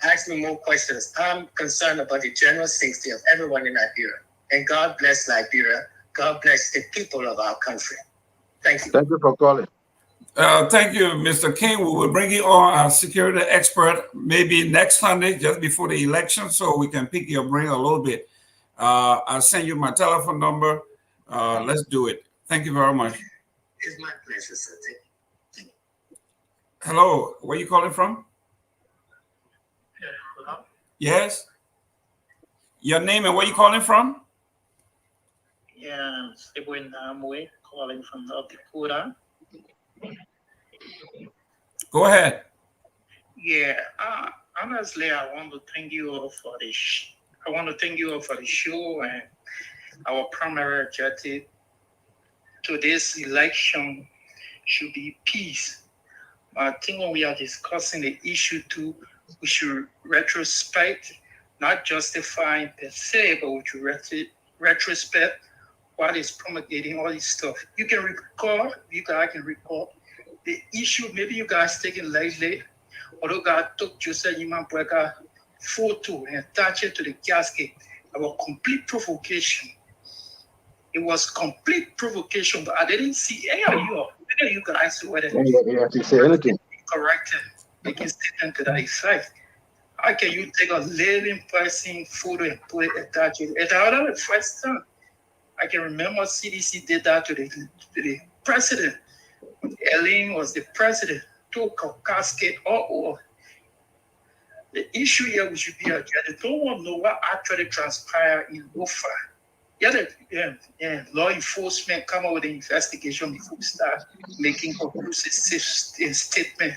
ask me more questions. I'm concerned about the general safety of everyone in Liberia. And God bless Liberia. God bless the people of our country. Thank you. Thank you for calling. Thank you, Mr. King. We will bring you on our security expert maybe next Sunday, just before the election, so we can pick your brain a little bit. I'll send you my telephone number. Let's do it. Thank you very much. It's my pleasure, sir. Thank you. Hello, where are you calling from? Yeah, hello? Yes? Your name and where you calling from? Yeah, Stephen Amway, calling from North Dakota. Go ahead. Yeah, honestly, I want to thank you all for the show, and our primary objective to this election should be peace. I think when we are discussing the issue too, we should retrospect, not justify per se, but we should retrospect what is promulgating all this stuff. You can recall, you guys can recall the issue, maybe you guys take it lightly, although God took Joseph Yimambweka photo and attached it to the casket. It was complete provocation. It was complete provocation, but I didn't see any of you guys who were You have to say anything. corrected, making statement to that effect. How can you take a living person photo and put it attached it? It's not the first time. I can remember CDC did that to the president. Ellen was the president, took a casket all over. The issue here we should be addressed. No one know what actually transpired in Ofa. Law enforcement come up with an investigation before we start making conclusive statement.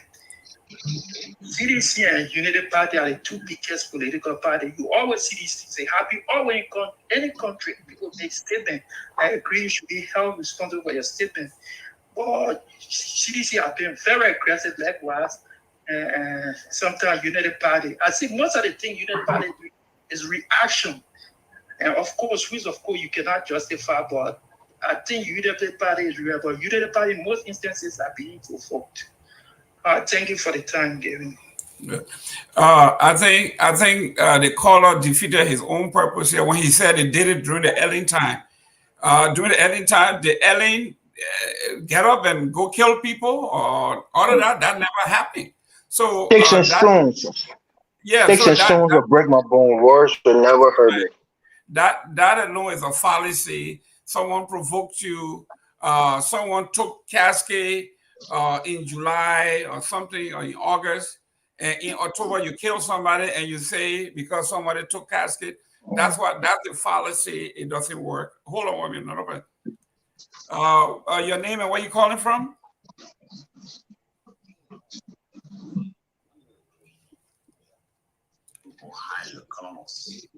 CDC and United Party are the two biggest political parties. You always see these things. They happen always in any country. People make statements. I agree you should be held responsible for your statement. But CDC have been very aggressive likewise. And sometimes United Party. I think most of the things United Party do is reaction. And of course, you cannot justify, but I think United Party is real. But United Party, in most instances, are being provoked. Thank you for the time given. I think the caller defeated his own purpose here when he said he did it during the Ellen time. During the Ellen time, the Ellen get up and go kill people or all of that. That never happened. So Sticks and stones. Yeah, Sticks so and stones will break my bone. Words will never hurt me. That alone is a fallacy. Someone provoked you. Someone took cascade in July or something, or in August, and in October you kill somebody, and you say because somebody took cascade. That's the fallacy. It doesn't work. Hold on 1 minute. Your name and where you calling from?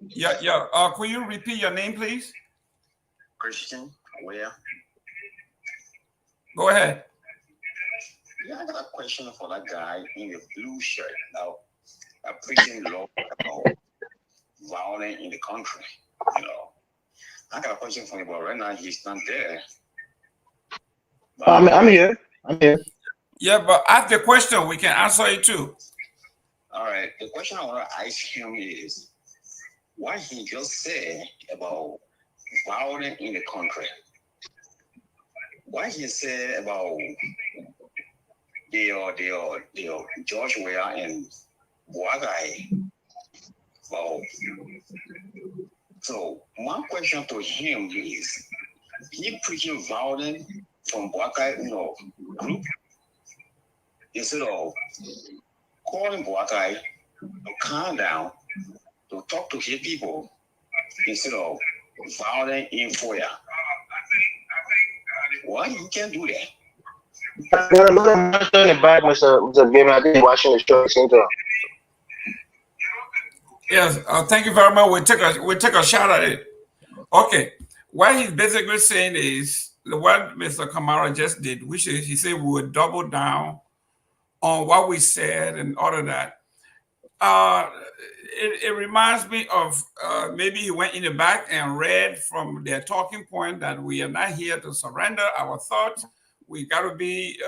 Yeah. Could you repeat your name, please? Christian, where? Go ahead. Yeah, I got a question for that guy in the blue shirt. Now, I'm preaching law about violence in the country. I got a question for him, but right now he's not there. I'm here. Yeah, but ask the question. We can answer it too. All right. The question I want to ask him is what he just said about violence in the country. What he said about the George Weah and Boagai. Well, so my question to him is, he preaching violence from Boakai, group, instead of calling Boakai to calm down, to talk to his people, instead of violence in Foyah. Why you can't do that? Look at my back, Mr. Gamer. I think watching the show at the same time. Yes, thank you very much. We'll take a shot at it. Okay, what he's basically saying is what Mr. Kamara just did, which is he said we would double down on what we said and all of that. It reminds me of maybe he went in the back and read from their talking point that we are not here to surrender our thoughts. We got to be,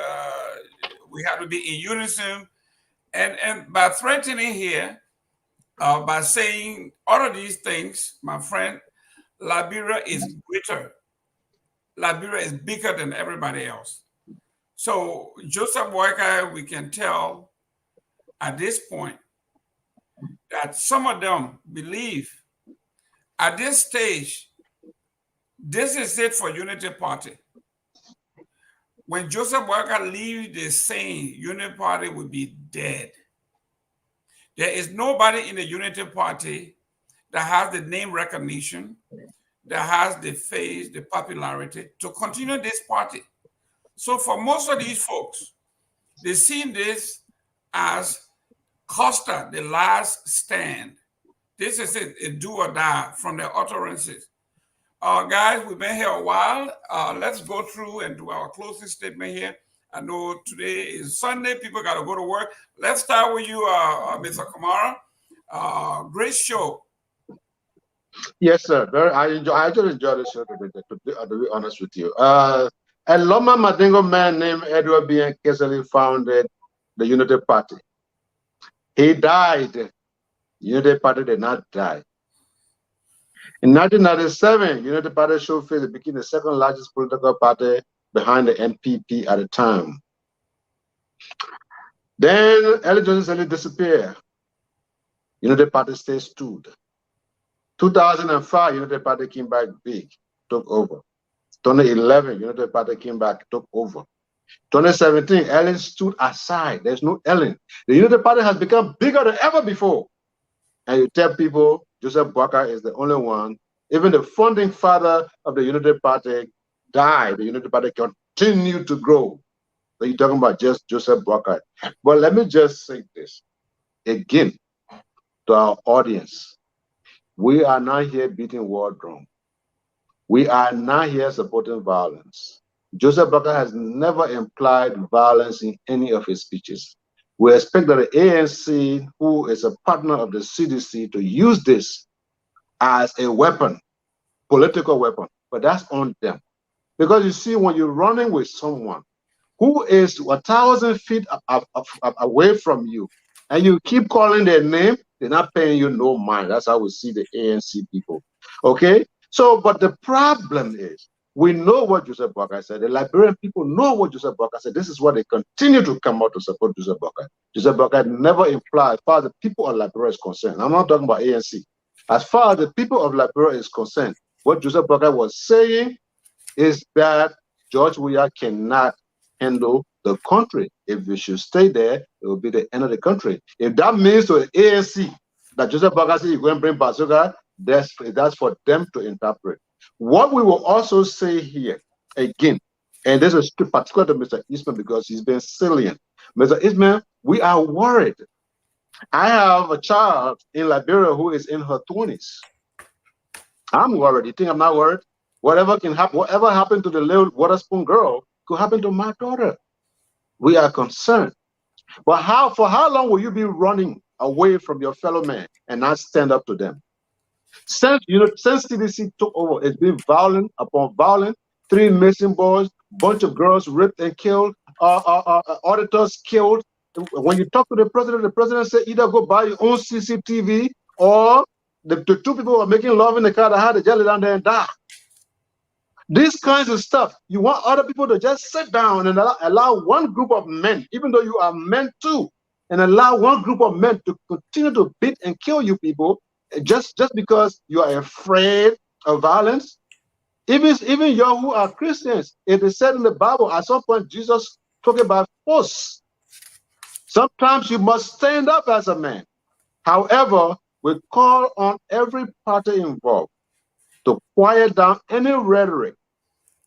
we have to be in unison. And by threatening here, by saying all of these things, my friend, Liberia is greater. Liberia is bigger than everybody else. So Joseph Boakai, we can tell at this point that some of them believe at this stage, this is it for Unity Party. When Joseph Boakai leaves the scene, Unity Party will be dead. There is nobody in the Unity Party that has the name recognition, that has the face, the popularity to continue this party. So for most of these folks, they see this as Costa, the last stand. This is it, a do or die from their utterances. Guys, we've been here a while. Let's go through and do our closing statement here. I know today is Sunday. People got to go to work. Let's start with you, Mr. Kamara. Great show. Yes, sir. I just enjoyed the show today, to be honest with you. A Loma Madingo man named Edward B. N. Kesely founded the Unity Party. He died. Unity Party did not die. In 1997, Unity Party showed face. It became the second largest political party behind the NPP at the time. Then Ellen Johnson disappeared. Unity Party stayed stood. 2005, Unity Party came back big, took over. 2011, Unity Party came back, took over. 2017, Ellen stood aside. There's no Ellen. The Unity Party has become bigger than ever before. And you tell people Joseph Boakai is the only one. Even the founding father of the Unity Party died. The Unity Party continued to grow. that you're talking about just Joseph Boakai. But let me just say this again to our audience. We are not here beating war drum. We are not here supporting violence. Joseph Boakai has never implied violence in any of his speeches. We expect that the ANC, who is a partner of the CDC, to use this as a weapon, political weapon, but that's on them. Because you see, when you're running with someone who is 1,000 feet away from you, and you keep calling their name, they're not paying you no mind. That's how we see the ANC people. Okay? So, but the problem is, we know what Joseph Boakai said. The Liberian people know what Joseph Boakai said. This is why they continue to come out to support Joseph Boakai. Joseph Boakai never implied, as far as the people of Liberia is concerned, I'm not talking about ANC. As far as the people of Liberia is concerned, what Joseph Boakai was saying is that George Weah cannot handle the country. If we should stay there, it will be the end of the country. If that means to the ANC that Joseph Boakai said you're going to bring bazooka, that's for them to interpret. What we will also say here, again, and this is particular to Mr. Eastman because he's been salient. Mr. Eastman, we are worried. I have a child in Liberia who is in her 20s. I'm worried. You think I'm not worried? Whatever can happen, whatever happened to the little Waterspoon girl could happen to my daughter. We are concerned. But for how long will you be running away from your fellow man and not stand up to them? Since CDC took over, it's been violent upon violent. 3 missing boys, bunch of girls ripped and killed, auditors killed. When you talk to the president said either go buy your own CCTV or the 2 people who are making love in the car that had to jelly down there and die. These kinds of stuff, you want other people to just sit down and allow one group of men, even though you are men too, and allow one group of men to continue to beat and kill you people just because you are afraid of violence. Even you who are Christians, it is said in the Bible, at some point Jesus talked about force. Sometimes you must stand up as a man. However, we call on every party involved to quiet down any rhetoric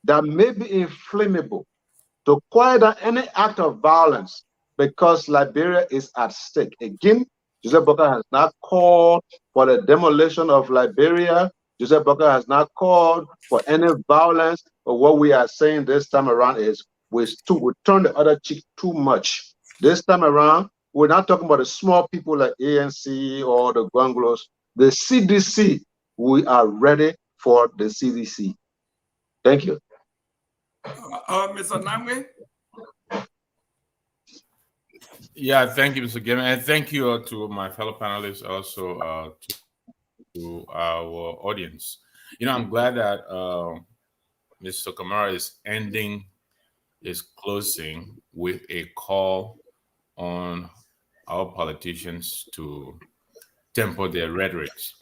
that may be inflammable, to quiet down any act of violence, because Liberia is at stake. Again, Joseph Boakai has not called for the demolition of Liberia. Joseph Boakai has not called for any violence. But what we are saying this time around is we turn the other cheek too much. This time around, we're not talking about the small people like ANC or the Gwanglos. The CDC, we are ready for the CDC. Thank you. Mr. Nangwe? Yeah, thank you, Mr. Gamer, and thank you to my fellow panelists, also to our audience. I'm glad that Mr. Kamara is ending his closing with a call on our politicians to temper their rhetorics.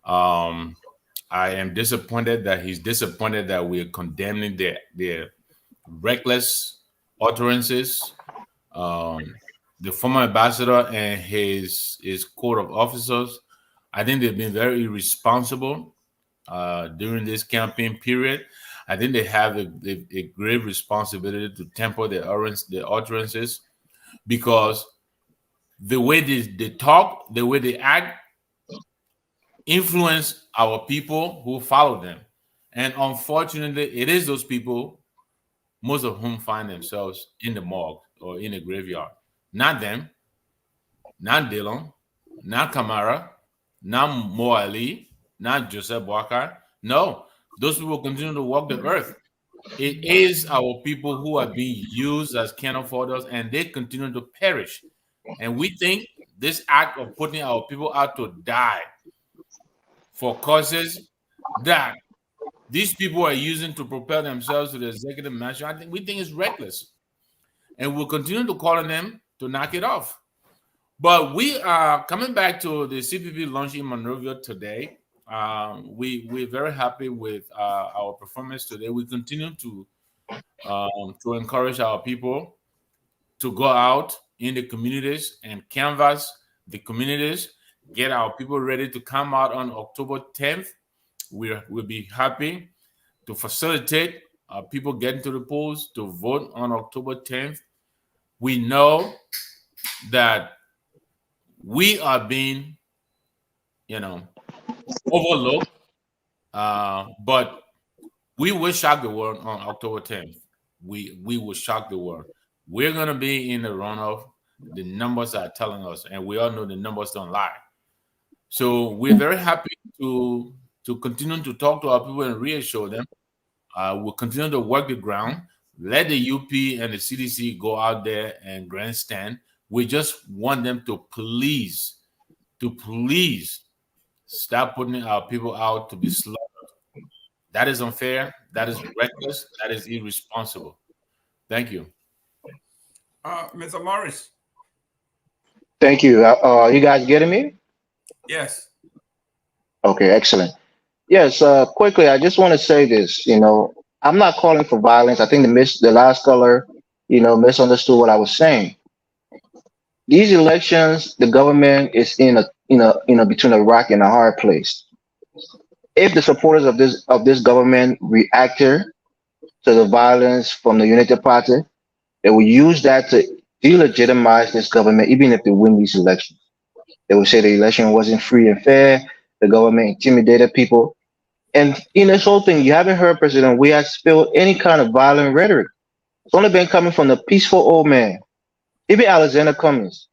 I am disappointed that he's disappointed that we are condemning their reckless utterances. The former ambassador and his court of officers, I think they've been very irresponsible during this campaign period. I think they have a grave responsibility to temper their utterances, because the way they talk, the way they act, influence our people who follow them. And unfortunately, it is those people, most of whom find themselves in the morgue or in the graveyard. Not them, not Dillon, not Kamara, not Mo Ali, not Joseph Boakai. No, those people continue to walk the earth. It is our people who are being used as cannon fodder, and they continue to perish. And we think this act of putting our people out to die for causes that these people are using to propel themselves to the executive mansion, we think is reckless. And we'll continue to call on them to knock it off. But we are coming back to the CPP launch in Monrovia today. We're very happy with our performance today. We continue to encourage our people to go out in the communities and canvass the communities, get our people ready to come out on October 10th. We'll be happy to facilitate people getting to the polls to vote on October 10th. We know that we are being, overlooked, but we will shock the world on October 10th. We will shock the world. We're gonna be in the runoff. The numbers are telling us, and we all know the numbers don't lie. So we're very happy to continue to talk to our people and reassure them. We'll continue to work the ground. Let the UP and the CDC go out there and grandstand. We just want them to please stop putting our people out to be slaughtered. That is unfair. That is reckless. That is irresponsible. Thank you. Mr. Morris. Thank you. You guys getting me? Yes. Okay, excellent. Yes, quickly, I just want to say this. I'm not calling for violence. I think the last caller, misunderstood what I was saying. These elections, the government is in a, between a rock and a hard place. If the supporters of this government reacted to the violence from the United Party, they will use that to delegitimize this government, even if they win these elections. They will say the election wasn't free and fair. The government intimidated people. And in this whole thing, you haven't heard President we have spilled any kind of violent rhetoric. It's only been coming from the peaceful old man. Even Alexander Cummings,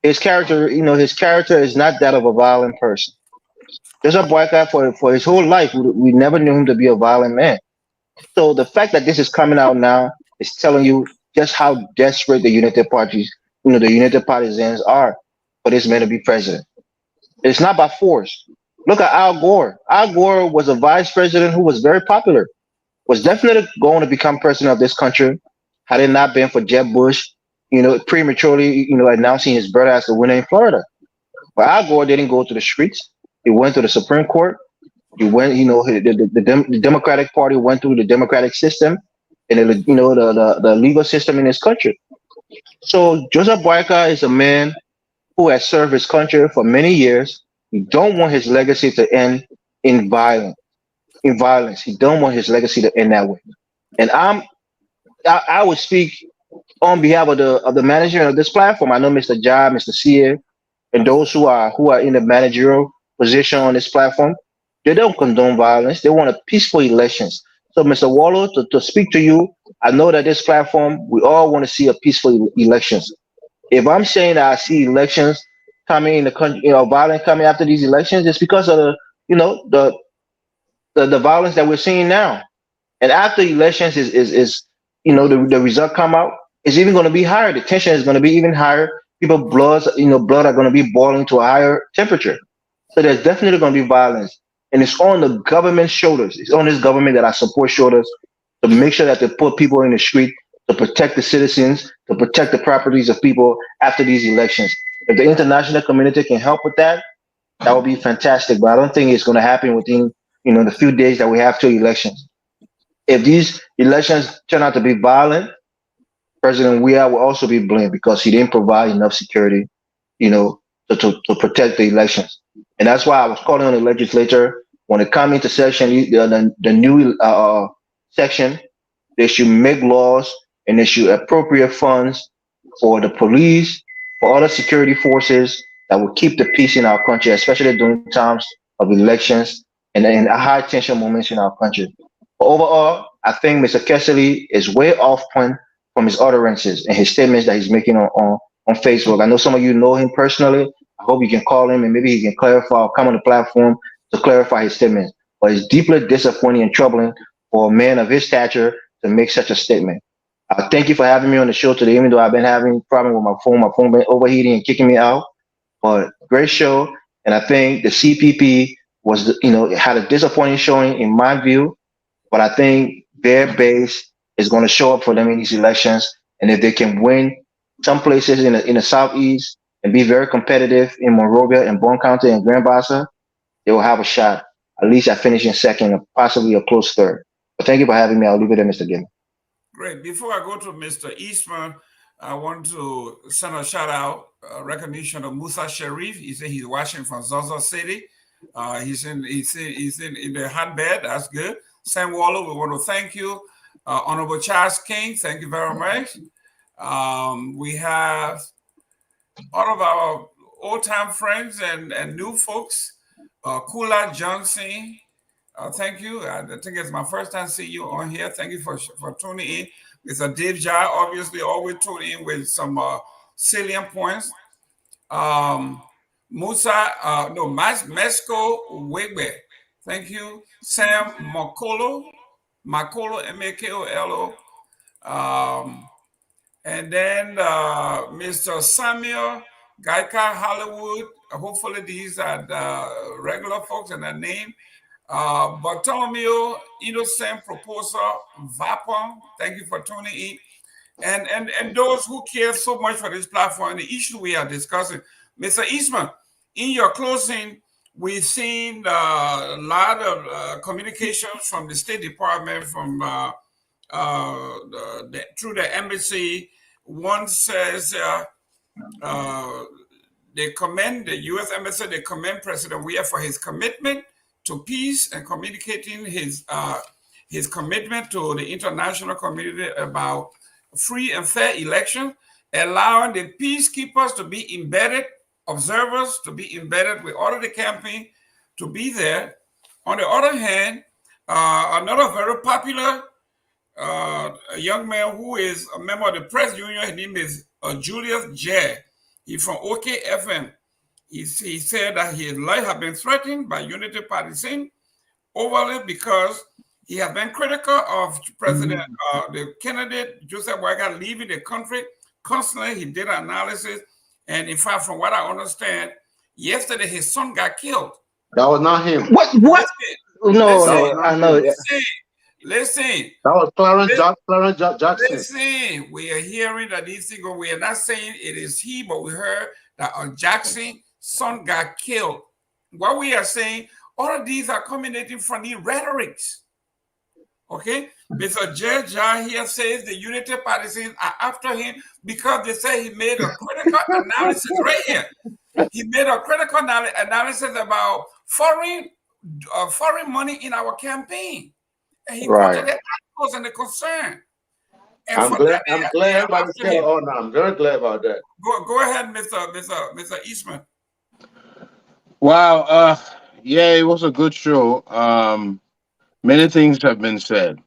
his character is not that of a violent person. There's a black guy for his whole life. We never knew him to be a violent man. So the fact that this is coming out now is telling you just how desperate the United Partisans are for this man to be president. It's not by force. Look at Al Gore. Al Gore was a vice president who was very popular, was definitely going to become president of this country had it not been for Jeb Bush, prematurely, announcing his brother as the winner in Florida. But Al Gore didn't go to the streets. He went to the Supreme Court. He went, the Democratic Party went through the democratic system and the legal system in this country. So Joseph Boyka is a man who has served his country for many years. He don't want his legacy to end in violence. He don't want his legacy to end that way. And I would speak on behalf of the management of this platform. I know Mr. Ja, Mr. Sia, and those who are in the managerial position on this platform. They don't condone violence. They want a peaceful elections. So, Mr. Waller, to speak to you, I know that this platform, we all want to see a peaceful elections. If I'm saying that I see elections coming in the country, violence coming after these elections, it's because of the violence that we're seeing now. And after elections is the result come out, it's even going to be higher. The tension is going to be even higher. Blood are going to be boiling to a higher temperature. So there's definitely going to be violence. And it's on the government's shoulders. It's on this government that I support shoulders to make sure that they put people in the street to protect the citizens, to protect the properties of people after these elections. If the international community can help with that, that would be fantastic. But I don't think it's going to happen within, the few days that we have to elections. If these elections turn out to be violent, President Weah will also be blamed because he didn't provide enough security, to protect the elections. And that's why I was calling on the legislature when it comes into session, the new section, they should make laws and they should appropriate funds for the police, for other security forces that will keep the peace in our country, especially during times of elections and in high tension moments in our country. But overall, I think Mr. Kessler is way off point from his utterances and his statements that he's making on Facebook. I know some of you know him personally. I hope you can call him and maybe he can clarify or come on the platform to clarify his statements. But it's deeply disappointing and troubling for a man of his stature to make such a statement. Thank you for having me on the show today, even though I've been having a problem with my phone been overheating and kicking me out. But great show. And I think the CPP had a disappointing showing in my view, but I think their base is going to show up for them in these elections. And if they can win some places in the Southeast and be very competitive in Monrovia and Bond County and Grand Bassa, they will have a shot, at least at finishing second or possibly a close third. But thank you for having me. I'll leave it there, Mr. Gill. Great. Before I go to Mr. Eastman, I want to send a shout out, recognition of Musa Sharif. He said he's watching from Zaza City. He's in the hotbed. That's good. Sam Waller, we want to thank you. Honorable Charles King, thank you very much. We have all of our old-time friends and new folks. Kula Johnson, thank you. I think it's my first time seeing you on here. Thank you for tuning in. Mr. Dave Jai, obviously, always tune in with some salient points. Mesco Wegbe. Thank you. Sam Makolo, Makolo. And then Mr. Samuel Gaika Hollywood. Hopefully these are the regular folks in the name. Bartolomeo Innocent Proposer Vapor. Thank you for tuning in. And those who care so much for this platform, the issue we are discussing. Mr. Eastman, in your closing, we've seen a lot of communications from the State Department, from through the embassy. One says they commend the U.S. embassy, they commend President Weah for his commitment to peace and communicating his commitment to the international community about free and fair election, allowing the peacekeepers to be embedded, observers to be embedded with all of the campaign to be there. On the other hand, another very popular young man who is a member of the press union, his name is Julius J. He's from OKFM. He said that his life has been threatened by Unity Party overly because he has been critical of President, the candidate, Joseph Weah, leaving the country constantly. He did an analysis. And in fact, from what I understand, yesterday his son got killed. That was not him. What? I know. Listen. That was Clarence Jackson. Listen, we are hearing that these things, we are not saying it is he, but we heard that Jackson's son got killed. What we are saying, all of these are culminating from the rhetorics. Okay? Mr. Judge here says the Unity Partisans are after him because they say he made a critical analysis right here. He made a critical analysis about foreign money in our campaign. And he quoted the articles and the concern. And I'm glad everybody's still on now. I'm very glad about that. Go ahead, Mr. Eastman. Wow. Yeah, it was a good show. Many things have been said.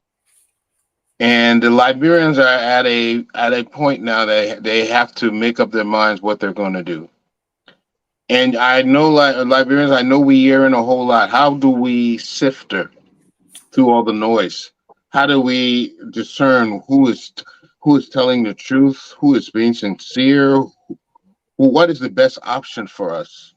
And the Liberians are at a point now that they have to make up their minds what they're going to do. And I know Liberians, I know we hearing a whole lot. How do we sift through all the noise? How do we discern who is telling the truth, who is being sincere, what is the best option for us?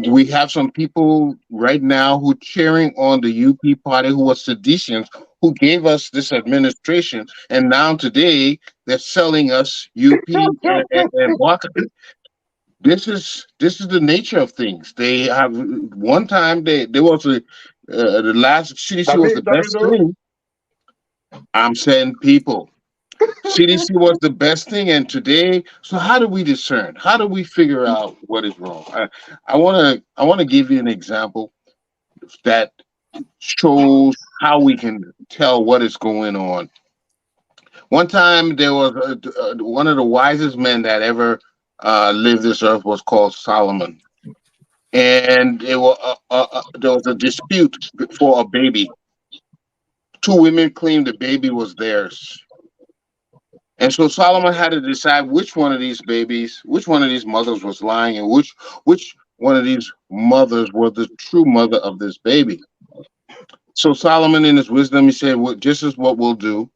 We have some people right now who cheering on the UP party who are seditious, who gave us this administration, and now today they're selling us UP and Waka. This is the nature of things. They have one time there was the last CDC was the best thing. I'm saying people. CDC was the best thing, and today. So how do we discern? How do we figure out what is wrong? I want to give you an example that shows how we can tell what is going on. One time there was one of the wisest men that ever lived this earth was called Solomon, and there was a dispute for a baby. Two women claimed the baby was theirs. And so Solomon had to decide which one of these mothers was lying, and which one of these mothers was the true mother of this baby. So Solomon, in his wisdom, he said, well, this is what we'll do.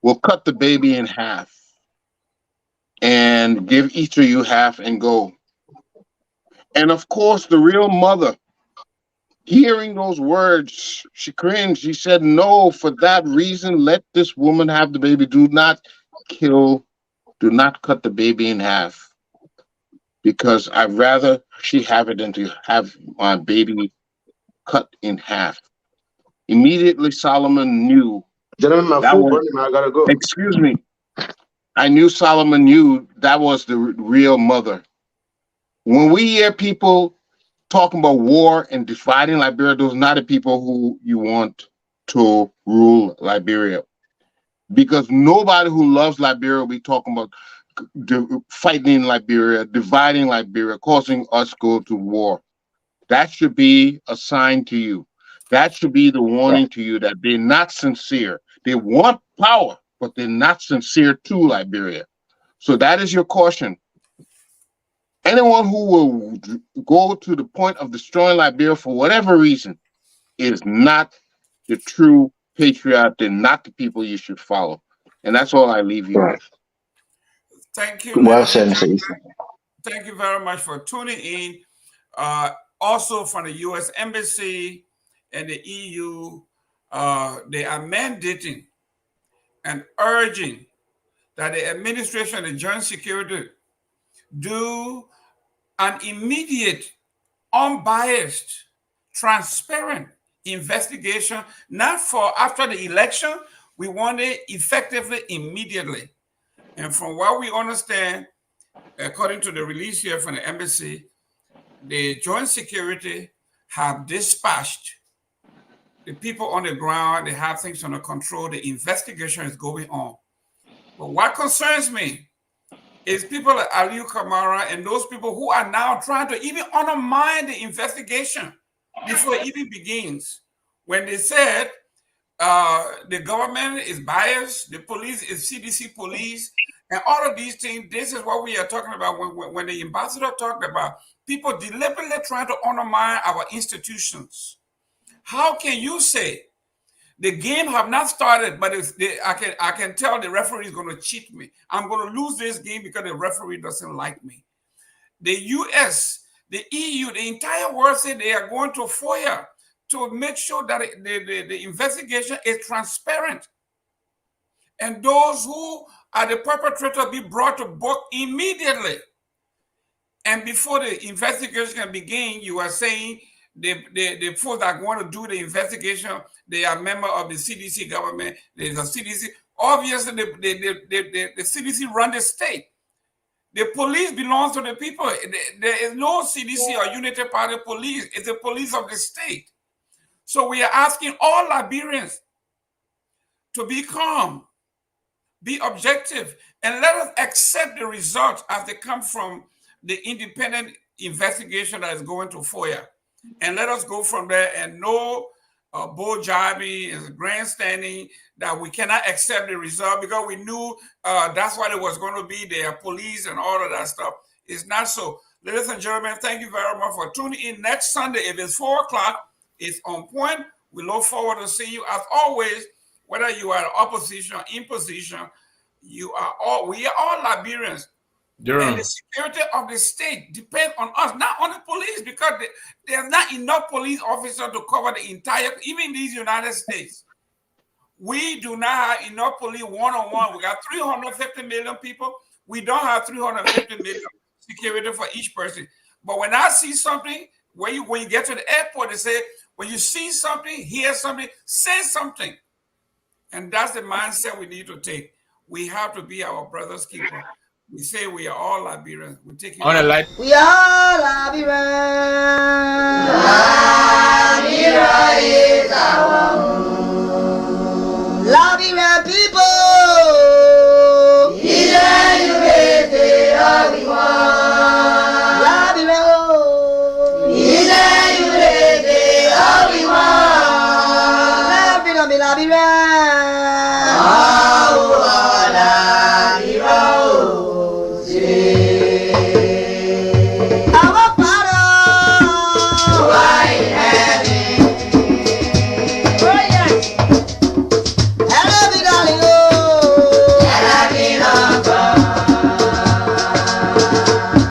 We'll cut the baby in half and give each of you half and go. And of course, the real mother, hearing those words, she cringed. She said, no, for that reason, let this woman have the baby. Do not cut the baby in half, because I'd rather she have it than to have my baby cut in half. Immediately, Solomon knew. Gentlemen, my food burning, I gotta go. Excuse me. I knew Solomon knew that was the real mother. When we hear people talking about war and dividing Liberia, those are not the people who you want to rule Liberia. Because nobody who loves Liberia will be talking about fighting in Liberia, dividing Liberia, causing us to go to war. That should be a sign to you. That should be the warning to you that they're not sincere. They want power, but they're not sincere to Liberia. So that is your caution. Anyone who will go to the point of destroying Liberia for whatever reason is not the true patriot. They're not the people you should follow. And that's all I leave you with. Thank you. Well said, Mr. Easton. Thank you very much for tuning in. Also from the U.S. Embassy and the EU, they are mandating and urging that the administration and joint security do an immediate, unbiased, transparent investigation, not for after the election. We want it effectively, immediately. And from what we understand, according to the release here from the embassy, the joint security have dispatched the people on the ground. They have things under control. The investigation is going on. But what concerns me is people like Aliu Kamara and those people who are now trying to even undermine the investigation before it even begins. When they said the government is biased, the police is CDC police, and all of these things, this is what we are talking about when the ambassador talked about people deliberately trying to undermine our institutions. How can you say the game have not started, but I can tell the referee is going to cheat me. I'm going to lose this game because the referee doesn't like me. The US, the EU, the entire world said they are going to Foyah to make sure that the investigation is transparent. And those who are the perpetrator be brought to book immediately. And before the investigation can begin, you are saying the folks that want to do the investigation, they are member of the CDC government. There's a CDC. Obviously, the CDC run the state. The police belongs to the people. There is no CDC or Unity Party police. It's the police of the state. So we are asking all Liberians to be calm, be objective, and let us accept the results as they come from the independent investigation that is going to Foyah. And let us go from there, and no bull jiving and grandstanding that we cannot accept the result because we knew that's what it was going to be, their police and all of that stuff. It's not so. Ladies and gentlemen, thank you very much for tuning in. Next Sunday, if it's 4 o'clock, it's on point. We look forward to seeing you. As always, whether you are opposition or in position, we are all Liberians. And the security of the state depends on us, not on the police, because there's not enough police officers to cover the entire, even these United States. We do not have enough police one-on-one. We got 350 million people. We don't have 350 million security for each person. But when I see something, when you get to the airport, they say, when you see something, hear something, say something. And that's the mindset we need to take. We have to be our brother's keeper. We say we are all Liberians. We take it. On a light. We are Liberians.